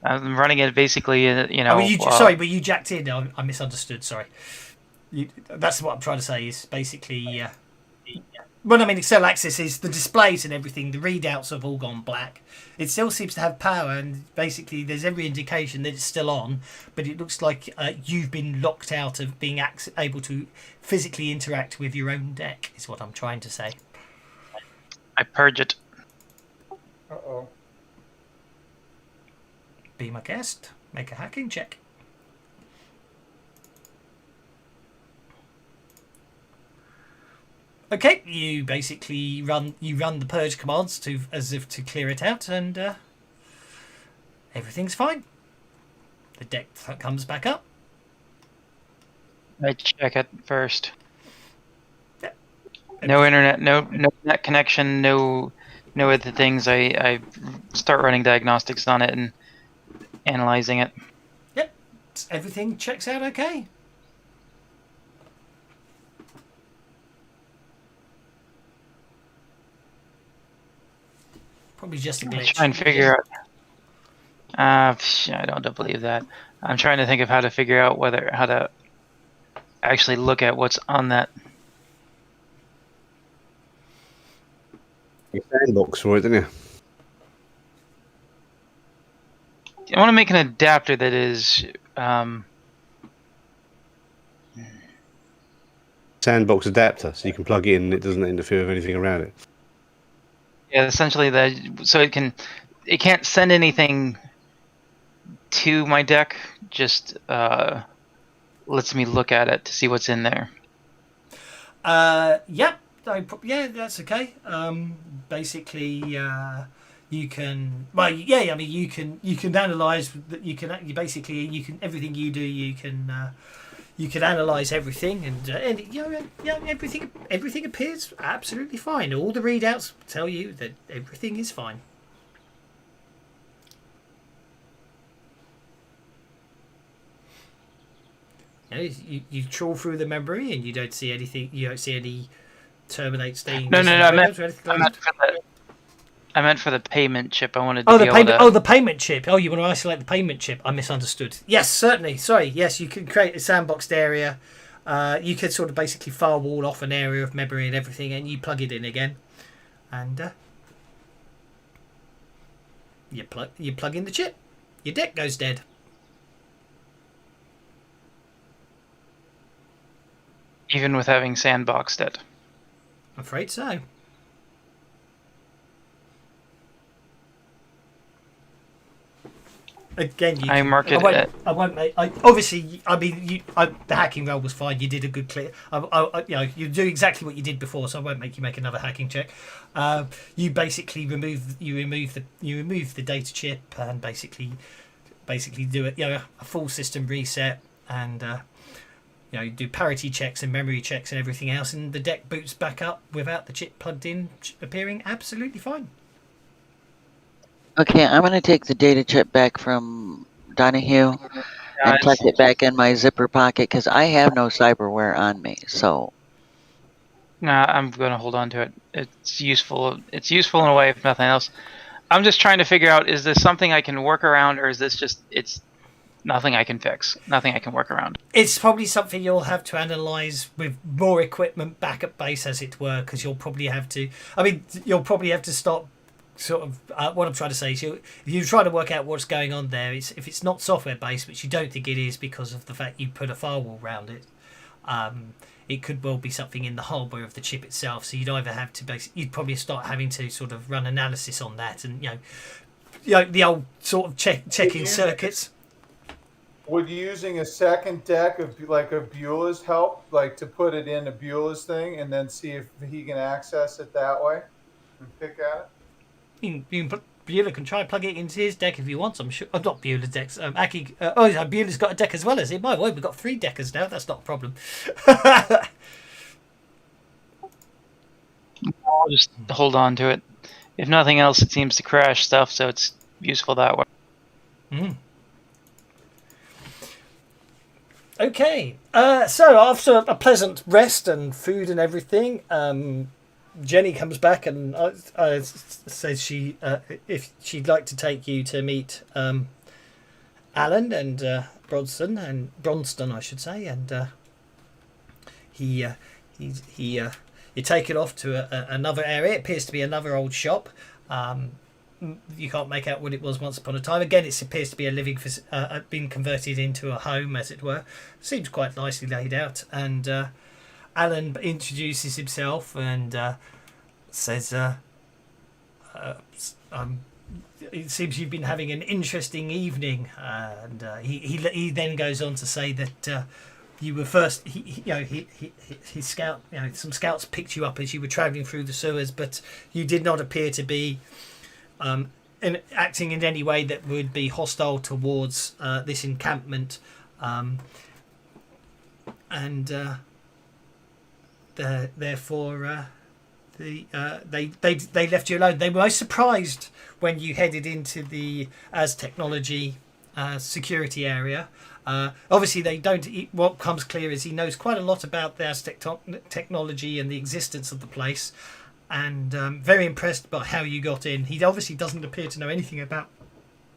I'm running it basically, Sorry, but you jacked in. I misunderstood. Sorry. That's what I'm trying to say. Is basically. Well, I mean, external access is the displays and everything. The readouts have all gone black. It still seems to have power, and basically, there's every indication that it's still on. But it looks like you've been locked out of being able to physically interact with your own deck. Is what I'm trying to say. I purge it. Uh-oh. Be my guest. Make a hacking check. Okay, you basically run the purge commands as if to clear it out, and everything's fine. The deck comes back up. I check it first. Yeah. No internet, no net connection, no other things. I start running diagnostics on it and analyzing it. Yep, everything checks out okay. Probably just a glitch. Try and figure out. I don't believe that. I'm trying to think of how to figure out how to actually look at what's on that. You sandbox for it, didn't you? I want to make an adapter that is. Sandbox adapter, so you can plug it in and it doesn't interfere with anything around it. Yeah, essentially so it can't send anything to my deck. Just lets me look at it to see what's in there. Yep. Yeah, that's okay. Basically, you can. Well, yeah. I mean, you can analyze. You can everything you do. You can analyze everything, and everything appears absolutely fine. All the readouts tell you that everything is fine. You trawl through the memory and you don't see anything. You don't see any terminate staying. No. I meant for the payment chip. I wanted to the payment chip. Oh, you want to isolate the payment chip? I misunderstood. Yes, certainly. Sorry. Yes, you can create a sandboxed area. You could sort of basically firewall off an area of memory and everything, and you plug it in again, and you plug in the chip. Your deck goes dead. Even with having sandboxed it. I'm afraid so. Again, you I can- marked it won't, at- I won't make. Obviously, I mean, the hacking roll was fine. You did a good clear. You do exactly what you did before, so I won't make you make another hacking check. You basically remove the data chip and basically do it. A full system reset, and you do parity checks and memory checks and everything else, and the deck boots back up without the chip plugged in, appearing absolutely fine. Okay, I'm gonna take the data chip back from Donahue and tuck Guys, it back in my zipper pocket because I have no cyberware on me. So nah, I'm gonna hold on to it. It's useful. It's useful in a way, if nothing else. I'm just trying to figure out: is this something I can work around, or is this just it's nothing I can fix, nothing I can work around? It's probably something you'll have to analyse with more equipment back at base, as it were, because you'll probably have to. I mean, you'll probably have to stop. Sort of what I'm trying to say is, if you try to work out what's going on there, if it's not software based, which you don't think it is because of the fact you put a firewall around it. It could well be something in the hardware of the chip itself. So you'd either have to you'd probably start having to sort of run analysis on that, and the old sort of checking circuits. Would using a second deck of Beulah's help, like to put it into Beulah's thing and then see if he can access it that way and pick at it? Beulah can try and plug it into his deck if he wants. I'm sure. Not Beulah's decks. Aki. Beulah's got a deck as well as it. My word, we've got 3 deckers now. That's not a problem. I'll just hold on to it. If nothing else, it seems to crash stuff, so it's useful that way. Okay. So after a pleasant rest and food and everything, Jenny comes back and says if she'd like to take you to meet Alan and Bronston, I should say, and you take it off to another area. It appears to be another old shop. You can't make out what it was once upon a time. Again, it appears to be been converted into a home, as it were. Seems quite nicely laid out, and Alan introduces himself and says, it seems you've been having an interesting evening. And he then goes on to say that you were first. His scout. Some scouts picked you up as you were travelling through the sewers, but you did not appear to be acting in any way that would be hostile towards this encampment. Therefore, they left you alone. They were most surprised when you headed into the As Technology security area. Obviously, they don't. What comes clear is he knows quite a lot about the As Technology and the existence of the place, and very impressed by how you got in. He obviously doesn't appear to know anything about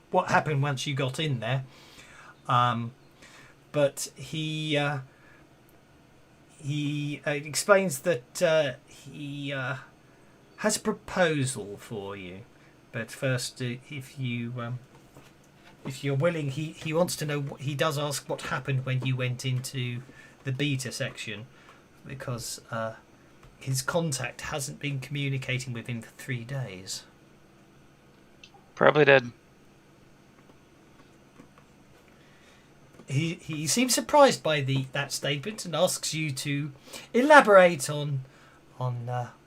what happened once you got in there, but he explains that he has a proposal for you. But first, if you're willing, he wants to know. He does ask what happened when you went into the beta section, because his contact hasn't been communicating with him for 3 days. Probably dead. He seems surprised by that statement and asks you to elaborate on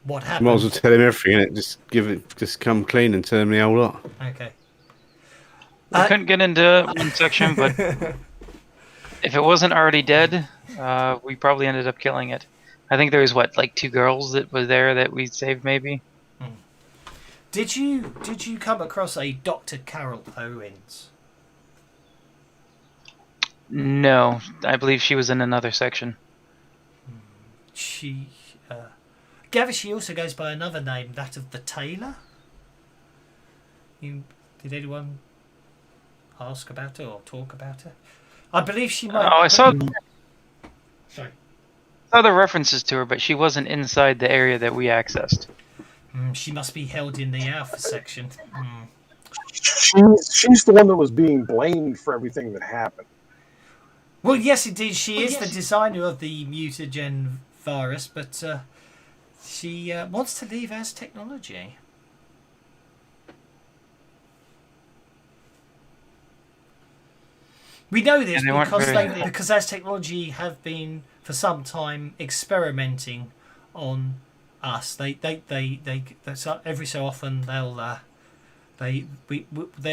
what happened. Might as well tell him everything, innit? Just come clean and tell him the whole lot. Okay. We couldn't get into one section, but if it wasn't already dead, we probably ended up killing it. I think there was 2 girls that were there that we saved, maybe. Did you come across a Dr. Carol Owens? No, I believe she was in another section. She, gather she also goes by another name, that of the Tailor. Did anyone ask about her or talk about her? I believe she might. Oh, I saw. Sorry. Other references to her, but she wasn't inside the area that we accessed. She must be held in the Alpha section. She's the one that was being blamed for everything that happened. Well, yes, indeed, she is the designer of the mutagen virus, but she wants to leave As Technology. We know this And they weren't because very- because as technology have been for some time experimenting on us. So every so often they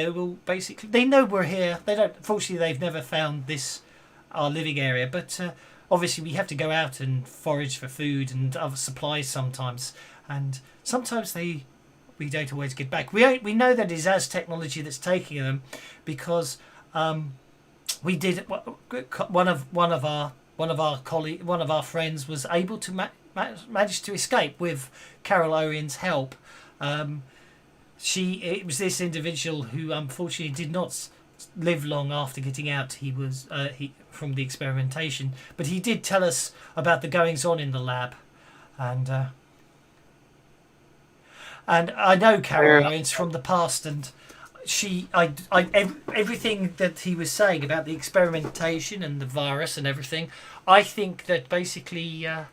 will basically, they know we're here. They don't. Fortunately, they've never found this our living area, but obviously we have to go out and forage for food and other supplies sometimes, and sometimes we don't always get back. We know that it's as technology that's taking them, because we did one of our friends was able to manage to escape with Carol Owen's help. It was this individual who unfortunately did not live long after getting out. He was from the experimentation, but he did tell us about the goings on in the lab, and I know Carol Owens from the past, and everything that he was saying about the experimentation and the virus and everything, I think that basically her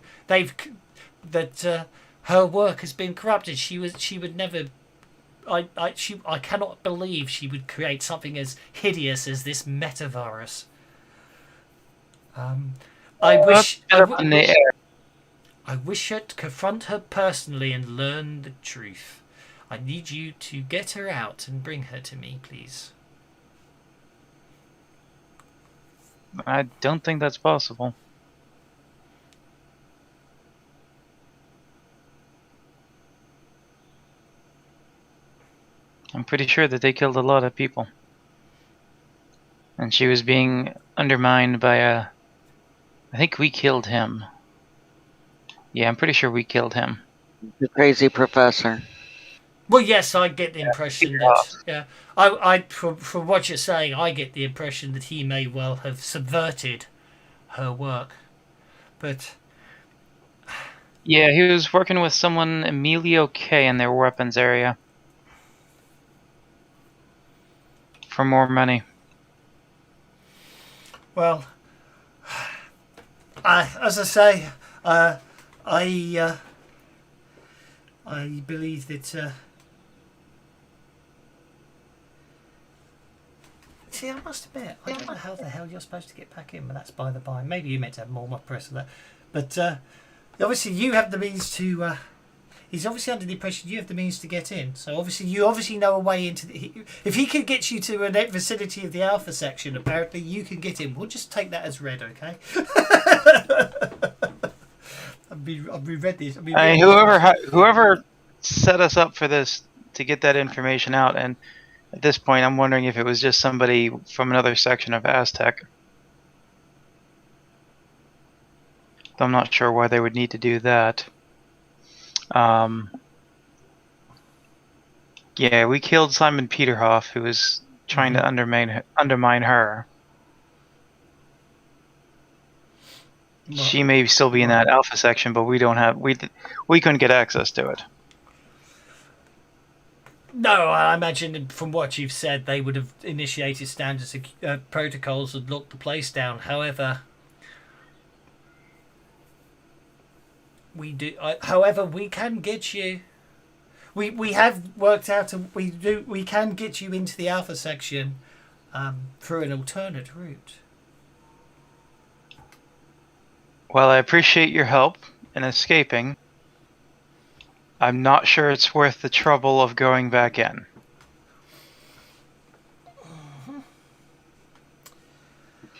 work has been corrupted. She would never. I cannot believe she would create something as hideous as this metavirus. I wish I'd confront her personally and learn the truth. I need you to get her out and bring her to me, please. I don't think that's possible. I'm pretty sure that they killed a lot of people. And she was being undermined by I think we killed him. Yeah, I'm pretty sure we killed him. The crazy professor. Well, yes, I get the impression that from what you're saying, I get the impression that he may well have subverted her work, but Yeah, he was working with someone, Emilio K, in their weapons area for more money. Well, as I say, I believe that. See, I must admit, I don't know how the hell you're supposed to get back in, but that's by the by. Maybe you meant to have more press of that. But obviously, you have the means to. He's obviously under the impression you have the means to get in. So obviously, you know a way into. If he could get you to a vicinity of the Alpha section, apparently you can get in. We'll just take that as read, okay? I've reread these. Whoever set us up for this to get that information out, and at this point, I'm wondering if it was just somebody from another section of Aztec. I'm not sure why they would need to do that. Yeah, we killed Simon Peterhoff, who was trying to undermine her. Well, she may still be in that Alpha section, but we couldn't get access to it. No, I imagine from what you've said, they would have initiated standard protocols and locked the place down. However, we can get you. We have worked out, and we can get you into the Alpha section through an alternate route. Well, I appreciate your help in escaping. I'm not sure it's worth the trouble of going back in.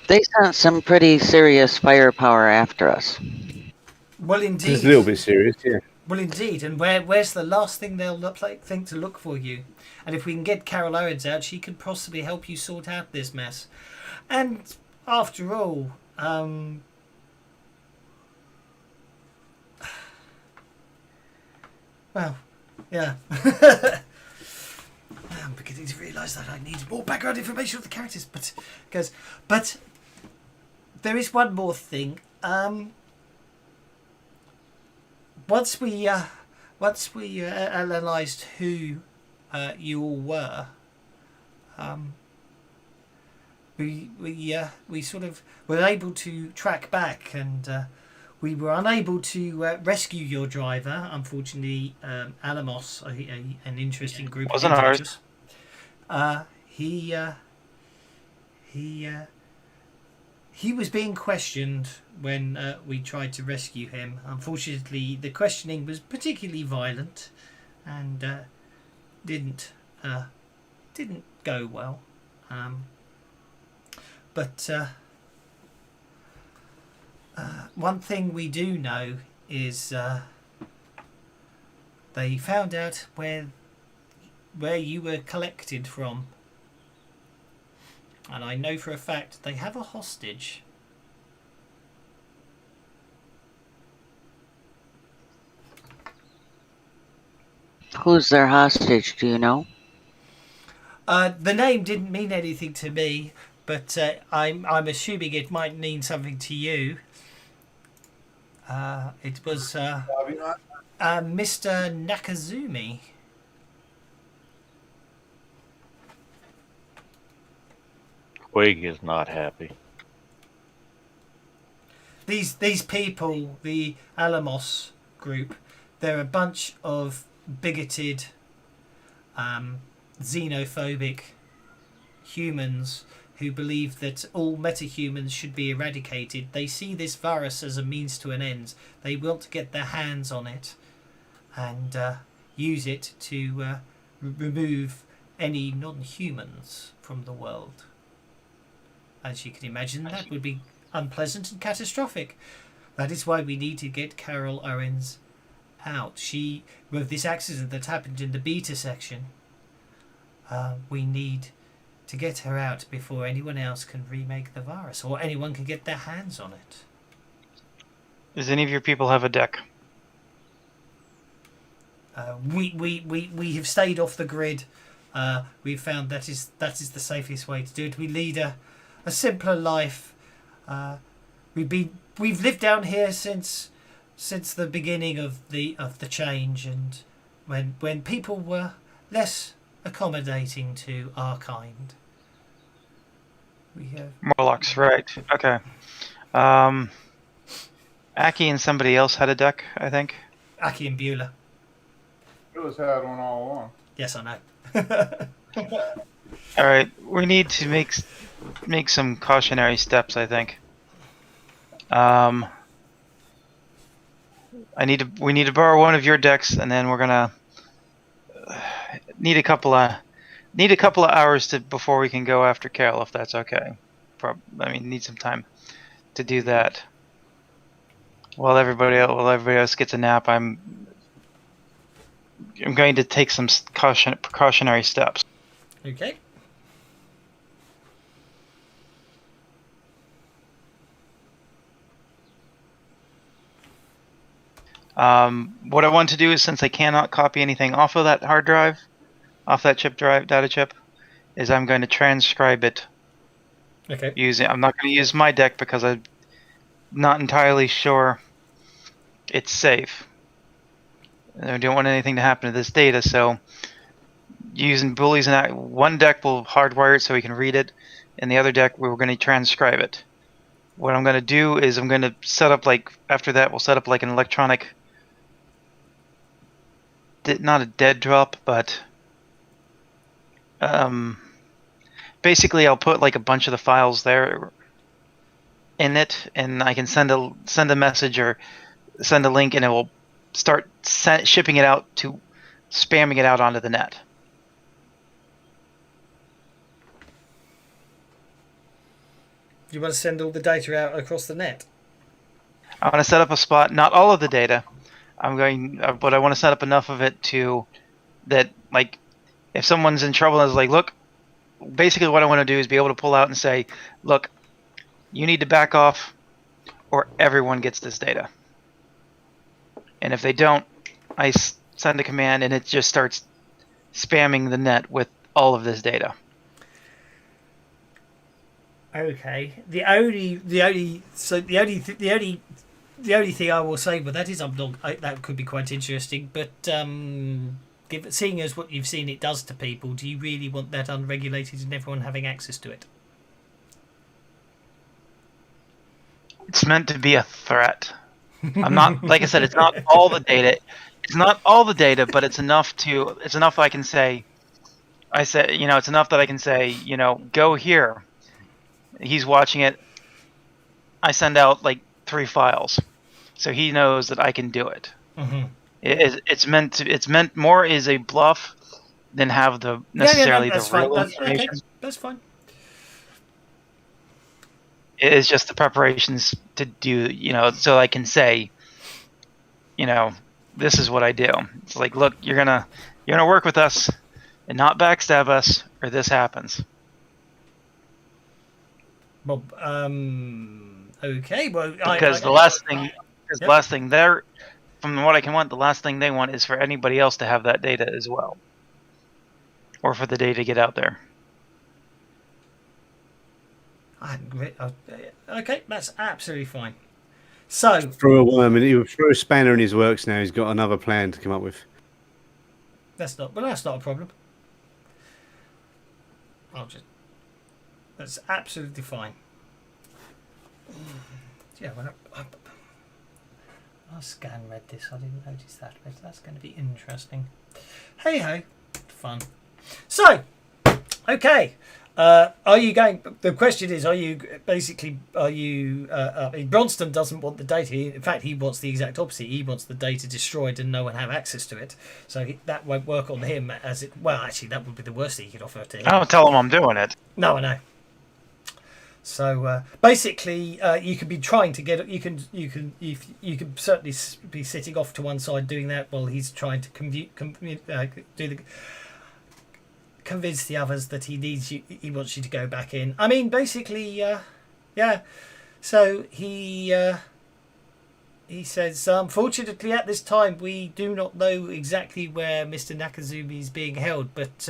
They sent some pretty serious firepower after us. Well, indeed. It's a little bit serious, yeah. Well, indeed. And where's the last thing they'll think to look for you? And if we can get Carol Owens out, she could possibly help you sort out this mess. And after all, well, yeah. I'm beginning to realise that I need more background information of the characters, but there is one more thing. Once we analysed who you all were, we sort of were able to track back, and we were unable to rescue your driver. Unfortunately, Alamos, an interesting group Wasn't of ours. individuals, he he was being questioned when we tried to rescue him. Unfortunately, the questioning was particularly violent and didn't go well. But one thing we do know is they found out where you were collected from. And I know for a fact they have a hostage. Who's their hostage, do you know? The name didn't mean anything to me, but I'm assuming it might mean something to you. It was Mr. Nakazumi. Quig is not happy. These people, the Alamos group, they're a bunch of bigoted, xenophobic humans who believe that all metahumans should be eradicated. They see this virus as a means to an end. They want to get their hands on it and use it to remove any non-humans from the world. As you can imagine, that would be unpleasant and catastrophic. That is why we need to get Carol Owens out. With this accident that happened in the beta section, we need to get her out before anyone else can remake the virus or anyone can get their hands on it. Does any of your people have a deck? We have stayed off the grid. We've found that is the safest way to do it. We lead a simpler life. We've lived down here since the beginning of the change, and when people were less accommodating to our kind. We have Morlocks, right. Okay. Aki and somebody else had a deck, I think. Aki and Beulah. Beullah's had one all along. Yes, I know. All right, we need to make some cautionary steps, I think. We need to borrow one of your decks, and then we're gonna need a couple of hours before we can go after Carol, if that's okay. Need some time to do that. While everybody else gets a nap, I'm going to take some precautionary steps. Okay. What I want to do is, since I cannot copy anything off of that hard drive, off that data chip, is I'm going to transcribe it. Okay. I'm not going to use my deck because I'm not entirely sure it's safe. I don't want anything to happen to this data, so using bullies and one deck will hardwire it so we can read it, and the other deck we're going to transcribe it. What I'm going to do is I'm going to set up after that we'll set up an electronic, not a dead drop, but basically I'll put a bunch of the files there in it, and I can send a message or send a link, and it will start shipping it out to spamming it out onto the net. You want to send all the data out across the net? I want to set up a spot, not all of the data. But I want to set up enough of it that if someone's in trouble and is look, basically what I want to do is be able to pull out and say, look, you need to back off or everyone gets this data. And if they don't, I send a command and it just starts spamming the net with all of this data. Okay. The only thing I will say with that is that could be quite interesting, but seeing as what you've seen it does to people, do you really want that unregulated and everyone having access to it? It's meant to be a threat. I'm not, like I said, it's not all the data. It's not all the data, but it's enough I can say. It's enough that I can say, go here. He's watching it. I send out like 3 files, so he knows that I can do it. Mm-hmm. It's meant more as a bluff than have the necessarily that's the real fine. information. Okay, that's fine. It is just the preparations to do, so I can say, this is what I do. It's like, look, you're gonna work with us and not backstab us, or this happens. Well, okay. Well, Because the last thing they're, from what I can want, the last thing they want is for anybody else to have that data as well, or for the data to get out there. Okay, that's absolutely fine. So Threw a spanner in his works. Now he's got another plan to come up with. that's not a problem. That's absolutely fine. Yeah, I'll scan read this. I didn't notice that, but that's going to be interesting. Hey ho, fun. So, okay. Are you going? The question is: Are you? Bronston doesn't want the data. In fact, he wants the exact opposite. He wants the data destroyed and no one have access to it. So that won't work on him. Actually, that would be the worst thing he could offer to him. I don't tell him I'm doing it. No, I know. So basically, you could be trying to get. You can certainly be sitting off to one side doing that while he's trying to convince the others that he needs you. He wants you to go back in. I mean, basically, yeah. So he says, unfortunately, at this time, we do not know exactly where Mr. Nakazumi is being held, but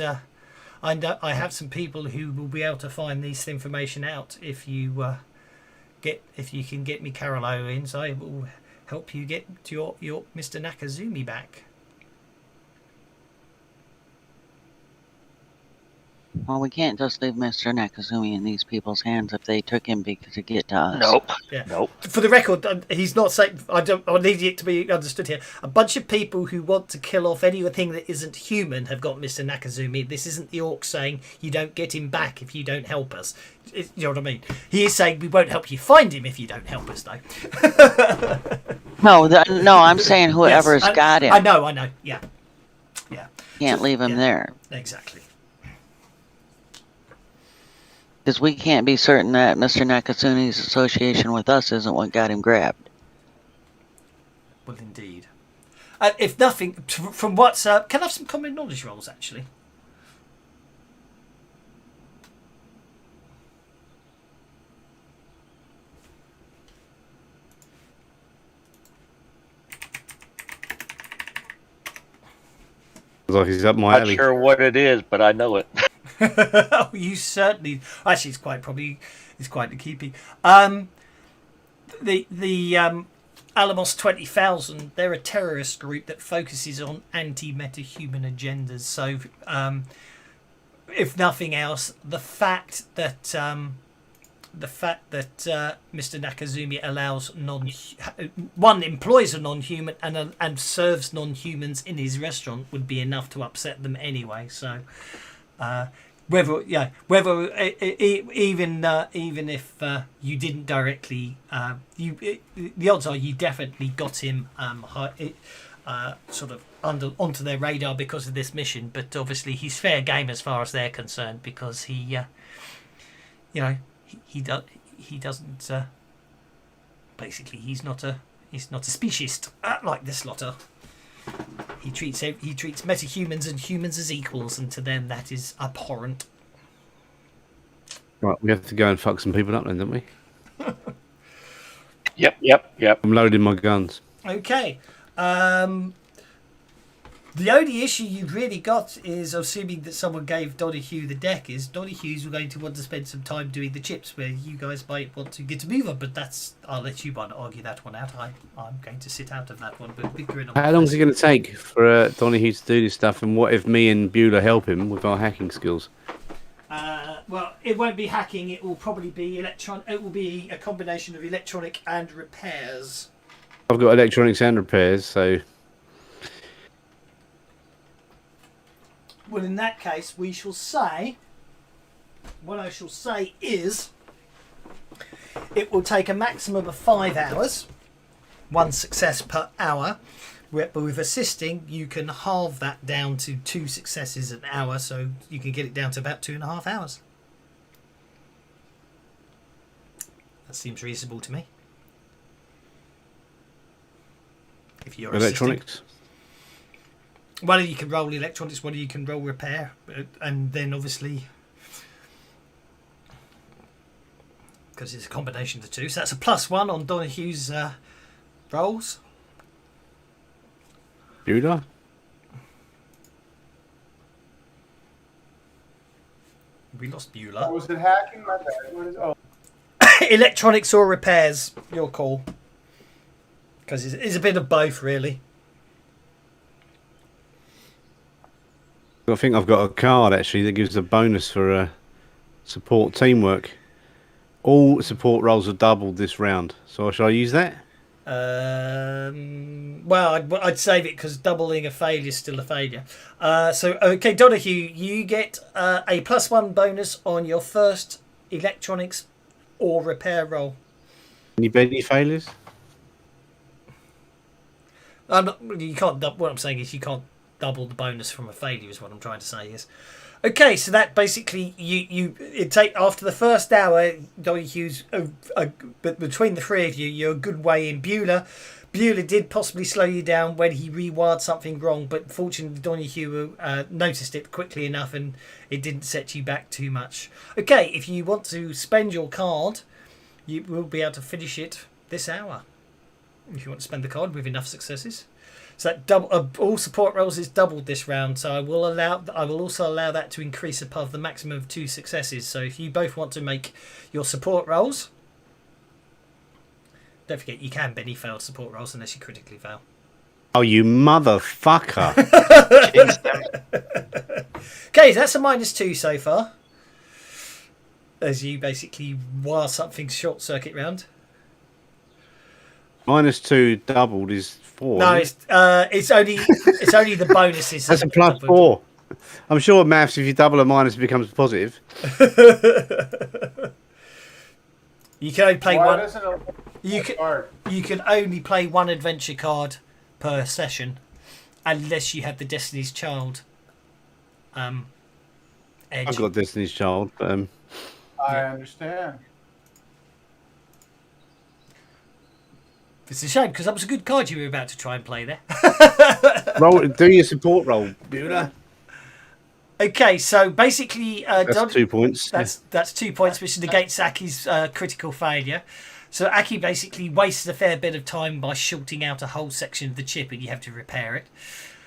I have some people who will be able to find this information out. If you can get me Carol Owens, I will help you get your Mr. Nakazumi back. Well, we can't just leave Mr. Nakazumi in these people's hands if they took him to get to us. Nope. Yeah. Nope. For the record, he's not saying. I need it to be understood here. A bunch of people who want to kill off anything that isn't human have got Mr. Nakazumi. This isn't the orc saying you don't get him back if you don't help us. You know what I mean? He is saying we won't help you find him if you don't help us, though. No, I'm saying whoever's got him. I know. Yeah. Can't leave him there. Exactly. Because we can't be certain that Mr. Nakazumi's association with us isn't what got him grabbed. Well, indeed. If nothing, from what's... can I have some common knowledge rolls, actually? Like he's up my Not alley. sure what it is, but I know it. Oh, you certainly. Actually, it's quite the keeping. The Alamos 20,000. They're a terrorist group that focuses on anti-metahuman agendas. So, if nothing else, the fact that Mr. Nakazumi allows employs a non-human and serves non-humans in his restaurant would be enough to upset them anyway. So. Even if you didn't directly, the odds are you definitely got him sort of onto their radar because of this mission. But obviously he's fair game as far as they're concerned because he doesn't. Basically, he's not a speciesist like this lotter. He treats metahumans and humans as equals, and to them that is abhorrent. Right, we have to go and fuck some people up then, don't we? Yep. I'm loading my guns. Okay. The only issue you've really got is, assuming that someone gave Donahue the deck, is Donahue's going to want to spend some time doing the chips, where you guys might want to get a move on, but I'll let you argue that one out. I'm going to sit out of that one. But big grin on How long is it going to take for Donahue to do this stuff, and what if me and Beulah help him with our hacking skills? Well, it won't be hacking. It will probably be It will be a combination of electronic and repairs. I've got electronics and repairs, so... Well, in that case, we shall say... What I shall say is... it will take a maximum of 5 hours, 1 success per hour. But with assisting, you can halve that down to 2 successes an hour, so you can get it down to about 2.5 hours. That seems reasonable to me. If you're Electronics. Well, you can roll electronics, one you can roll repair, and then obviously, because it's a combination of the two. So that's a +1 on Donahue's rolls. Bueller. We lost Oh, Bueller. was it hacking? My bad. What is, oh, Electronics or repairs, your call. Because it's a bit of both, really. I think I've got a card actually that gives a bonus for support teamwork. All support rolls are doubled this round. So shall I use that? Well, I'd save it because doubling a failure is still a failure. So, okay, Donahue, you get a +1 bonus on your first electronics or repair roll. Any failures? You can't. What I'm saying is you can't double the bonus from a failure. Is what I'm trying to say is. Okay, so that basically it take after the first hour, Donahue's but between the three of you, you're a good way in. Bueller did possibly slow you down when he rewired something wrong, but fortunately Donahue noticed it quickly enough and it didn't set you back too much. Okay, if you want to spend your card, you will be able to finish it this hour. If you want to spend the card with enough successes. So that all support rolls is doubled this round. So I will also allow that to increase above the maximum of 2 successes. So if you both want to make your support rolls, don't forget you can Benny failed support rolls unless you critically fail. Oh, you motherfucker! Okay, so that's a -2 so far. As you basically wire something short circuit round. -2 doubled is 4. No, isn't it? it's only the bonuses. That's a +4. I'm sure maths, if you double a minus, it becomes positive. You can only play why one. doesn't it You can start? you can only play one adventure card per session, unless you have the Destiny's Child. Edge. I've got Destiny's Child, but I understand. It's a shame because that was a good card you were about to try and play there. do your support roll, Bueller. Okay, so basically, That's 2 points. That's 2 points, which negates Aki's critical failure. So Aki basically wastes a fair bit of time by shorting out a whole section of the chip, and you have to repair it,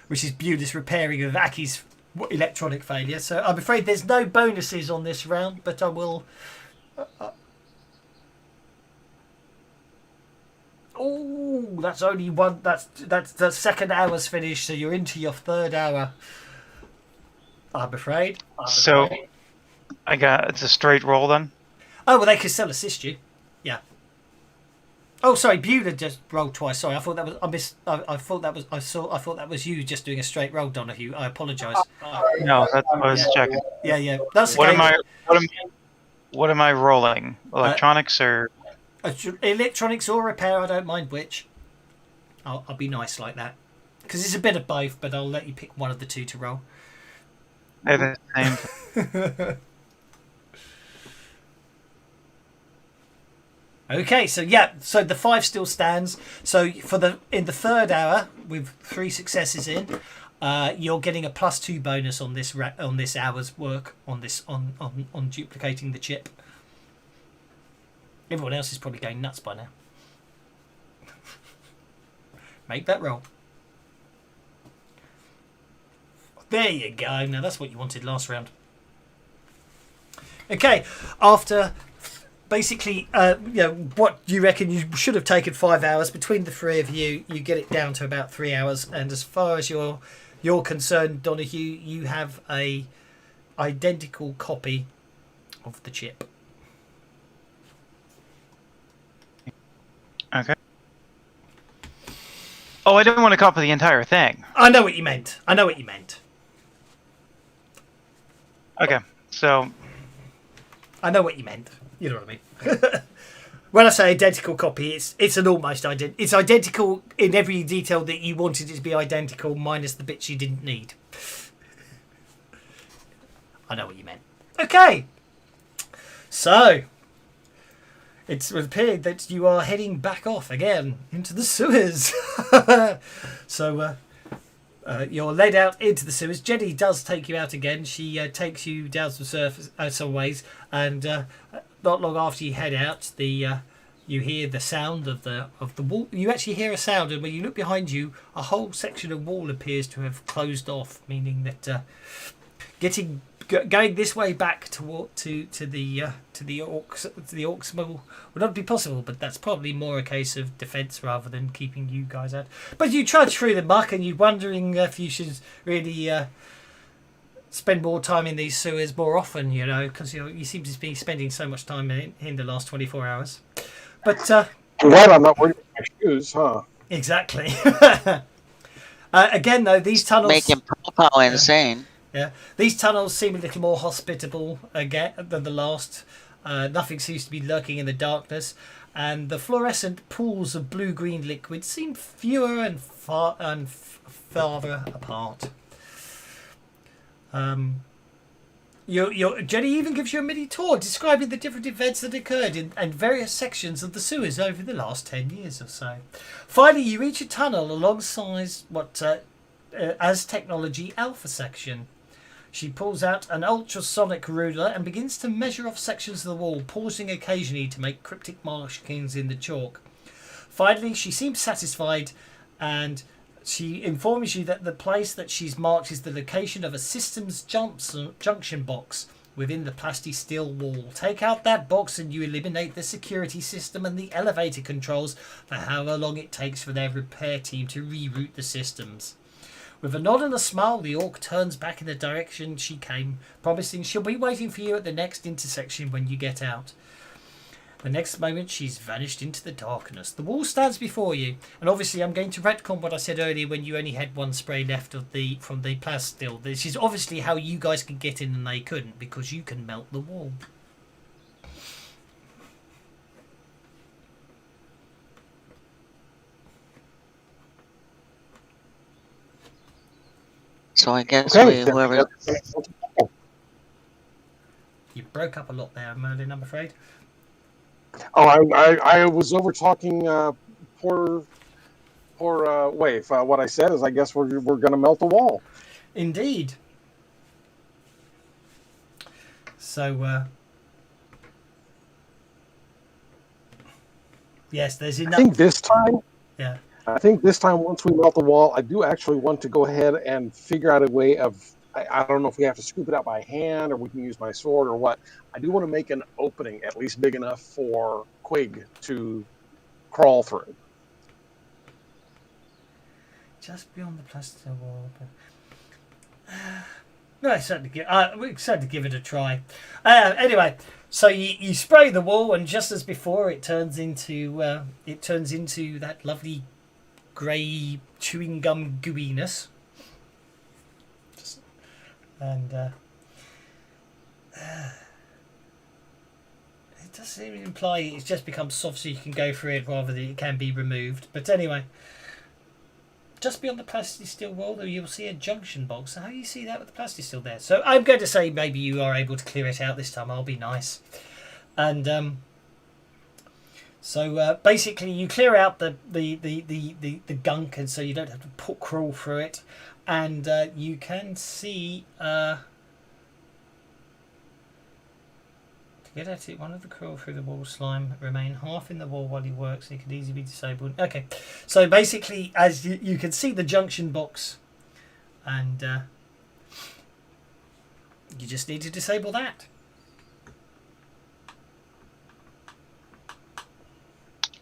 which is Bueller's repairing of Aki's electronic failure. So I'm afraid there's no bonuses on this round, but I will. Oh, that's only one. That's the second hour's finished, so you're into your third hour. I'm afraid. So it's a straight roll then. Oh well, they could still assist you. Yeah. Oh, sorry, Bueller just rolled twice. Sorry, I thought that was I thought that was you just doing a straight roll, Donahue. I apologise. No, that's what I was checking. Yeah. That's What okay. What am I rolling? Electronics or? Electronics or repair? I don't mind which. I'll be nice like that because it's a bit of both, but I'll let you pick one of the two to roll. They're the same. Okay, so the 5 still stands. So in the third hour with 3 successes in, you're getting a +2 bonus on this hour's work on duplicating the chip. Everyone else is probably going nuts by now. Make that roll. There you go. Now that's what you wanted last round. Okay, after basically, what you reckon you should have taken 5 hours between the three of you, you get it down to about 3 hours. And as far as you're concerned, Donahue, you have a identical copy of the chip. Okay. Oh, I didn't want to copy the entire thing. I know what you meant. Okay, so I know what you meant. You know what I mean. When I say identical copy, it's an almost it's identical in every detail that you wanted it to be identical, minus the bits you didn't need. I know what you meant. Okay. So, it's appeared that you are heading back off again into the sewers. So, you're led out into the sewers. Jenny does take you out again. She takes you down some surface, some ways, and not long after you head out, you hear the sound of the wall. You actually hear a sound, and when you look behind you, a whole section of wall appears to have closed off, meaning that going this way back to the orcs will not be possible. But that's probably more a case of defence rather than keeping you guys out. But you trudge through the muck, and you're wondering if you should really spend more time in these sewers more often, because you seem to be spending so much time in the last 24 hours. But Well, I'm not worried about my shoes, huh? exactly. Again, though, these tunnels Make him pow insane. Yeah, these tunnels seem a little more hospitable again than the last. Nothing seems to be lurking in the darkness, and the fluorescent pools of blue-green liquid seem fewer and farther apart. Jenny even gives you a mini tour describing the different events that occurred in various sections of the sewers over the last 10 years or so. Finally, you reach a tunnel alongside what as technology alpha section. She pulls out an ultrasonic ruler and begins to measure off sections of the wall, pausing occasionally to make cryptic markings in the chalk. Finally, she seems satisfied, and she informs you that the place that she's marked is the location of a systems junction box within the plastic steel wall. Take out that box and you eliminate the security system and the elevator controls for however long it takes for their repair team to reroute the systems. With a nod and a smile, the orc turns back in the direction she came, promising she'll be waiting for you at the next intersection when you get out. The next moment, she's vanished into the darkness. The wall stands before you, and obviously I'm going to retcon what I said earlier when you only had one spray left from the plastil. This is obviously how you guys could get in and they couldn't, because you can melt the wall. So I guess Okay. whoever. You broke up a lot there, Merlin, I'm afraid. Oh, I was over talking poor Wave. What I said is, I guess we're going to melt the wall. Indeed. So, yes, there's I enough. think this time, Yeah. once we melt the wall, I do actually want to go ahead and figure out a way of. I don't know if we have to scoop it out by hand or we can use my sword or what. I do want to make an opening at least big enough for Quig to crawl through. Just beyond the plastic wall. No, we're excited to give it a try. Anyway, so you spray the wall, and just as before, it turns into that lovely grey chewing gum gooiness. And it does seem to imply it's just become soft so you can go through it rather than it can be removed. But anyway, just beyond the plastic steel wall, though, you'll see a junction box. So how do you see that with the plastic still there? So I'm going to say maybe you are able to clear it out this time. I'll be nice. And so basically you clear out the gunk, and so you don't have to crawl through it. And you can see to get at it, one of the crawl through the wall slime remain half in the wall while he works. It could easily be disabled. Okay, so basically, as you can see the junction box, and you just need to disable that.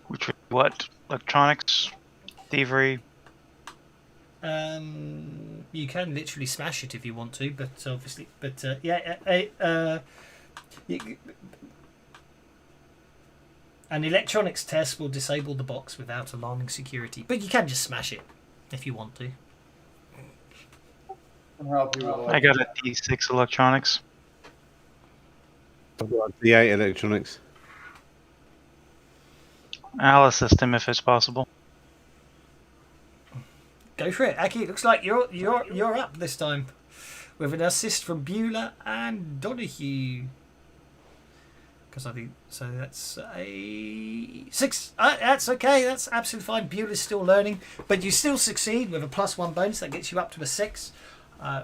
Which what? Electronics, thievery. You can literally smash it if you want to, but obviously, an electronics test will disable the box without alarming security, but you can just smash it if you want to. I'll help you with I got a D6 electronics. I've got D8 electronics. I'll assist him if it's possible. Go for it, Aki. It looks like you're up this time, with an assist from Beulah and Donahue. Because I think so. That's a 6. That's okay. That's absolutely fine. Beulah's still learning, but you still succeed with a +1 bonus. That gets you up to a 6,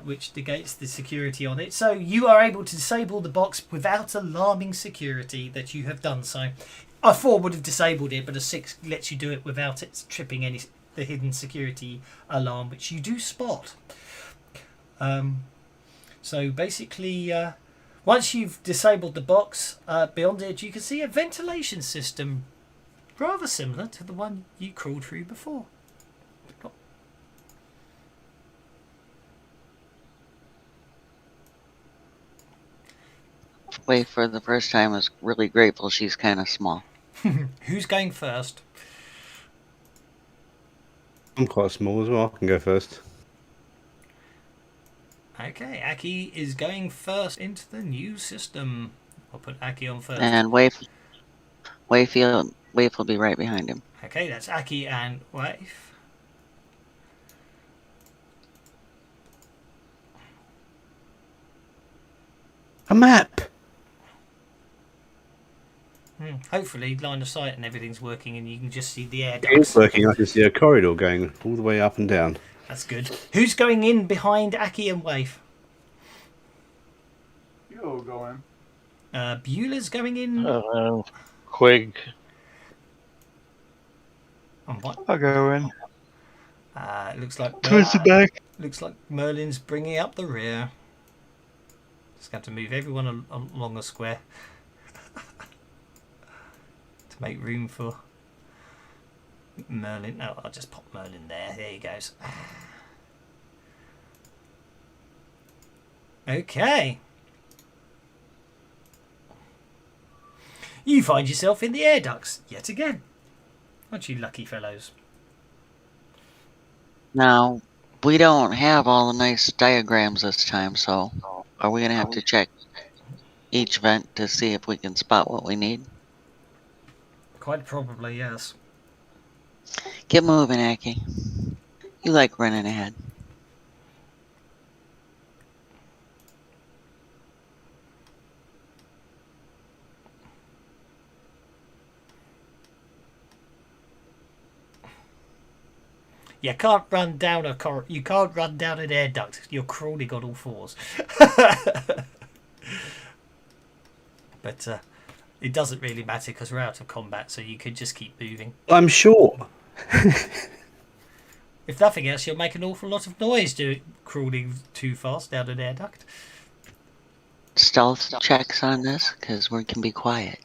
which negates the security on it. So you are able to disable the box without alarming security that you have done so. A 4 would have disabled it, but a 6 lets you do it without it tripping the hidden security alarm, which you do spot. So basically, once you've disabled the box, beyond it you can see a ventilation system rather similar to the one you crawled through before. Wait, for the first time, was really grateful she's kind of small. Who's going first? I'm quite small as well. I can go first. Okay, Aki is going first into the new system. I'll put Aki on first. And Waif will be right behind him. Okay, that's Aki and Waif. A map! Hopefully, line of sight and everything's working, and you can just see the air It's ducts. working. I can see a corridor going all the way up and down. That's good. Who's going in behind Aki and Waif? You'll go in. Beulah's going in. Quig. On what? I'll go in. It looks like Towards the back. Looks like Merlin's bringing up the rear. Just got to move everyone along the square to make room for Merlin. No, I'll just pop Merlin there. There he goes. Okay. You find yourself in the air ducts yet again. Aren't you lucky fellows? Now, we don't have all the nice diagrams this time, so are we going to have to check each vent to see if we can spot what we need? Quite probably, yes. Get moving, Aki. You like running ahead. You can't run down you can't run down an air duct. You're crawling on all fours. But it doesn't really matter because we're out of combat, so you could just keep moving. I'm sure. If nothing else, you'll make an awful lot of noise crawling too fast down an air duct. Stealth checks on this, because we can be quiet.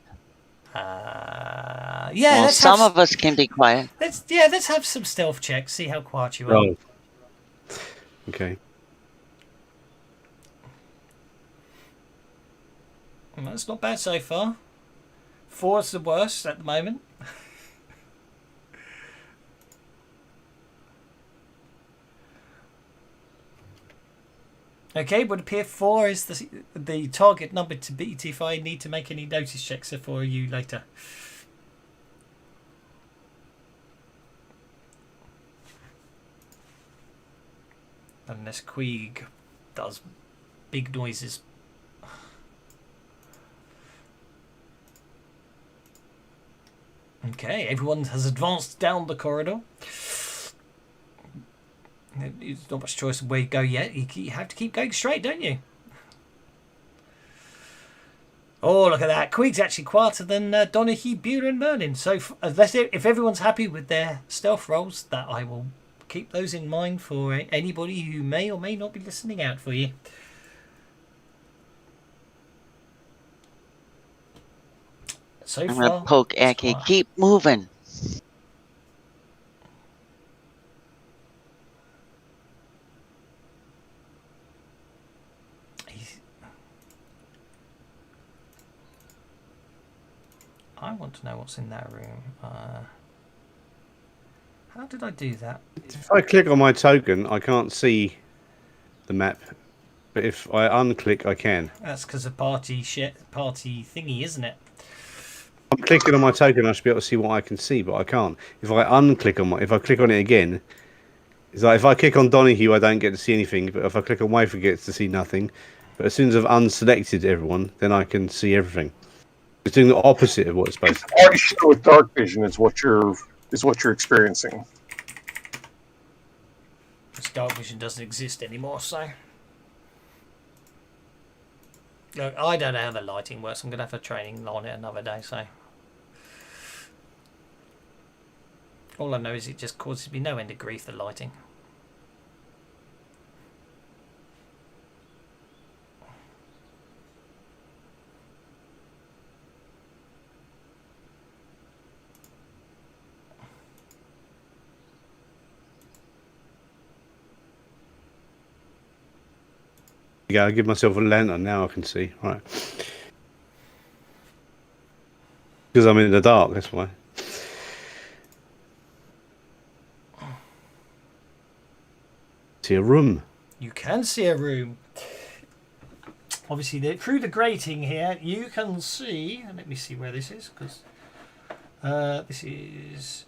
Yeah, well, some of us can be quiet. Let's have some stealth checks. See how quiet you are. Oh. Okay. Well, that's not bad so far. 4 is the worst at the moment. Okay, would appear 4 is the target number to beat if I need to make any notice checks for you later. Unless Queeg does big noises. Okay, everyone has advanced down the corridor. There's not much choice of where you go yet. You have to keep going straight, don't you? Oh, look at that. Queeg's actually quieter than Donahue, Beulah and Merlin. So if everyone's happy with their stealth rolls, that I will keep those in mind for anybody who may or may not be listening out for you. So I'm far, going to poke Aki. Keep moving. I want to know what's in that room. How did I do that? If I click on my token, I can't see the map. But if I unclick, I can. That's because of party thingy, isn't it? I'm clicking on my token, I should be able to see what I can see, but I can't. If I if I click on it again, it's like if I click on Donahue, I don't get to see anything. But if I click on Wafer, I get to see nothing. But as soon as I've unselected everyone, then I can see everything. It's doing the opposite of what it's supposed to. Already show with dark vision is what you're experiencing. This dark vision doesn't exist anymore, so. Look, I don't know how the lighting works. I'm going to have a training on it another day, so. All I know is it just causes me no end of grief, the lighting. Yeah, I'll give myself a lantern now. I can see. Right. Because I'm in the dark. That's why. See a room. You can see a room. Obviously, through the grating here, you can see. Let me see where this is, because this is.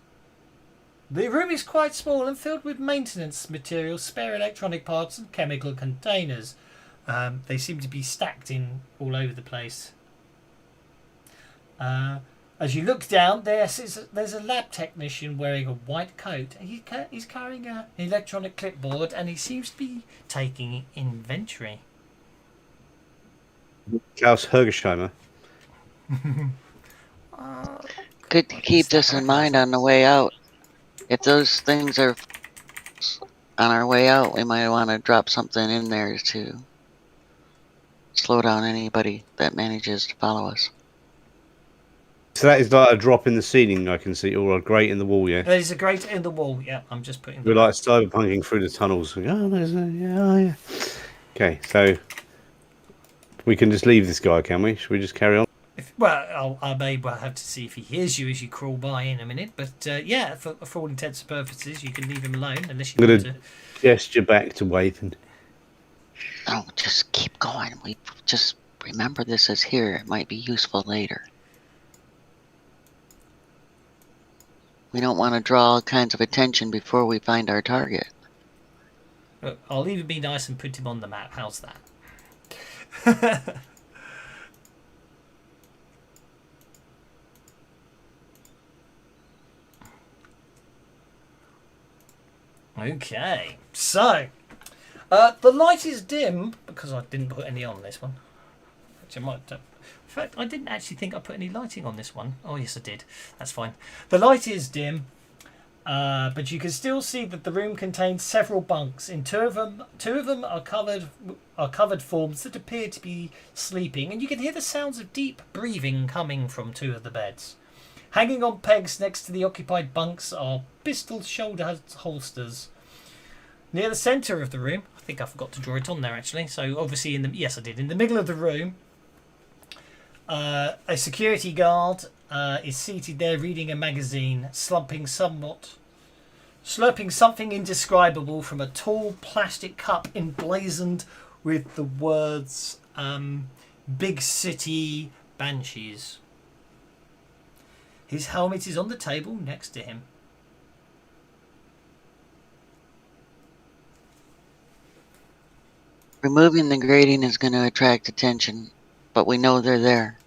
The room is quite small and filled with maintenance materials, spare electronic parts, and chemical containers. They seem to be stacked in all over the place. As you look down, there's a lab technician wearing a white coat. He's carrying an electronic clipboard, and he seems to be taking inventory. Klaus Hergesheimer. Good to keep this in mind on the way out. If those things are on our way out, we might want to drop something in there to slow down anybody that manages to follow us. So that is like a drop in the ceiling, I can see, or a grate in the wall, yeah? There's a grate in the wall, yeah, I'm just putting... We're like cyberpunking through the tunnels. Oh, there's a... Yeah, oh, yeah. Okay, so... We can just leave this guy, can we? Should we just carry on? I may well have to see if he hears you as you crawl by in a minute, but yeah, for all intents and purposes, you can leave him alone, unless you want to... gesture back to Wathan. Oh, just keep going. We just remember this is here. It might be useful later. We don't want to draw all kinds of attention before we find our target. Look, I'll even be nice and put him on the map. How's that? Okay, so the light is dim because I didn't put any on this one. Which I might. In fact, I didn't actually think I put any lighting on this one. Oh yes, I did. That's fine. The light is dim, but you can still see that the room contains several bunks. In two of them are covered forms that appear to be sleeping, and you can hear the sounds of deep breathing coming from two of the beds. Hanging on pegs next to the occupied bunks are pistol shoulder holsters. Near the centre of the room, I think I forgot to draw it on there actually. So obviously yes I did. In the middle of the room, a security guard is seated there reading a magazine, slurping something indescribable from a tall plastic cup emblazoned with the words "Big City Banshees." His helmet is on the table next to him. Removing the grating is going to attract attention, but we know they're there.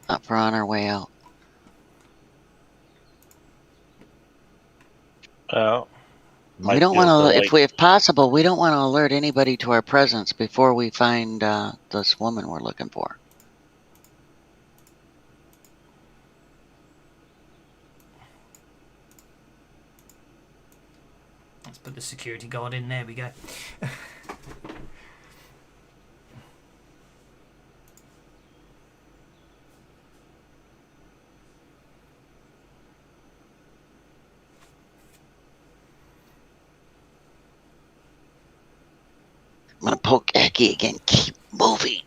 Not for on our way out. We don't want to, if possible, we don't want to alert anybody to our presence before we find this woman we're looking for. Let's put the security guard in. There we go. I'm going to poke Eki again. Keep moving.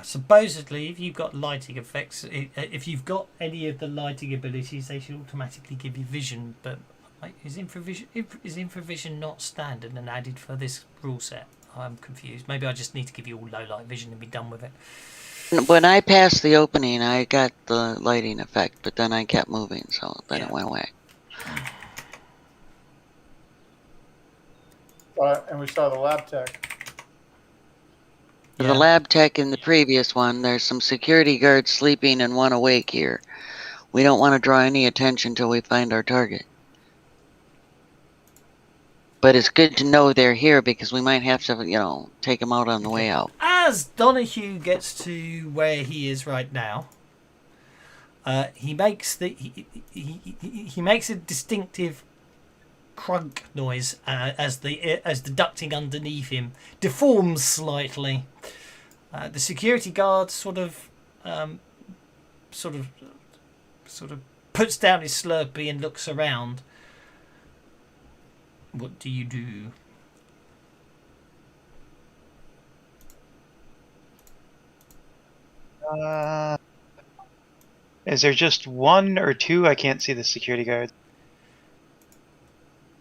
Supposedly, if you've got lighting effects, if you've got any of the lighting abilities, they should automatically give you vision. But is infravision not standard and added for this rule set? I'm confused. Maybe I just need to give you all low light vision and be done with it. When I passed the opening, I got the lighting effect, but then I kept moving, so then it went away. And we saw the lab tech. The lab tech in the previous one, there's some security guards sleeping and one awake here. We don't want to draw any attention till we find our target. But it's good to know they're here because we might have to, take them out on the way out. As Donahue gets to where he is right now, he makes he makes a distinctive crunk noise as the ducting underneath him deforms slightly. The security guard sort of puts down his Slurpee and looks around. What do you do? Is there just one or two? I can't see the security guards.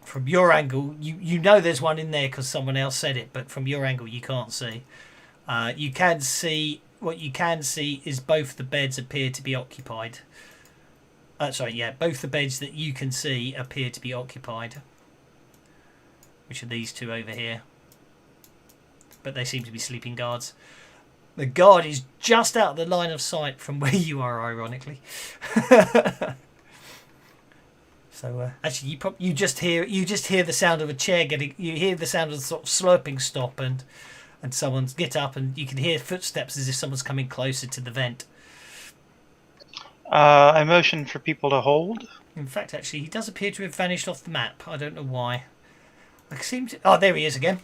From your angle, you know there's one in there because someone else said it, but from your angle you can't see. You can see, what you can see is both the beds appear to be occupied. Both the beds that you can see appear to be occupied. Which are these two over here. But they seem to be sleeping guards. The guard is just out of the line of sight from where you are, ironically. So actually, you just hear the sound of a chair getting. You hear the sound of the sort of slurping stop, and someone's get up, and you can hear footsteps as if someone's coming closer to the vent. I motion for people to hold. In fact, actually, he does appear to have vanished off the map. I don't know why. Oh, there he is again.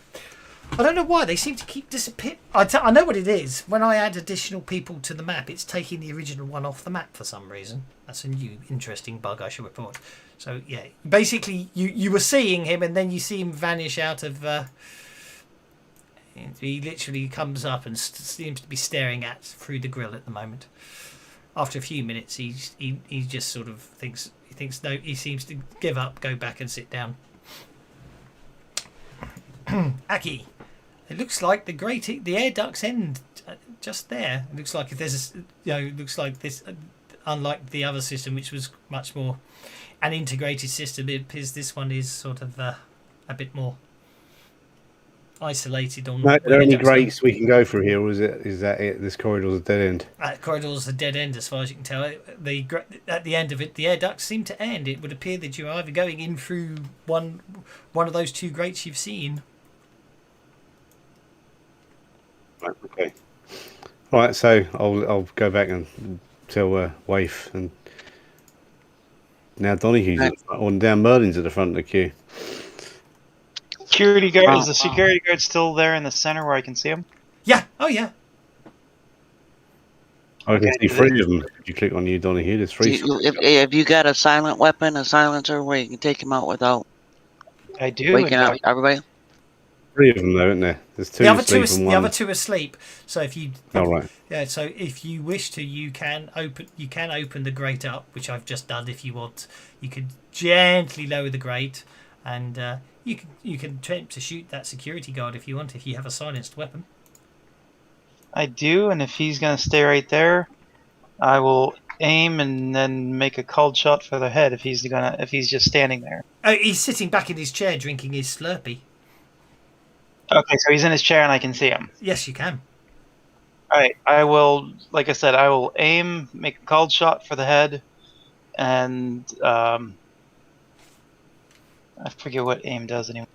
I don't know why they seem to keep disappearing. I know what it is. When I add additional people to the map, it's taking the original one off the map for some reason. That's a new interesting bug I should report. So yeah, basically you were seeing him and then you see him vanish out of. He literally comes up and seems to be staring through the grill at the moment. After a few minutes, he just sort of thinks no. He seems to give up, go back and sit down. Aki, it looks like the air ducts end just there. It looks like if there's it looks like this, unlike the other system, which was much more an integrated system. It appears this one is sort of a bit more isolated. Are there any grates we can go through here, or is that it? This corridor's a dead end. Corridor's a dead end, as far as you can tell. At the end of it, the air ducts seem to end. It would appear that you're either going in through one of those two grates you've seen. Right, okay. All right, so I'll go back and tell Waif, and now Donahue's at the front, or down Merlin's at the front of the queue. Security guard. Is the security guard still there in the center where I can see him? Yeah. Oh yeah. I can see three of them. If you click on you, Donahue, there's three. If you got a silent weapon, a silencer, where you can take him out without I do. waking up everybody. Three of them, though, isn't there? There's two. The other two are asleep. So if you, right. Yeah. So if you wish to, you can open the grate up, which I've just done. If you want, you can gently lower the grate, and you can attempt to shoot that security guard if you want. If you have a silenced weapon. I do, and if he's gonna stay right there, I will aim and then make a called shot for the head. If he's just standing there. Oh, he's sitting back in his chair drinking his Slurpee. Okay, so he's in his chair and I can see him. Yes, you can. Alright, I will, like I said, I will aim, make a called shot for the head, and I forget what aim does anymore.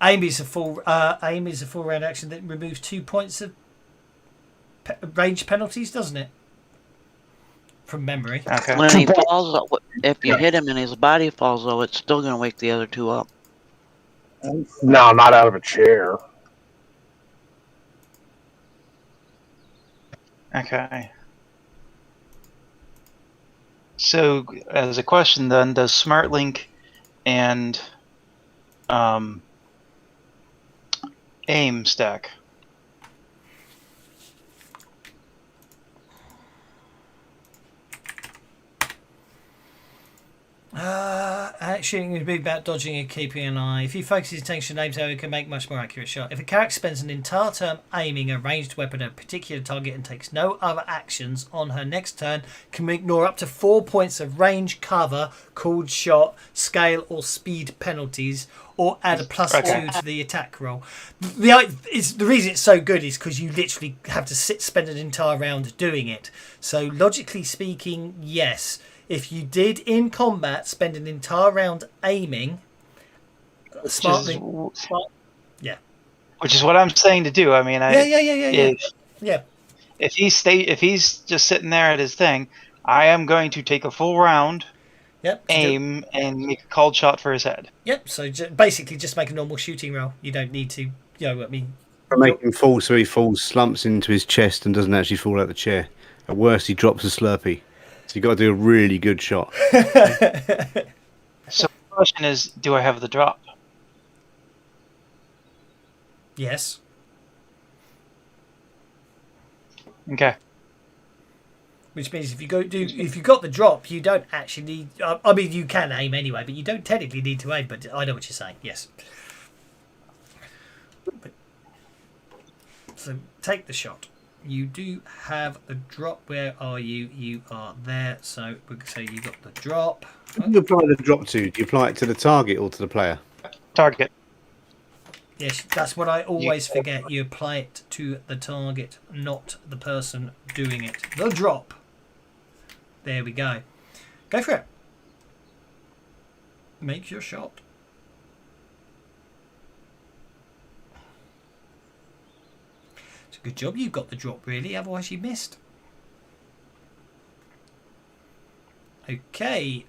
Aim is a full round action that removes 2 points of range penalties, doesn't it? From memory. Okay. When he falls, if you hit him and his body falls, though, it's still going to wake the other two up. No, not out of a chair. Okay. So, as a question then, does SmartLink and aim stack. Shooting would be about dodging and keeping an eye. If he focuses attention on aims, however, it can make much more accurate shot. If a character spends an entire turn aiming a ranged weapon at a particular target and takes no other actions on her next turn, can ignore up to 4 points of range, cover, called shot, scale, or speed penalties, or add a +2 to the attack roll. The reason it's so good is because you literally have to spend an entire round doing it. So logically speaking, yes. If you did in combat spend an entire round aiming, smartly, Which is what I'm saying to do. I mean, If he's just sitting there at his thing, I am going to take a full round, aim, and make a called shot for his head. Yep. So basically, just make a normal shooting roll. You don't need to, Make him fall so he falls, slumps into his chest, and doesn't actually fall out the chair. At worst, he drops a Slurpee. So you've got to do a really good shot. So the question is, do I have the drop? Yes. Okay. Which means if you got the drop, you don't actually need. I mean, you can aim anyway, but you don't technically need to aim. But I know what you're saying. Yes. So take the shot. You do have the drop. Where are you? You are there. So we can say you got the drop. Who do you apply the drop to? Do you apply it to the target or to the player? Target. Yes, that's what I always forget. You apply it to the target, not the person doing it. The drop. There we go. Go for it. Make your shot. It's a good job you got the drop, really. Otherwise, you missed. Okay.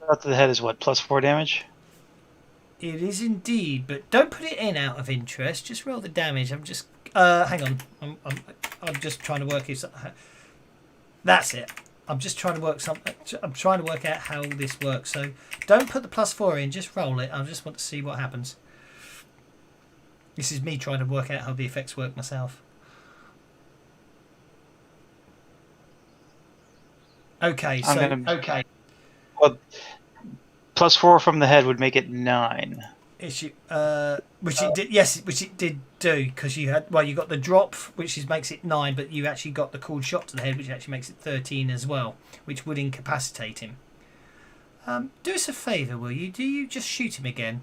Out to the head is what, +4 damage? It is indeed, but don't put it in out of interest. Just roll the damage. I'm just hang on. I'm just trying to work it. That's it. I'm just trying to work something. I'm trying to work out how this works. So don't put the +4 in. Just roll it. I just want to see what happens. This is me trying to work out how the effects work myself. Okay. So okay. Well, +4 from the head would make it 9. Which it did. Yes, which it did do, because you had. Well, you got the drop, which makes it 9, but you actually got the cool shot to the head, which actually makes it 13 as well, which would incapacitate him. Do us a favour, will you? Do you just shoot him again,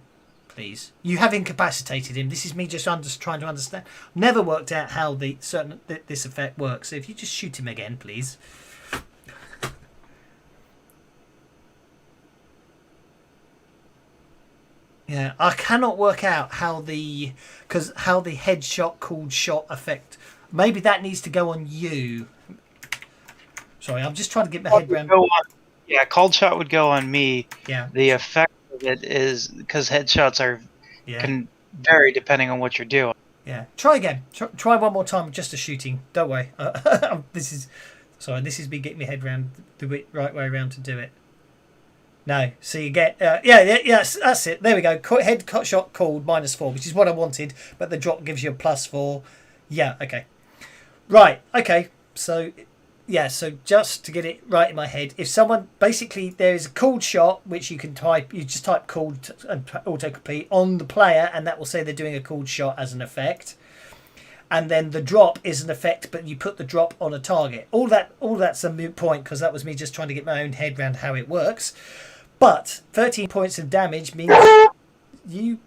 please? You have incapacitated him. This is me just trying to understand. Never worked out how this effect works. So if you just shoot him again, please. Yeah, I cannot work out how the headshot called shot effect. Maybe that needs to go on you. Sorry, I'm just trying to get my head around. Yeah, called shot would go on me. Yeah. The effect of it is because headshots can vary depending on what you're doing. Yeah. Try again. Try one more time, just a shooting. Don't worry. This is me getting my head around the right way around to do it. No, so you get yes, that's it. There we go. Head shot called -4, which is what I wanted, but the drop gives you a +4. Yeah, okay, right, okay. So just to get it right in my head, if someone basically there is a called shot which you can type, you just type called and autocomplete on the player, and that will say they're doing a called shot as an effect. And then the drop is an effect, but you put the drop on a target. All that's a moot point, because that was me just trying to get my own head around how it works. But 13 points of damage means you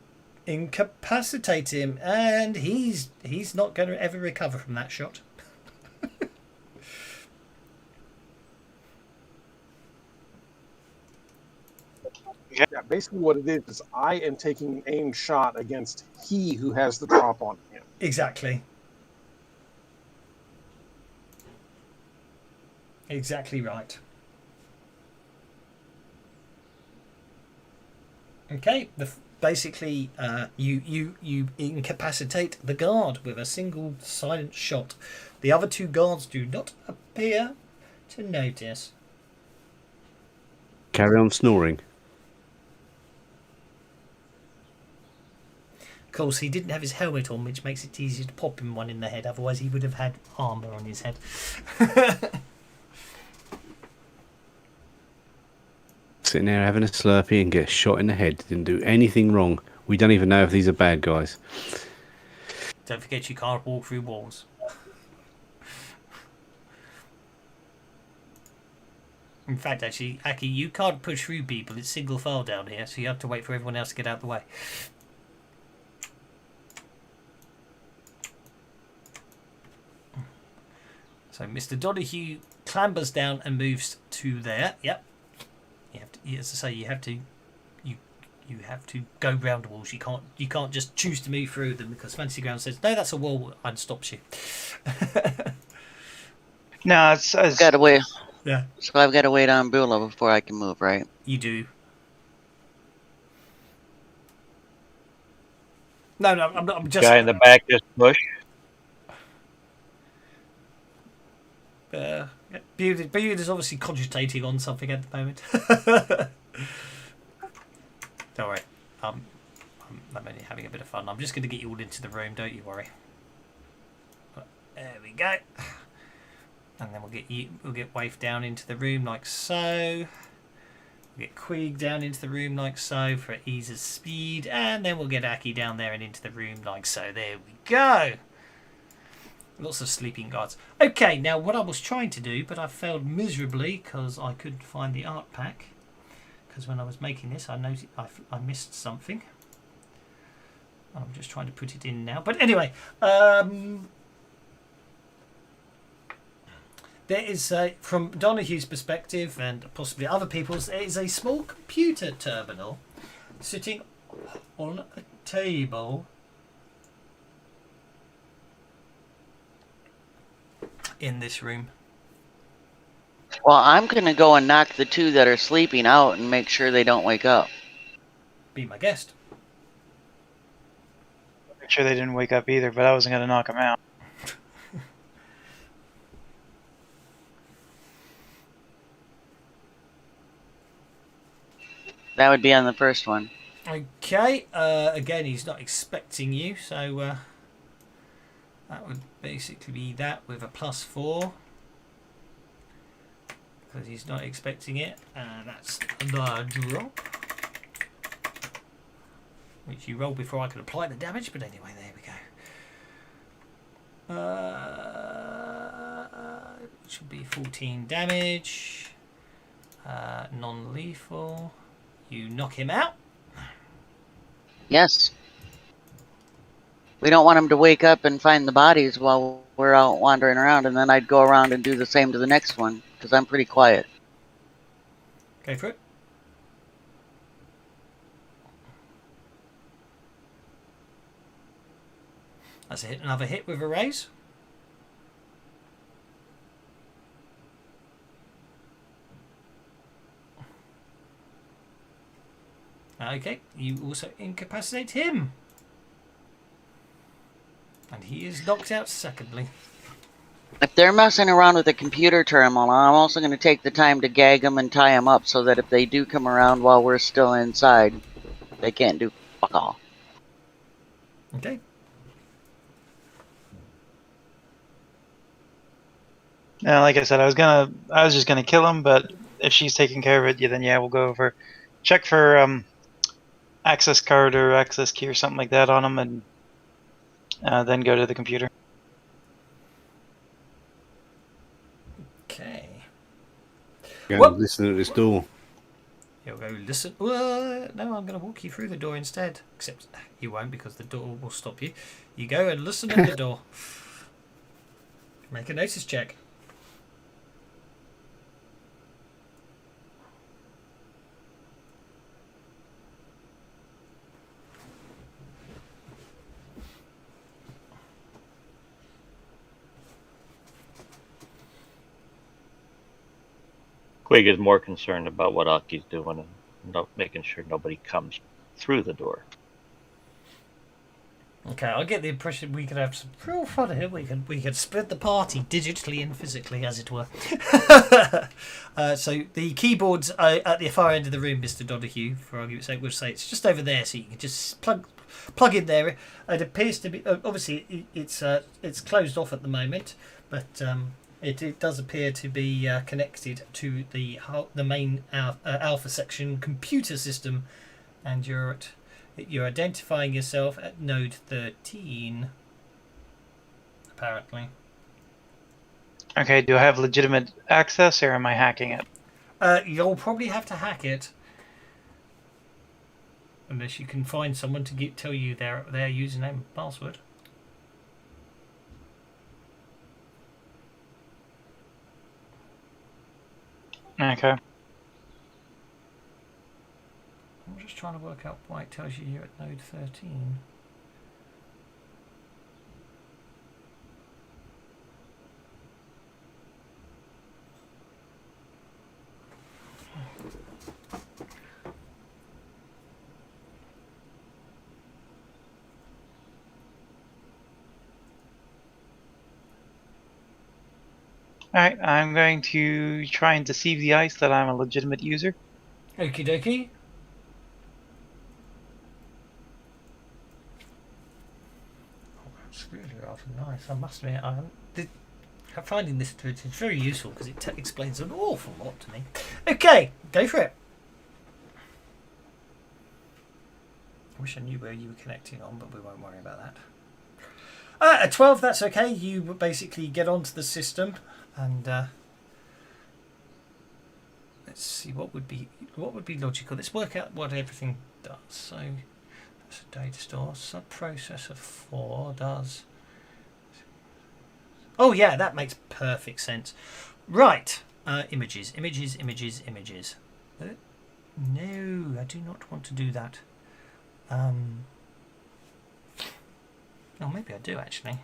incapacitate him, and he's not going to ever recover from that shot. Yeah, basically what it is I am taking an aimed shot against he who has the drop on him. Exactly. Exactly right. Okay, basically you incapacitate the guard with a single silent shot. The other two guards do not appear to notice. Carry on snoring. Of course, he didn't have his helmet on, which makes it easier to pop him one in the head. Otherwise, he would have had armour on his head. Sitting there having a Slurpee and get shot in the head. Didn't do anything wrong. We don't even know if these are bad guys. Don't forget, you can't walk through walls. In fact, actually, Aki, you can't push through people. It's single file down here, so you have to wait for everyone else to get out of the way. So Mr. Donahue clambers down and moves to there. Yep. You have to, as I say, you have to go round walls. You can't just choose to move through them because Fantasy Ground says no, that's a wall and stops you. No, I've got to wait. Yeah. So I've got to wait on Beulah before I can move, right? You do. No, I'm just. Guy in the back just push. Beard is obviously cogitating on something at the moment. Don't worry. I'm only having a bit of fun. I'm just going to get you all into the room. Don't you worry. There we go. And then we'll get Waif down into the room like so. We'll get Quig down into the room like so for ease of speed. And then we'll get Aki down there and into the room like so. There we go. Lots of sleeping guards. Okay, now what I was trying to do, but I failed miserably because I couldn't find the art pack. Because when I was making this, I noticed I missed something. I'm just trying to put it in now. But anyway, there is, from Donahue's perspective and possibly other people's, there is a small computer terminal sitting on a table in this room. Well, I'm going to go and knock the two that are sleeping out and make sure they don't wake up. Be my guest. Make sure they didn't wake up either, but I wasn't going to knock them out. That would be on the first one. Okay, again, he's not expecting you, so that would basically be that with a +4. Because he's not expecting it. That's the drop. Which you rolled before I could apply the damage, but anyway, there we go. It should be 14 damage. Non-lethal. You knock him out. Yes. We don't want him to wake up and find the bodies while we're out wandering around, and then I'd go around and do the same to the next one, because I'm pretty quiet. Go for it. That's a hit, another hit with a raise. Okay, you also incapacitate him. And he is knocked out secondly. If they're messing around with the computer terminal, I'm also going to take the time to gag them and tie them up so that if they do come around while we're still inside, they can't do fuck all. Okay. Now, like I said, I was just gonna kill him, but if she's taking care of it, yeah, then yeah, we'll go over, check for access card or access key or something like that on him, and then go to the computer. Okay. Go What? listen at this door. He'll go listen. No, I'm going to walk you through the door instead. Except you won't because the door will stop you. You go and listen at the door. Make a notice check. Quig is more concerned about what Aki's doing and making sure nobody comes through the door. Okay, I get the impression we could have some real fun here. We could split the party digitally and physically, as it were. So the keyboard's at the far end of the room, Mr. Donahue. For argument's sake, we'll say it's just over there, so you can just plug in there. It appears to be obviously it's closed off at the moment, but it does appear to be connected to the main alpha section computer system, and you're identifying yourself at node 13, apparently. Okay, do I have legitimate access or am I hacking it? You'll probably have to hack it, unless you can find someone to tell you their username and password. Okay. I'm just trying to work out why it tells you you're at node 13. Alright, I'm going to try and deceive the ice that I'm a legitimate user. Okie dokie. Oh, that's really rather nice. I must admit, I'm finding this it's very useful because it explains an awful lot to me. Okay, go for it. I wish I knew where you were connecting on, but we won't worry about that. At 12, that's okay. You basically get onto the system, and let's see what would be logical. Let's work out what everything does. So that's a data store. Subprocessor 4 does. Oh yeah, that makes perfect sense. Right, images. No, I do not want to do that. Oh, maybe I do actually.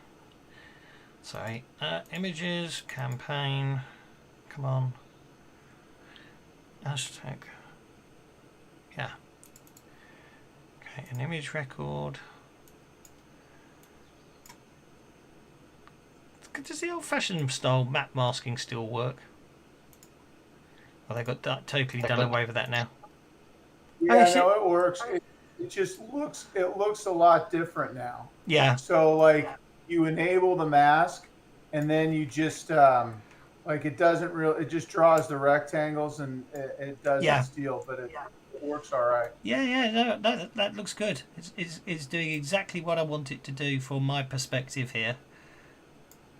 Sorry. Images, campaign. Come on. Hashtag. Yeah. Okay, an image record. Does the old-fashioned style map masking still work? Oh, they got that totally done away with that now. Yeah, no, it works. It just looks a lot different now. Yeah. So like you enable the mask, and then you just like it just draws the rectangles and it doesn't steal, but it works all right. Yeah. No, that looks good. It's doing exactly what I want it to do from my perspective here,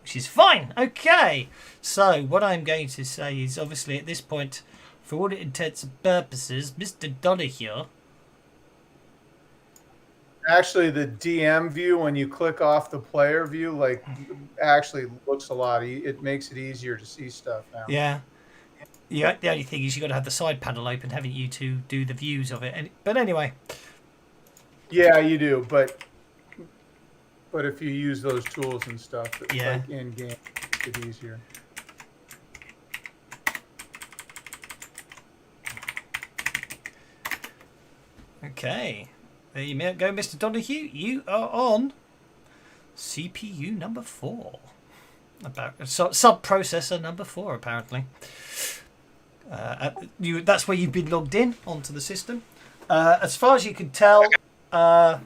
which is fine. Okay. So what I'm going to say is, obviously at this point, for all intents and purposes, Mr. Donahue. Actually, the DM view, when you click off the player view, like actually looks a lot. It makes it easier to see stuff now. Yeah. Yeah. The only thing is you got to have the side panel open, haven't you, to do the views of it? But anyway. Yeah, you do. But if you use those tools and stuff, like in game, it's it easier. Okay. There you go, Mr. Donahue. You are on CPU number 4. Sub-processor number 4, apparently. That's where you've been logged in onto the system. As far as you can tell, well,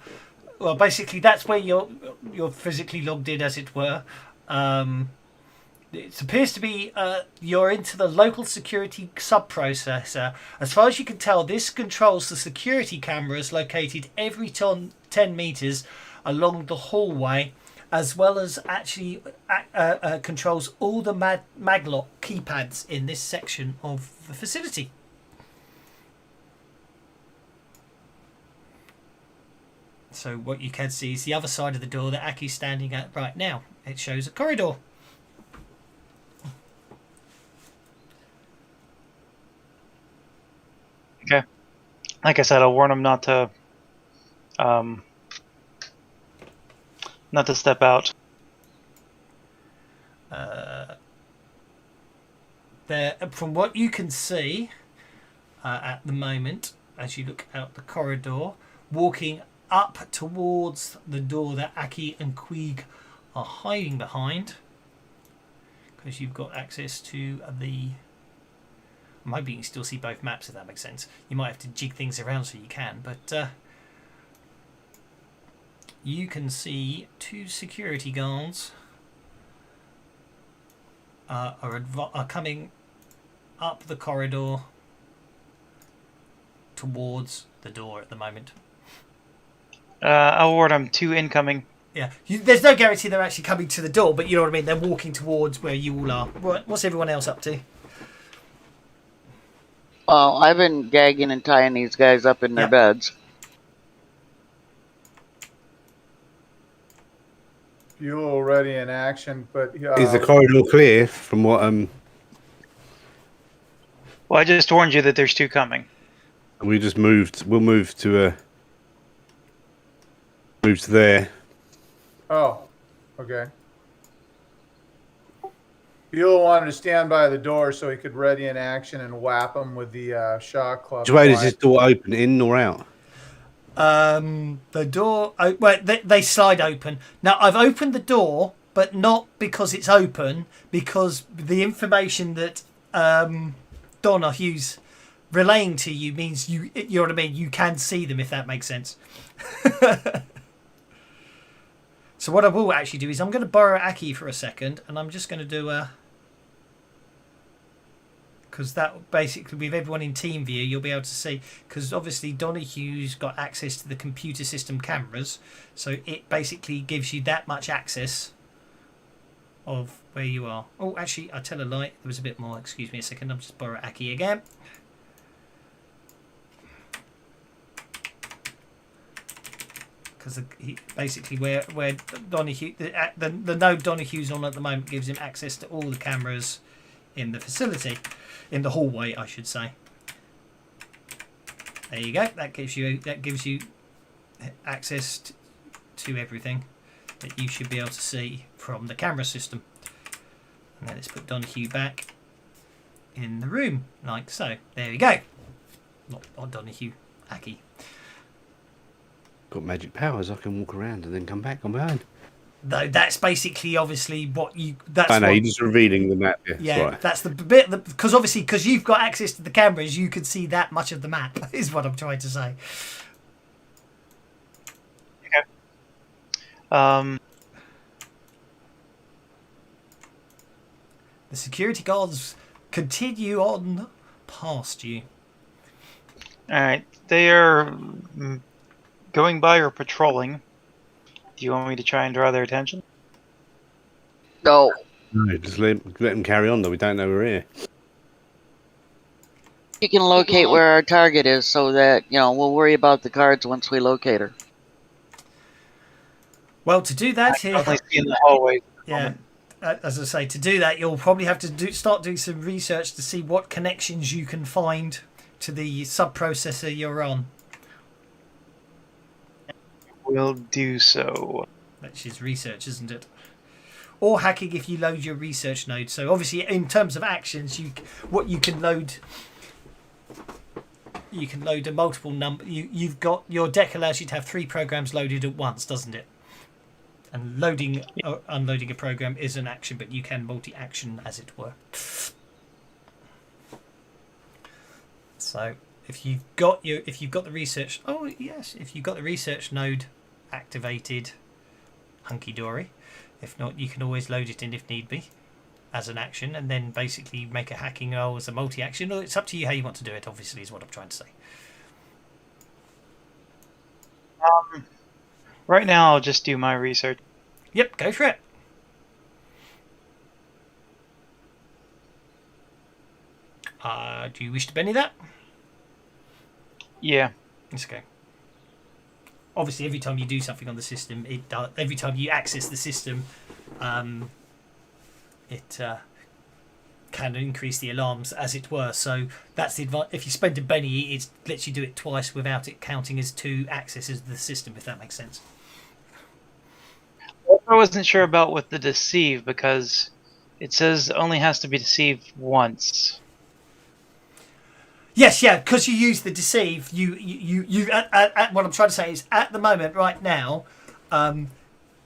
basically that's where you're physically logged in, as it were. It appears to be you're into the local security subprocessor. As far as you can tell, this controls the security cameras located every 10 meters along the hallway, as well as actually controls all the maglock keypads in this section of the facility. So what you can see is the other side of the door that Aki's standing at right now. It shows a corridor. Okay. Like I said, I'll warn him not to step out. From what you can see at the moment, as you look out the corridor, walking up towards the door that Aki and Queeg are hiding behind, because you've got access to the... I'm hoping you can still see both maps, if that makes sense. You might have to jig things around so you can, but you can see 2 security guards are coming up the corridor towards the door at the moment. I'll warn them 2 incoming. Yeah, there's no guarantee they're actually coming to the door, but you know what I mean. They're walking towards where you all are. What's everyone else up to? Well, I've been gagging and tying these guys up in their beds. Buell already in action, but Is the corridor clear from what Well, I just warned you that there's 2 coming. we just moved? We'll move to there. Oh, okay. Buell wanted to stand by the door so he could ready in action and whap him with the shot club. Which way does this door open, in or out? The door... well, they slide open. Now, I've opened the door, but not because it's open, because the information that Donna Hughes relaying to you means you know what I mean, you can see them, if that makes sense. So what I will actually do is I'm going to borrow Aki for a second, and I'm just going to do a... because that basically, with everyone in team view, you'll be able to see, because obviously Donahue's got access to the computer system cameras, so it basically gives you that much access of where you are. Oh, actually, I tell a lie, there was a bit more. Excuse me a second, I'll just borrow Aki again. Because basically where Donahue, the node Donahue's on at the moment gives him access to all the cameras in the facility, in the hallway, I should say. There you go. That gives you access to everything that you should be able to see from the camera system. And then let's put Donahue back in the room, like so. There we go. Not Donahue, Aki. Got magic powers. I can walk around and then come back on behind. Though that's basically obviously what you... That's I know, what, you're just revealing the map. Yeah, right. That's the bit... Because obviously, because you've got access to the cameras, you can see that much of the map, is what I'm trying to say. Okay. The security guards continue on past you. Alright. They are going by or patrolling. Do you want me to try and draw their attention? No. No, just let them carry on, though. We don't know we're here. You can locate where our target is so that, we'll worry about the cards once we locate her. Well, to do that, I only see in the hallway. Yeah, as I say, to do that, you'll probably have to start doing some research to see what connections you can find to the sub-processor you're on. Will do so. Which is research, isn't it? Or hacking if you load your research node. So obviously, in terms of actions, you can load a multiple number. You've got, your deck allows you to have 3 programs loaded at once, doesn't it? And loading or unloading a program is an action, but you can multi-action, as it were. So if you've got the research, if you've got the research node activated, hunky dory. If not, you can always load it in if need be as an action, and then basically make a hacking roll as a multi-action. Or it's up to you how you want to do it. Obviously, is what I'm trying to say. Right now, I'll just do my research. Yep, go for it. Do you wish to Benny that? Yeah. It's okay. Obviously, every time you do something on the system, it does. Every time you access the system, it can increase the alarms, as it were. So that's the advantage. If you spend a Benny, it lets you do it twice without it counting as 2 accesses of the system, if that makes sense. I wasn't sure about with the deceive, because it says only has to be deceived once. Yes, yeah, because you use the deceive. You at what I'm trying to say is at the moment, right now,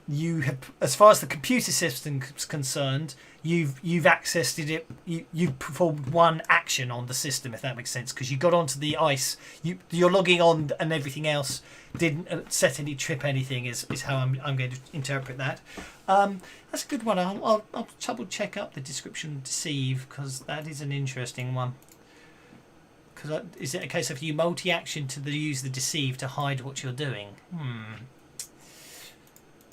you have, as far as the computer system is concerned, you've accessed it. You've performed one action on the system, if that makes sense, because you got onto the ice. You're logging on, and everything else didn't set any trip anything. Is how I'm going to interpret that. That's a good one. I'll double check up the description of deceive, because that is an interesting one. Because is it a case of you multi-action to use the deceive to hide what you're doing?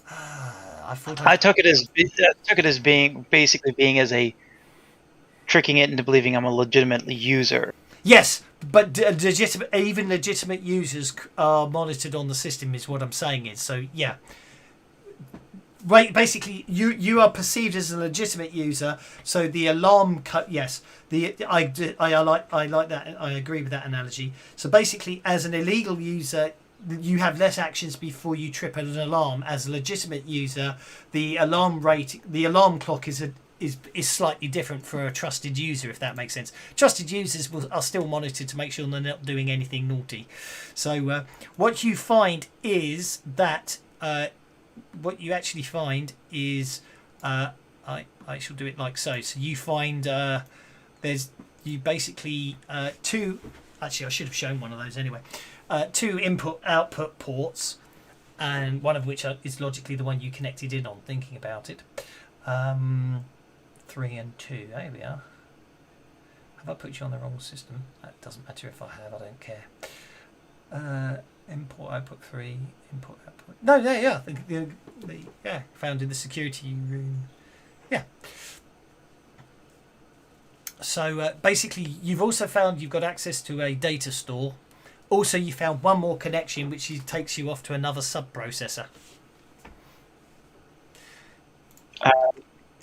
I took it as being basically being as a tricking it into believing I'm a legitimate user. Yes, but even legitimate users are monitored on the system, is what I'm saying. Is so yeah. Right, basically, you are perceived as a legitimate user, so the alarm cut. Yes, I like that. I agree with that analogy. So basically, as an illegal user, you have less actions before you trip at an alarm. As a legitimate user, the alarm clock is slightly different for a trusted user, if that makes sense. Trusted users are still monitored to make sure they're not doing anything naughty. So what you find is that. What you actually find is I shall do it like so. So you find you basically two. Actually, I should have shown one of those anyway. Two input-output ports, and one of which is logically the one you connected in on. Thinking about it, 3 and 2. There we are. Have I put you on the wrong system? That doesn't matter if I have. I don't care. Import output 3, import output. No, yeah. The found in the security room. Yeah. So basically, you've also found you've got access to a data store. Also, you found one more connection, which takes you off to another sub-processor.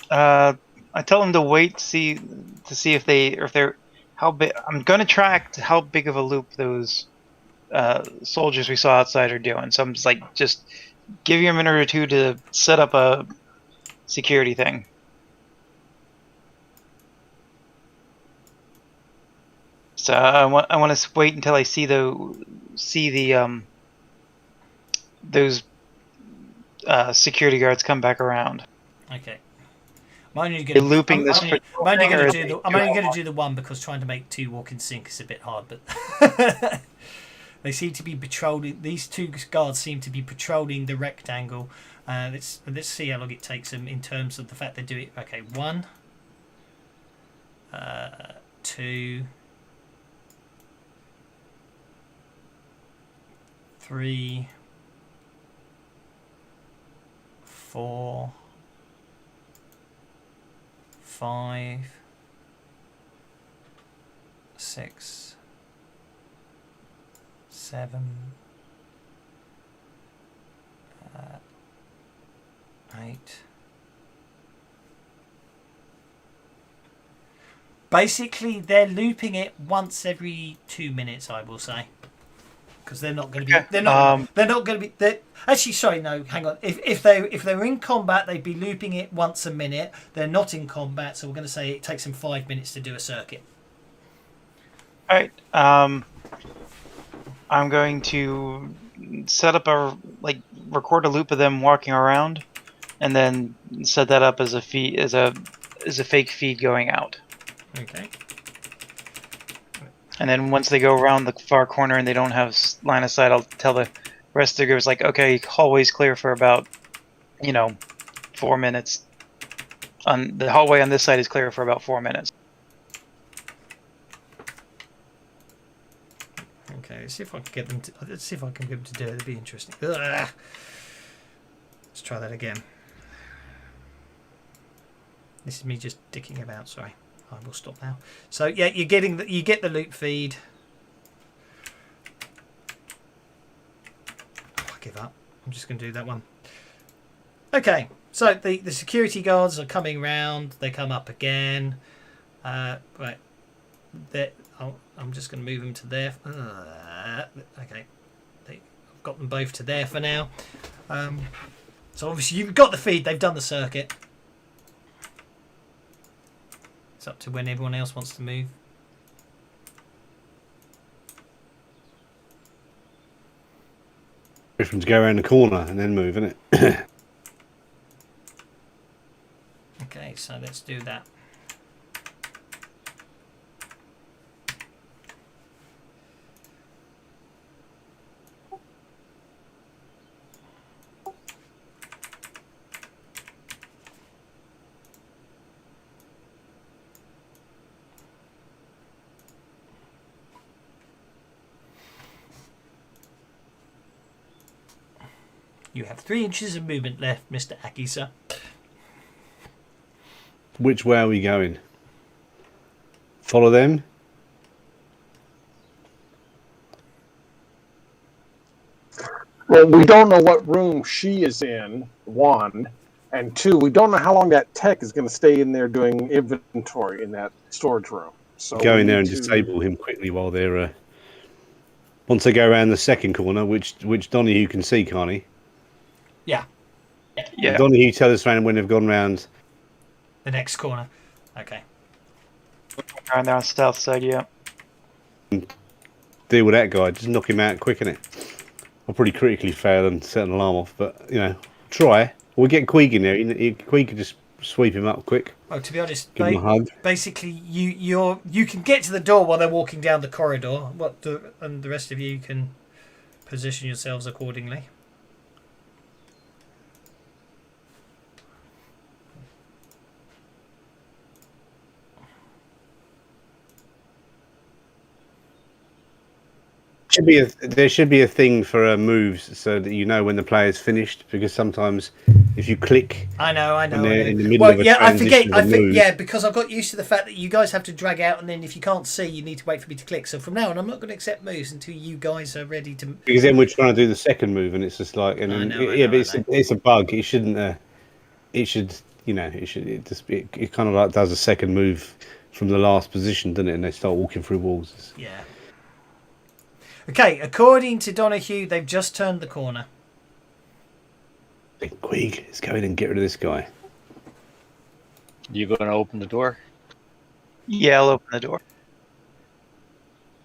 I tell them to wait to see if they're how big. I'm going to track how big of a loop those soldiers we saw outside are doing. So I'm just give you a minute or two to set up a security thing. So I want to wait until I see those security guards come back around. Okay. I'm only going to do the one because trying to make 2 walk in sync is a bit hard, but they seem to be patrolling. These 2 guards seem to be patrolling the rectangle. Let's see how long it takes them in terms of the fact they do it. Okay, 1, 2, 3, 4, 5, 6, 7, 8. Basically, they're looping it once every 2 minutes, I will say, because they're not going to be. They're not going to be. Actually, sorry, no, hang on. If they're in combat, they'd be looping it once a minute. They're not in combat, so we're going to say it takes them 5 minutes to do a circuit. All right. I'm going to set up record a loop of them walking around, and then set that up as a feed as a fake feed going out. Okay. And then once they go around the far corner and they don't have line of sight, I'll tell the rest of the groups okay, hallway's clear for about 4 minutes. On the hallway on this side is clear for about 4 minutes. Okay, let's see if I can get them to. Let's see if I can get them to do it. It'd be interesting. Ugh. Let's try that again. This is me just dicking about. Sorry, I will stop now. So yeah, you get the loop feed. Oh, I give up. I'm just going to do that one. Okay, so the security guards are coming round. They come up again. Right. I'm just going to move them to there. Okay, I've got them both to there for now. So obviously you've got the feed. They've done the circuit. It's up to when everyone else wants to move. for him to go around the corner and then move, isn't it? Okay, so let's do that. You have 3 inches of movement left, Mr. Aki, sir. Which way are we going? Follow them? Well, we don't know what room she is in, 1. And 2, we don't know how long that tech is going to stay in there doing inventory in that storage room. So Go in there and disable him quickly while they're... Once they go around the second corner, which Donahue can see, can't he? Yeah. Yeah. Donahue, tell us around when they've gone round. The next corner. Okay. Around there on the south side, yeah. Deal with that guy. Just knock him out quick, innit? I'll probably critically fail and set an alarm off, but, you know, try. We'll get Queeg in there. Queeg could just sweep him up quick. Well, to be honest, Give him a hug. basically, you can get to the door while they're walking down the corridor. And the rest of you can position yourselves accordingly. There should be a thing for moves so that you know when the player's finished, because sometimes if you click I know. and they're in the middle Well, of a yeah, I transition forget. of a move, Yeah, because I've got used to the fact that you guys have to drag out, and then if you can't see, you need to wait for me to click. So from now on, I'm not going to accept moves until you guys are ready to. because then we're trying to do the second move and it's just like, and then, it's a bug. It shouldn't. It should, you know, it kind of like does a second move from the last position, doesn't it? And they start walking through walls. Yeah. Okay, according to Donahue, they've just turned the corner. Queeg, let's go in and get rid of this guy. You going to open the door? Yeah, I'll open the door.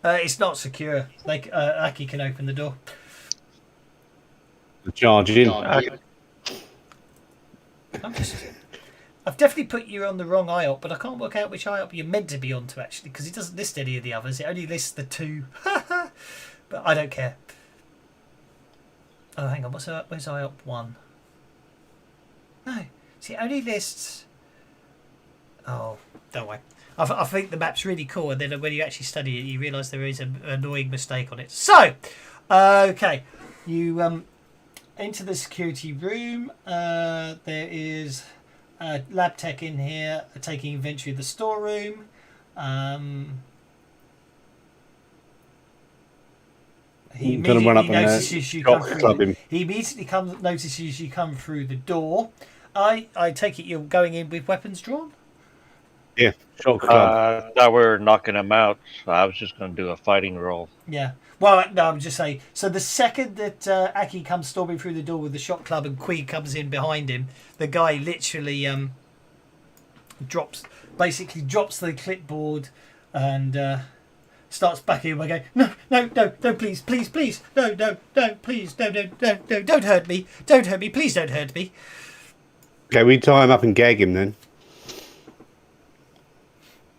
It's not secure. Aki can open the door. Charge in. I've definitely put you on the wrong IOP, but I can't work out which IOP you're meant to be onto actually, because it doesn't list any of the others. It only lists the 2. But I don't care. Oh, hang on. Where's IOP 1? No. See, it only lists... Oh, don't worry. I think the map's really cool, and then when you actually study it, you realise there is an annoying mistake on it. So, okay. You enter the security room. There is a lab tech in here taking inventory of the storeroom. He immediately notices you come through. He immediately notices you come through the door. I take it you're going in with weapons drawn? Yeah, shock club. Thought we were knocking him out, so I was just going to do a fighting roll. Yeah. Well, no, I'm just saying. So the second that Aki comes storming through the door with the shot club and Queeg comes in behind him, the guy literally drops the clipboard and starts backing him by going, no, please, no, please, no, don't hurt me, please don't hurt me. Okay, we tie him up and gag him then.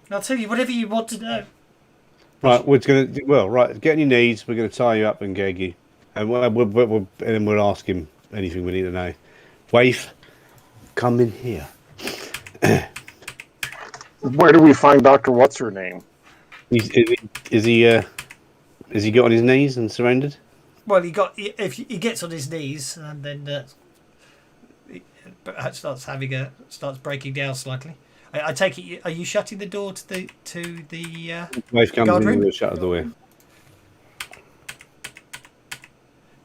I'll tell you whatever you want to know. Right, get on your knees. We're going to tie you up and gag you, and then we'll ask him anything we need to know. Waif, come in here. Where do we find Dr. What's her name? Is he got on his knees and surrendered? Well, if he gets on his knees and then starts breaking down slightly. I take it. Are you shutting the door to the Waif comes guard in room? and we'll shut the door.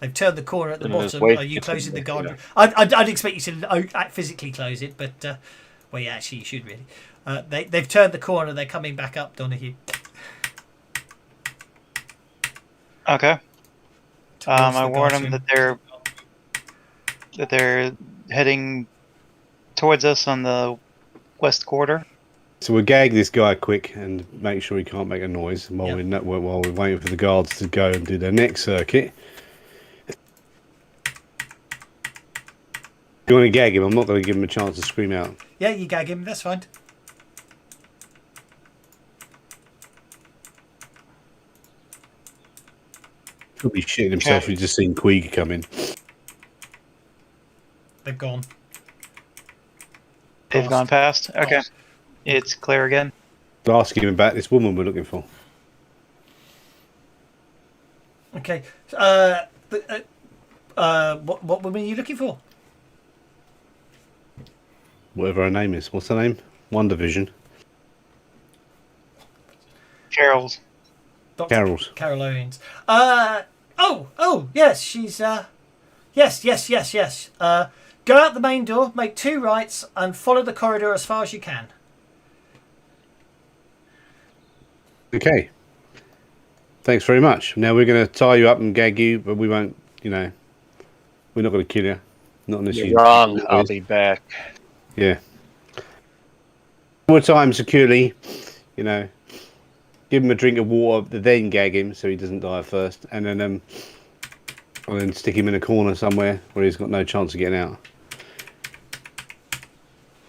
They've turned the corner at the bottom. Waif Are you gets closing in the there, guard room? I'd expect you to physically close it, but well, yeah, actually, you should really. They've turned the corner. They're coming back up, Donahue. Okay. Towards I the warn guard them room. that they're heading towards us on the west quarter. So we'll gag this guy quick and make sure he can't make a noise while we're waiting for the guards to go and do their next circuit. You want to gag him? I'm not going to give him a chance to scream out. Yeah, you gag him. That's fine. He'll be shitting himself if he's just seen Queeg come in. They're gone. They've gone past? Okay. Past. It's clear again. Ask him about this woman we're looking for. Okay. What woman are you looking for? Whatever her name is. What's her name? One Division. Carol's. Carol's. Carol Owens. Yes, she's, yes. Go out the main door, make 2 rights, and follow the corridor as far as you can. Okay. Thanks very much. Now we're going to tie you up and gag you, but we won't, we're not going to kill you. Not unless You're wrong. I'll be back. Yeah. More time securely, give him a drink of water, then gag him so he doesn't die first, and then stick him in a corner somewhere where he's got no chance of getting out.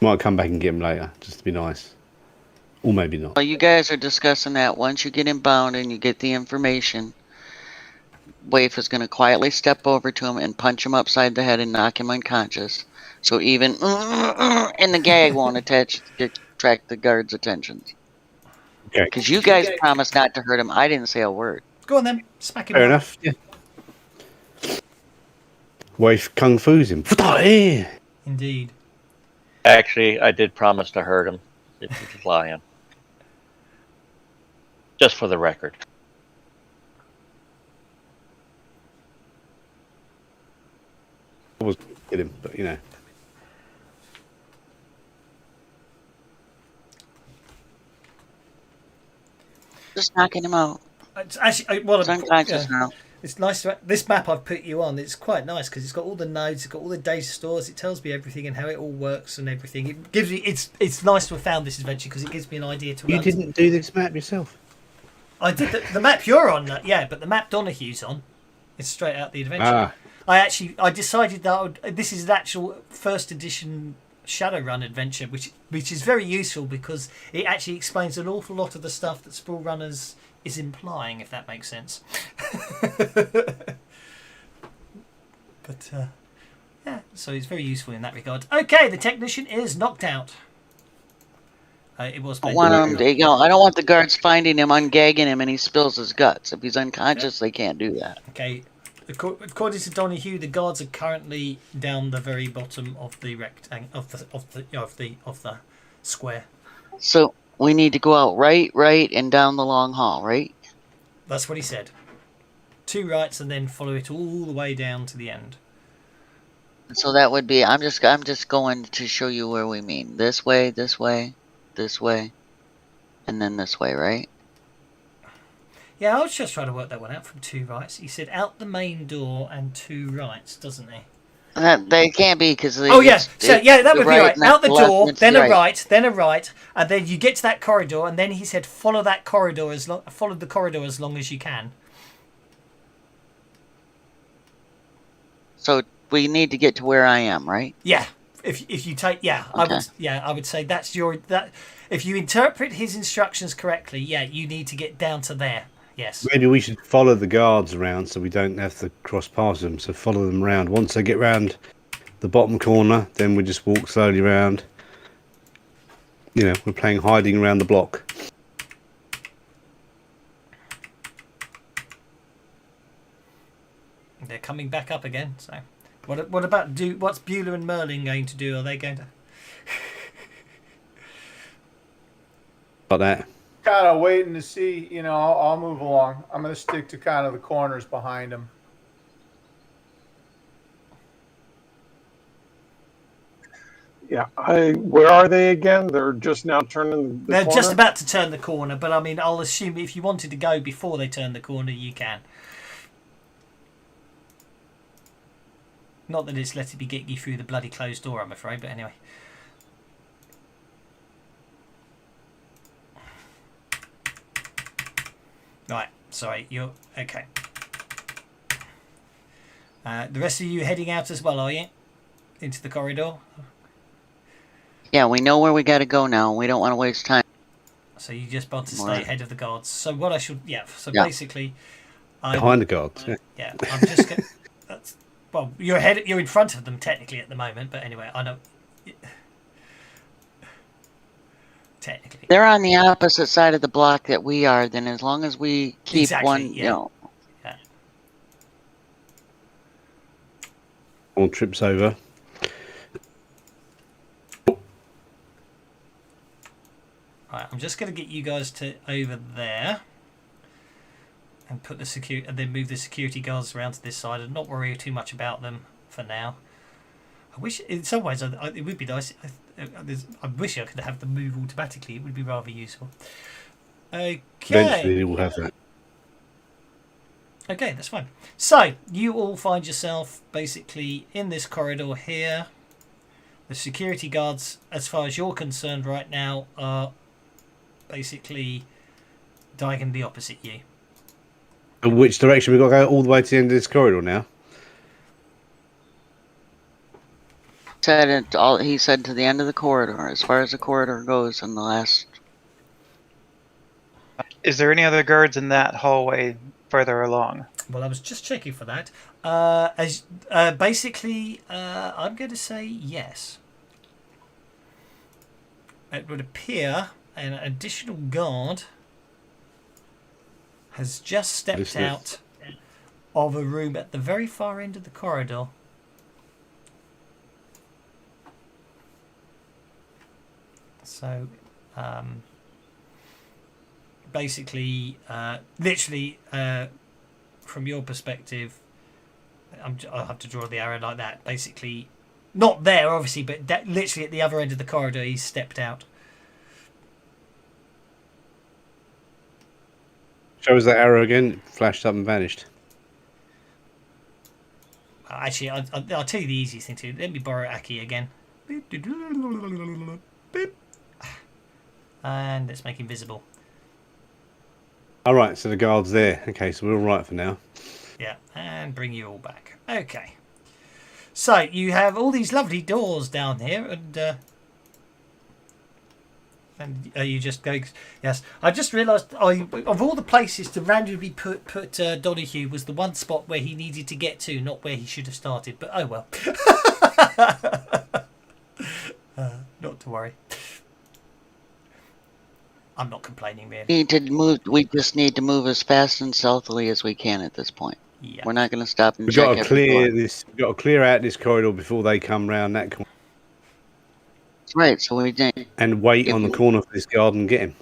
Might come back and get him later, just to be nice. Or maybe not. Well, you guys are discussing that. Once you get him bound and you get the information, Waif is going to quietly step over to him and punch him upside the head and knock him unconscious. So even and the gag won't attract the guards' attention. Okay. Because you guys promised not to hurt him. I didn't say a word. Go on then, smack him. Fair up. enough. Yeah. Waif kung fu's him. Indeed. Actually, I did promise to hurt him. It's lying. Just for the record. I was get him, but Just knocking him out. It's actually, He's unconscious now. It's nice. This map I've put you on. It's quite nice because it's got all the nodes, it's got all the data stores. It tells me everything and how it all works and everything. It gives me. It's nice to have found this adventure because it gives me an idea to. You didn't do this map yourself. I did the map you're on. Yeah, but the map Donahue's on. It's straight out the adventure. I decided that this is an actual first edition Shadowrun adventure, which is very useful because it actually explains an awful lot of the stuff that Sprawlrunners is implying, if that makes sense. But yeah, so it's very useful in that regard. Okay, the technician is knocked out. It was. I want him to, I don't want the guards finding him, ungagging him, and he spills his guts. If he's unconscious, they can't do that. Okay. According to Donahue, the guards are currently down the very bottom of the rectangle of the square. So we need to go out right, and down the long hall, right? That's what he said. 2 rights and then follow it all the way down to the end. So that would be. I'm just going to show you where we mean. This way, this way, and then this way, right? Yeah, I was just trying to work that one out from 2 rights. He said out the main door and 2 rights, doesn't he? They can't be because. Oh yeah, so yeah, that would be right. Out the left, door, then the a right, then a right, and then you get to that corridor, and then he said follow that corridor follow the corridor as long as you can. So we need to get to where I am, right? Yeah, if you take Okay. I would say that's that. If you interpret his instructions correctly, yeah, you need to get down to there. Yes. Maybe we should follow the guards around so we don't have to cross past them. So follow them around. Once they get round the bottom corner, then we just walk slowly around. We're playing hiding around the block. They're coming back up again. So, what about what's Bueller and Merlin going to do? Are they going to? Like that. Kind of waiting to see. I'll move along. I'm going to stick to kind of the corners behind him. Yeah, where are they again? They're just now turning the They're corner? just about to turn the corner, but I mean, I'll assume if you wanted to go before they turn the corner, you can. Not that it's letting me get you through the bloody closed door, I'm afraid, but anyway. Right, sorry, you're... Okay. The rest of you heading out as well, are you? into the corridor. Yeah, we know where we got to go now. We don't want to waste time. So you just want to stay Right. ahead of the guards. So what I should, so Yeah. basically, Behind the guards. Yeah. yeah, I'm just going. Well, you're ahead. You're in front of them technically at the moment, but anyway, I know. Technically, They're on the opposite side of the block that we are. Then as long as we keep Exactly, one, yeah. All trips over. Right, I'm just going to get you guys to over there, and put the security, and then move the security guards around to this side, and not worry too much about them for now. I wish, in some ways, it would be nice. I wish I could have them move automatically. It would be rather useful. Okay. Eventually, we'll have that. Okay, that's fine. So, you all find yourself basically in this corridor here. The security guards, as far as you're concerned right now, are basically diagonally opposite you. And which direction we got to go? All the way to the end of this corridor now. Said it all. He said to the end of the corridor, as far as the corridor goes, in the last. Is there any other guards in that hallway further along? Well, I was just checking for that. Basically, I'm going to say yes. It would appear an additional guard has just stepped out of a room at the very far end of the corridor. So, basically, literally, from your perspective, I'll have to draw the arrow like that. Basically, not there, obviously, but literally at the other end of the corridor, he's stepped out. Show us that arrow again. Flashed up and vanished. Actually, I'll tell you the easiest thing to do. Let me borrow Aki again. And let's make him visible. All right, so the guard's there. Okay, so we're all right for now. Yeah, and bring you all back. Okay. So, you have all these lovely doors down here, and you just go... Yes, I just realised, of all the places to randomly put Donahue was the one spot where he needed to get to, not where he should have started, but oh well. Not to worry. I'm not complaining, really. We just need to move as fast and stealthily as we can at this point. Yeah. We're not going to stop and We've check got to every clear door. this. We've got to clear out this corridor before they come round that corner That's right. So we did. and wait on the corner for this guard and get him.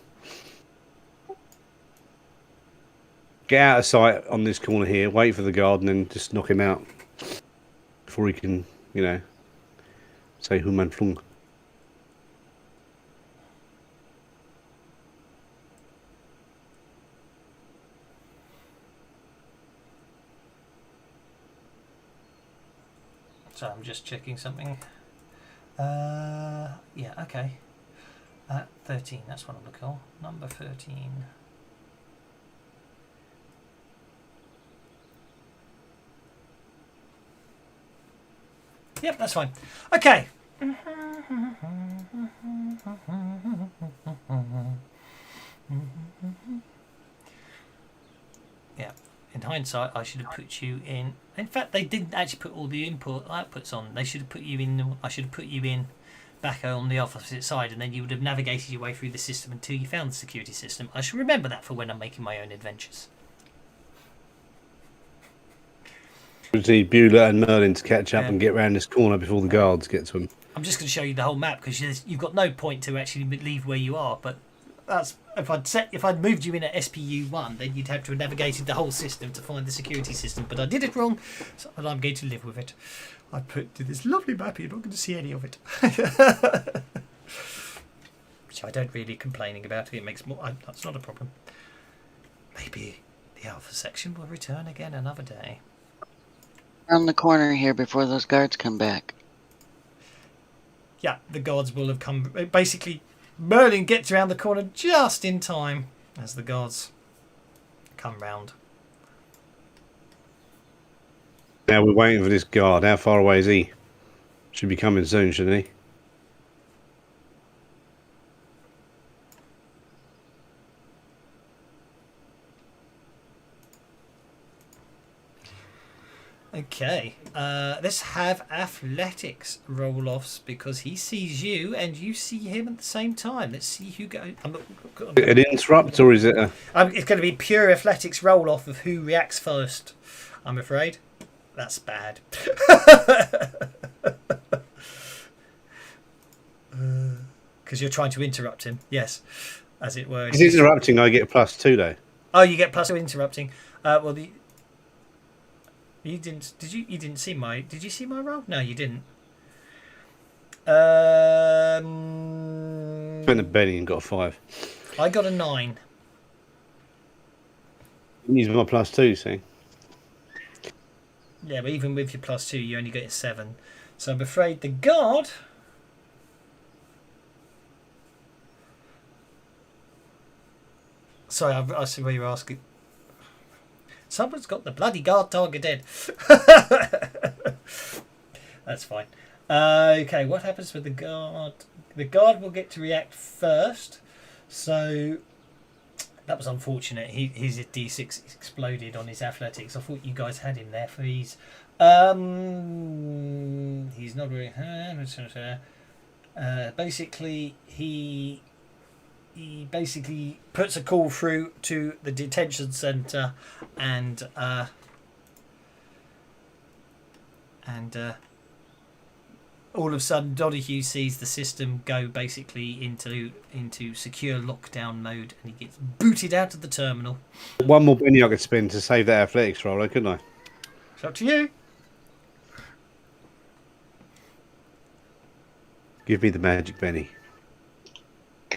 Get out of sight on this corner here. Wait for the guard and then just knock him out before he can, say Human Flung. So I'm just checking something. Yeah, okay. 13, that's what I'm looking for. Number 13. Yep, that's fine. Okay. Yeah. In hindsight, I should have put you in. In fact, they didn't actually put all the outputs on. They should have put you in. I should have put you in back on the opposite side, and then you would have navigated your way through the system until you found the security system. I should remember that for when I'm making my own adventures. See Beulah and Merlin to catch up and get round this corner before the guards get to him. I'm just going to show you the whole map because you've got no point to actually leave where you are. But that's if I'd moved you in at SPU 1, then you'd have to have navigated the whole system to find the security system. But I did it wrong, so I'm going to live with it. I put this lovely map. You're not going to see any of it, which I don't really complaining about. It makes more. That's not a problem. Maybe the alpha section will return again another day. Around the corner here before those guards come back. Yeah, the guards will have come. Basically, Merlin gets around the corner just in time as the guards come round. Now we're waiting for this guard. How far away is he? Should be coming soon, shouldn't he? Okay, let's have athletics roll-offs because he sees you and you see him at the same time. Let's see who goes. An interrupt, or is it a... It's going to be pure athletics roll-off of who reacts first, I'm afraid. That's bad. Because you're trying to interrupt him, yes, as it were. If he's interrupting, I get a +2 though. Oh, you get +2 interrupting. You didn't. Did you? You didn't see my. Did you see my roll? No, you didn't. Went to Benny and got a 5. I got a 9. Use my +2, see. Yeah, but even with your +2, you only get a 7. So I'm afraid the guard. Sorry, I see where you're asking. Someone's got the bloody guard targeted. That's fine. Okay, what happens with the guard? The guard will get to react first. So that was unfortunate. His D6 exploded on his athletics. I thought you guys had him there for his. He's not very. Basically, he basically puts a call through to the detention centre and all of a sudden Donahue sees the system go basically into secure lockdown mode and he gets booted out of the terminal. One more penny I could spend to save that athletics roll, couldn't I? It's up to you. Give me the magic penny.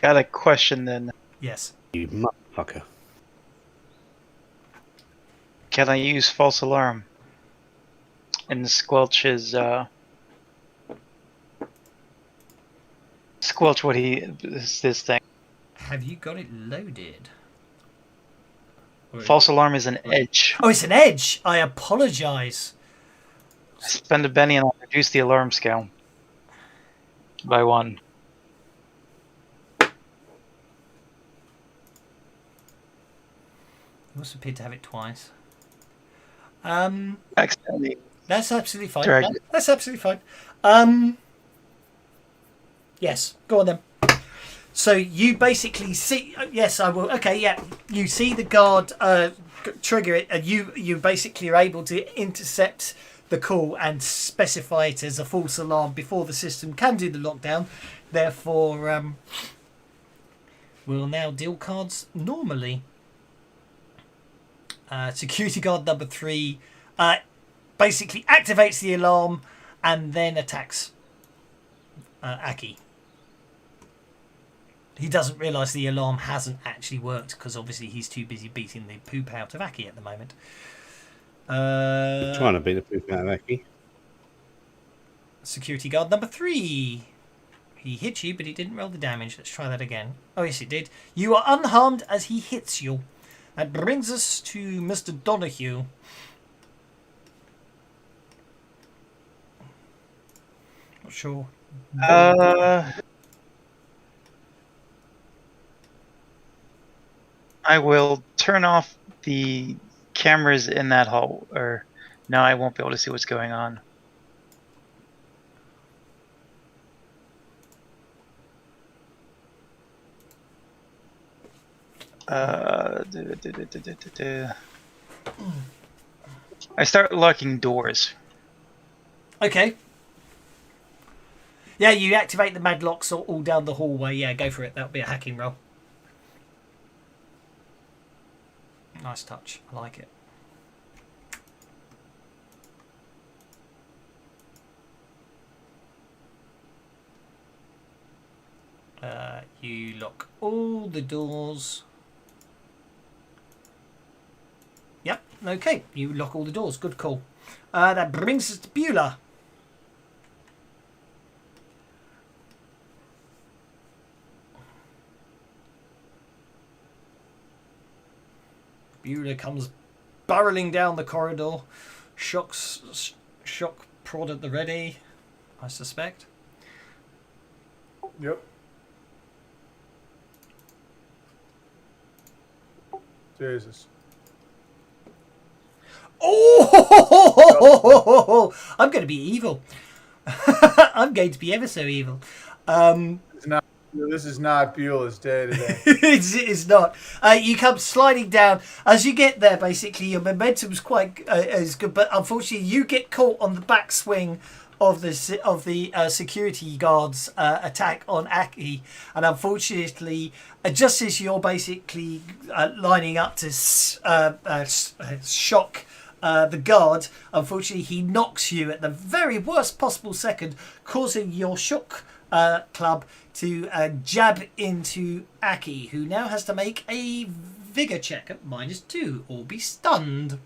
Got a question then. Yes. You motherfucker. Can I use false alarm and squelch his squelch what this thing? Have you got it loaded? False alarm is an edge. Oh, it's an edge. I apologise. Spend a penny and I'll reduce the alarm scale by 1. You must appear to have it twice. Accidentally. That's absolutely fine. Drag it. That's absolutely fine. Yes, go on then. So you basically see. Yes, I will. Okay, yeah. You see the guard trigger it, and you basically are able to intercept the call and specify it as a false alarm before the system can do the lockdown. Therefore, we'll now deal cards normally. Security guard number 3 basically activates the alarm and then attacks Aki. He doesn't realise the alarm hasn't actually worked because obviously he's too busy beating the poop out of Aki at the moment. Trying to beat the poop out of Aki. Security guard number 3. He hit you, but he didn't roll the damage. Let's try that again. Oh, yes, it did. You are unharmed as he hits you. That brings us to Mr. Donahue. Not sure. I will turn off the cameras in that hall, or no, I won't be able to see what's going on. I start locking doors. Okay. Yeah, you activate the madlocks all down the hallway. Yeah, go for it. That'll be a hacking roll. Nice touch. I like it. You lock all the doors. Yep, okay. You lock all the doors. Good call. That brings us to Beulah. Beulah comes barreling down the corridor. Shock prod at the ready. I suspect. Yep. Jesus. Oh! I'm going to be evil. I'm going to be ever so evil. This is not Beulah's day today. It's not. You come sliding down. As you get there, basically, your momentum's quite as good, but unfortunately, you get caught on the backswing of the security guards' attack on Aki, and unfortunately, just as you're basically lining up to shock the guard, unfortunately, he knocks you at the very worst possible second, causing your shock club to jab into Aki, who now has to make a vigor check at -2 or be stunned.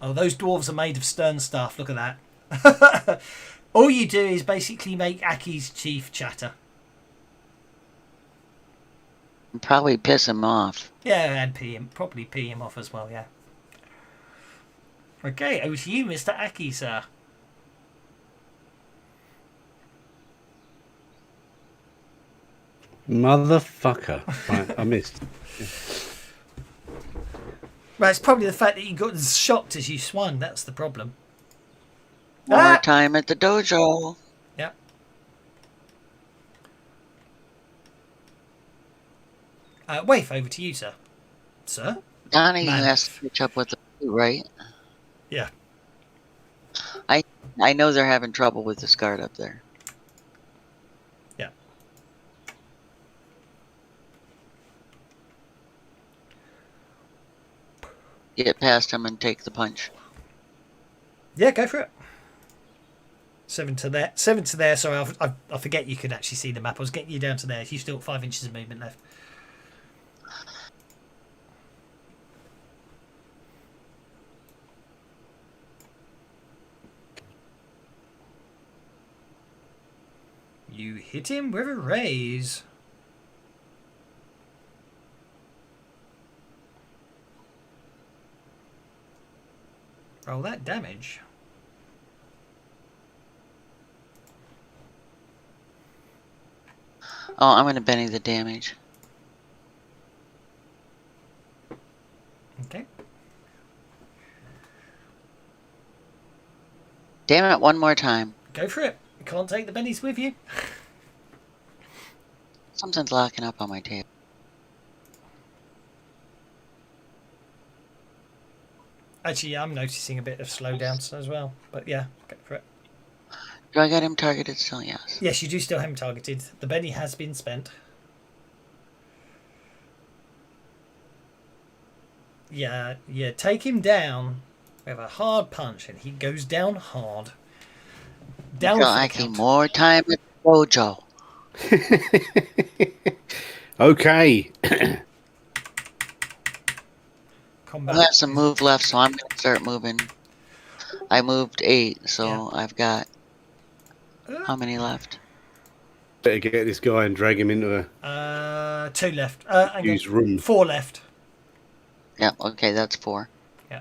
Oh, those dwarves are made of stern stuff. Look at that. All you do is basically make Aki's chief chatter. Probably piss him off. Yeah, and probably pee him off as well, yeah. Okay, over to you, Mr. Aki, sir. Motherfucker. Right, I missed. Well, it's probably the fact that you got shocked as you swung. That's the problem. More time at the dojo. Yeah. Waif, over to you, sir. Sir? Donnie Man. has to catch up with the right? Yeah. I know they're having trouble with this guard up there. Yeah. Get past him and take the punch. Yeah, go for it. 7 to there. 7 to there. Sorry, I forget you can actually see the map. I was getting you down to there. You've still got 5 inches of movement left. You hit him with a raise. Roll that damage. Oh, I'm going to Benny the damage. Okay. Damn it, one more time. Go for it. You can't take the bennies with you. Something's locking up on my table. Actually, yeah, I'm noticing a bit of slowdown as well. But yeah, go for it. Do I got him targeted still? Yes. Yes, you do still have him targeted. The Benny has been spent. Yeah, take him down with a hard punch, and he goes down hard. Down for the Aki, count. more time at the dojo. Okay. Combat. I have some move left, so I'm going to start moving. I moved 8, so I've got... How many left? Better get this guy and drag him into a 2 left. used room. 4 left. Yeah, okay, that's 4. Yeah.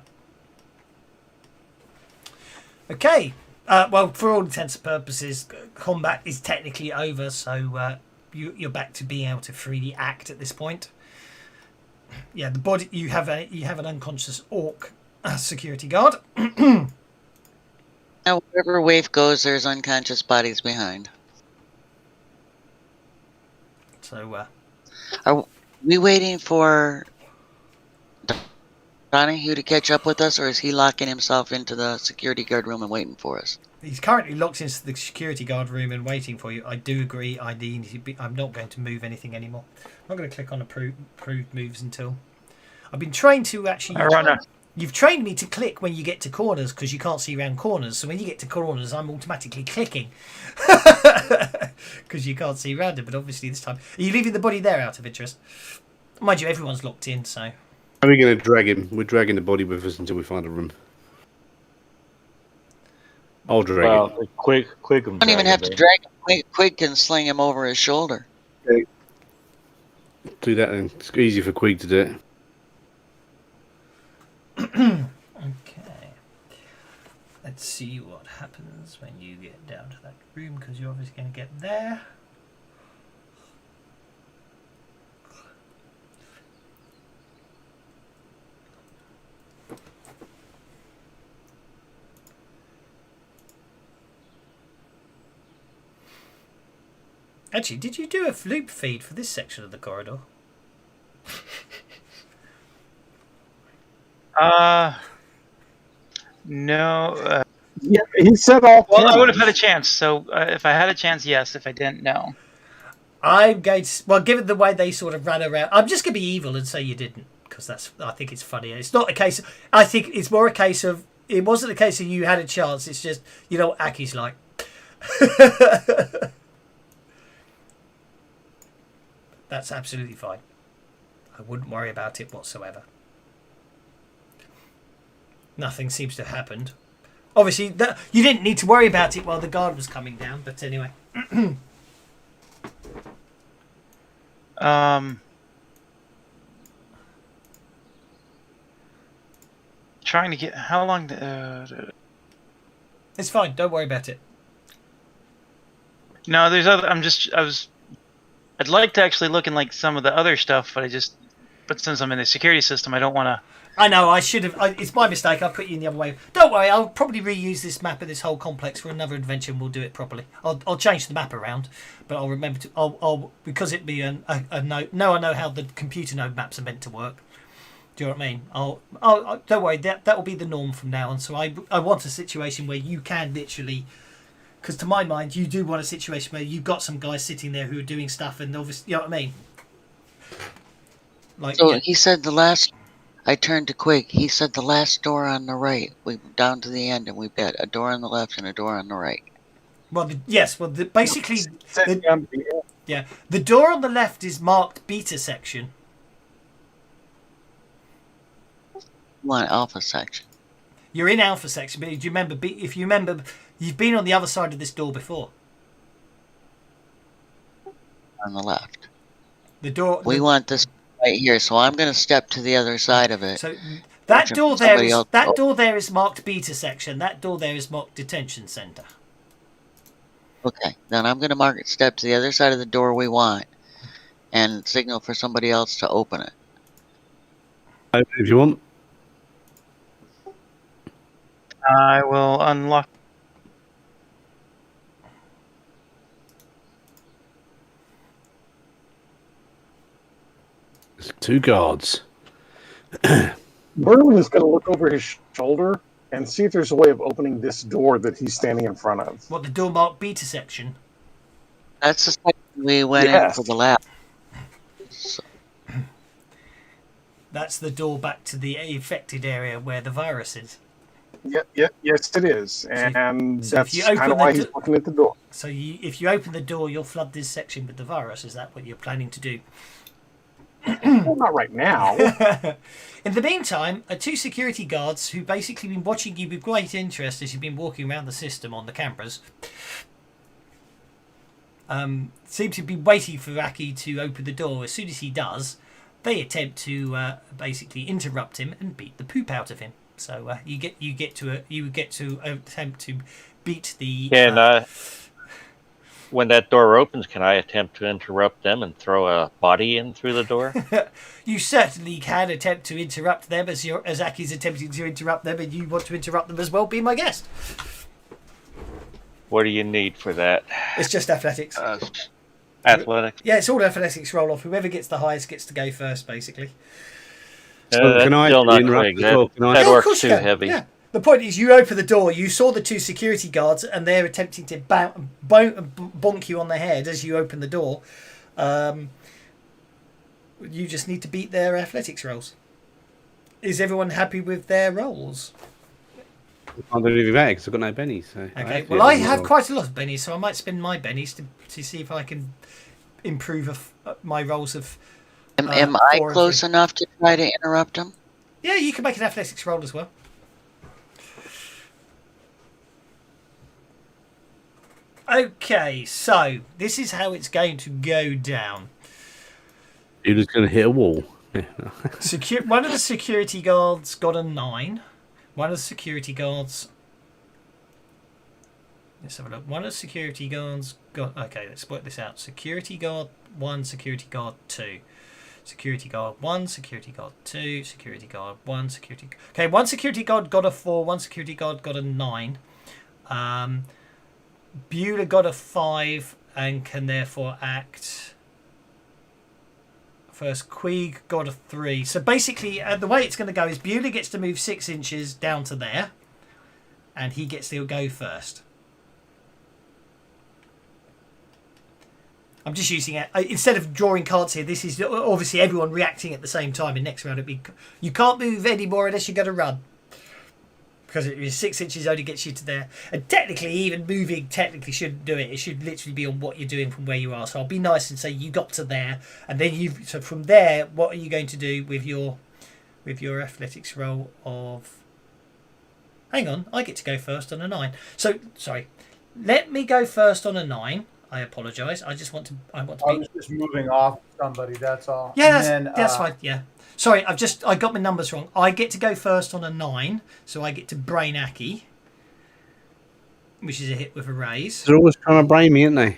Okay. Well, for all intents and purposes, combat is technically over, so you're back to being able to freely act at this point. Yeah, the body you have an unconscious orc security guard. Now, wherever wave goes, there's unconscious bodies behind. So, Are we waiting for Donahue to catch up with us, or is he locking himself into the security guard room and waiting for us? he's currently locked into the security guard room and waiting for you. I do agree. I'm not going to move anything anymore. I'm not going to click on approved moves until I've been trained to actually. You've trained me to click when you get to corners because you can't see around corners. So when you get to corners, I'm automatically clicking because you can't see around it. But obviously this time, are you leaving the body there out of interest? Mind you, everyone's locked in. So How are we going to drag him? We're dragging the body with us until we find a room. I'll drag him. Well, quick. You don't even have to drag him. Quig can sling him over his shoulder. Do that then. It's easy for Quig to do it. Okay. Let's see what happens when you get down to that room, because you're obviously going to get there. Actually, did you do a loop feed for this section of the corridor? No. Yeah, he said all Well, I would have had a cameras. chance. So if I had a chance, yes. If I didn't, no. I'm going to, well, given the way they sort of ran around, I'm just going to be evil and say you didn't, because I think it's funnier. It's not a case. I think it's more a case of, it wasn't a case of you had a chance. It's just, you know what Aki's like. That's absolutely fine. I wouldn't worry about it whatsoever. Nothing seems to have happened. Obviously, you didn't need to worry about it while the guard was coming down, but anyway. Trying to get how long? It's fine. Don't worry about it. No, there's other. I'd like to actually look in like some of the other stuff, but since I'm in the security system, I don't want to. I know, I should have. It's my mistake. I put you in the other way. Don't worry, I'll probably reuse this map of this whole complex for another adventure, and we'll do it properly. I'll change the map around, but I'll remember to. I'll because it be a note. No, I know how the computer node maps are meant to work. Do you know what I mean? I'll don't worry. That will be the norm from now on. So I want a situation where you can literally. Because to my mind, you do want a situation where you've got some guys sitting there who are doing stuff, and obviously, you know what I mean. Like, So yeah. he said the last. I turned to Quig. He said the last door on the right. We down to the end, and we've got a door on the left and a door on the right. Well, yes. Well, basically, Said down to the end. yeah, the door on the left is marked beta section. One alpha section You're in alpha section, but do you remember? If you remember, you've been on the other side of this door before. on the left. The door. We want this right here, so I'm going to step to the other side of it. So that Watch door if there somebody is else- that door there is marked beta section. That door there is marked detention center. Okay, then I'm going to mark it. Step to the other side of the door we want, and signal for somebody else to open it. If you want. I will unlock. There's 2 guards. Merlin is going to look over his shoulder and see if there's a way of opening this door that he's standing in front of. What, the door marked beta section? That's the section we went in Yes. for the lab. So, That's the door back to the affected area where the virus is. Yes, it is, and so if that's you open kind of the why he's do- looking at the door. So if you open the door, you'll flood this section with the virus. Is that what you're planning to do? Well, not right now. In the meantime, 2 security guards who basically been watching you with great interest as you've been walking around the system on the cameras seem to be waiting for Aki to open the door. As soon as he does, they attempt to basically interrupt him and beat the poop out of him. So you get to attempt to beat the. When that door opens, can I attempt to interrupt them and throw a body in through the door? You certainly can attempt to interrupt them as Aki's attempting to interrupt them, and you want to interrupt them as well. Be my guest. What do you need for that? It's just athletics. Athletics. Yeah, it's all athletics roll off. Whoever gets the highest gets to go first, basically. So That's can I still not interrupt quick. as well? Can I- That Yeah, of works course too you can. heavy. Yeah. The point is, you open the door. You saw the 2 security guards, and they're attempting to bonk you on the head as you open the door. You just need to beat their athletics rolls. Is everyone happy with their rolls? I can't do anything about it because I've got no bennies. So Okay. Well, I have quite a lot of bennies, so I might spend my bennies to see if I can improve my rolls of. am I 4 and close 3. enough to try to interrupt him? Yeah, you can make an athletics roll as well. Okay, so this is how it's going to go down. You're just going to hit a wall. Yeah, no. One of the security guards got a 9. One of the security guards. Let's have a look. One of the security guards got. Okay, let's work this out. Security guard 1, security guard 2. Security guard 1, security guard 2, security guard 1, security. Okay, one security guard got a 4, one security guard got a 9. Beulah got a 5 and can therefore act. First, Queeg got a 3. So basically, the way it's going to go is Beulah gets to move 6 inches down to there, and he gets to go first. I'm just using it instead of drawing cards here. This is obviously everyone reacting at the same time. In next round, you can't move anymore unless you're going to run, because it is 6 inches only gets you to there. And technically, even moving technically shouldn't do it. It should literally be on what you're doing from where you are. So I'll be nice and say you got to there, and then you. So from there, what are you going to do with your athletics roll of? Hang on, I get to go first on a 9. So sorry, let me go first on a 9. I apologise. I want to I be. was just moving off somebody. That's all. Yeah, And that's fine. Yeah. Sorry, I got my numbers wrong. I get to go first on a 9, so I get to brain Aki, which is a hit with a raise. They're always trying to brain me, aren't they?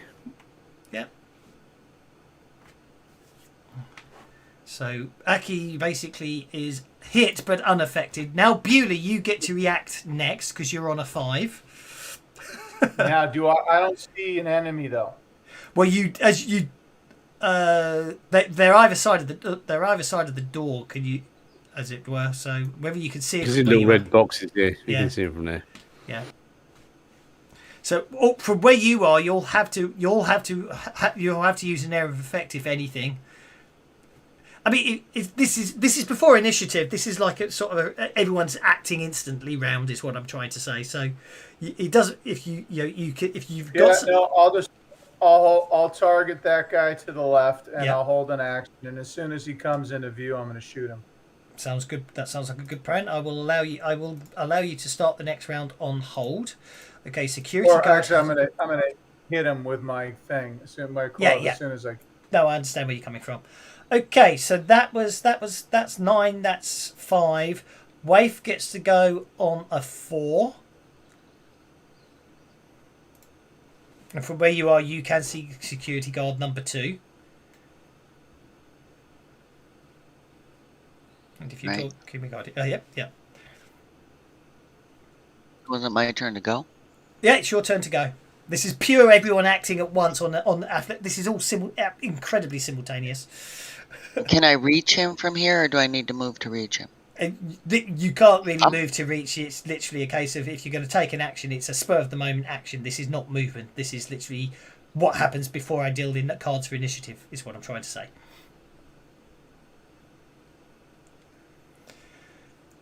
Yeah. So Aki basically is hit but unaffected. Now Beulah, you get to react next because you're on a 5. Now, I don't see an enemy though. Well, they're either side of the door. Can you, as it were? So whether you can see it, Because in little red boxes, yeah, you can see them from there. Yeah. So from where you are, you'll have to use an area of effect if anything. I mean, this is before initiative. This is like a sort of everyone's acting instantly round is what I'm trying to say. So it doesn't. If you've got. No, I'll target that guy to the left, and I'll hold an action. And as soon as he comes into view, I'm going to shoot him. Sounds good. That sounds like a good plan. I will allow you to start the next round on hold. Okay, security guard. Actually, I'm gonna hit him with my thing. As soon as I. No, I understand where you're coming from. Okay, so that's 9. That's 5. Waif gets to go on a 4. And from where you are, you can see security guard number 2. And if you talk, keep me guarded. Yep. Wasn't my turn to go? Yeah, it's your turn to go. This is pure everyone acting at once on this is all incredibly simultaneous. Can I reach him from here, or do I need to move to reach him? You can't really move to reach. It's literally a case of if you're going to take an action, it's a spur of the moment action. This is not movement. This is literally what happens before I deal in cards for initiative. Is what I'm trying to say.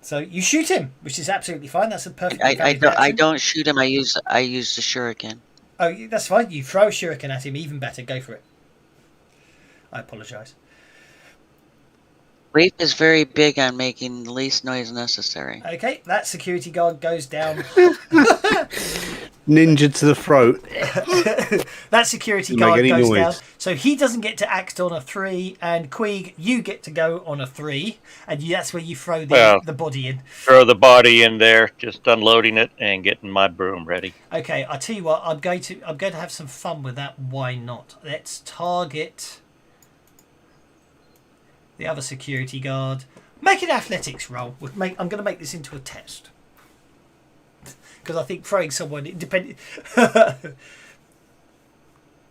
So you shoot him, which is absolutely fine. That's a perfect. I don't shoot him. I use the shuriken. Oh, that's fine. You throw a shuriken at him. Even better. Go for it. I apologise. Rafe is very big on making the least noise necessary. Okay, that security guard goes down. Ninja to the throat. That security guard goes down. So he doesn't get to act on a 3, and Queeg, you get to go on a 3, and that's where you throw the body in. Throw the body in there, just unloading it and getting my broom ready. Okay, I'll tell you what, I'm going to have some fun with that. Why not? Let's target the other security guard. Make an athletics roll. I'm going to make this into a test. Because I think throwing someone independent.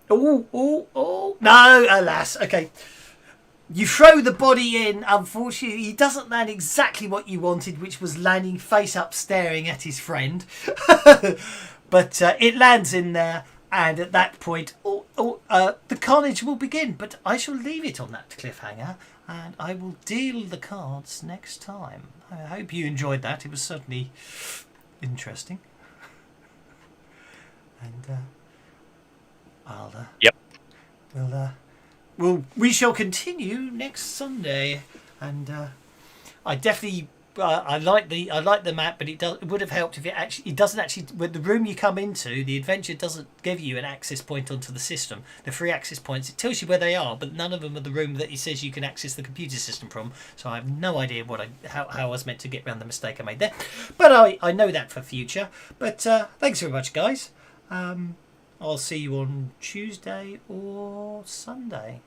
Oh! No, alas. Okay, you throw the body in. Unfortunately, he doesn't land exactly what you wanted, which was landing face up, staring at his friend. But it lands in there, and at that point, the carnage will begin. But I shall leave it on that cliffhanger, and I will deal the cards next time. I hope you enjoyed that. It was certainly interesting. And we shall continue next Sunday, and I definitely I like the map, but it would have helped if it doesn't actually, with the room you come into, the adventure doesn't give you an access point onto the system. The 3 access points, it tells you where they are, but none of them are the room that it says you can access the computer system from. So I have no idea how I was meant to get around the mistake I made there. But I know that for future. But thanks very much, guys. I'll see you on Tuesday or Sunday.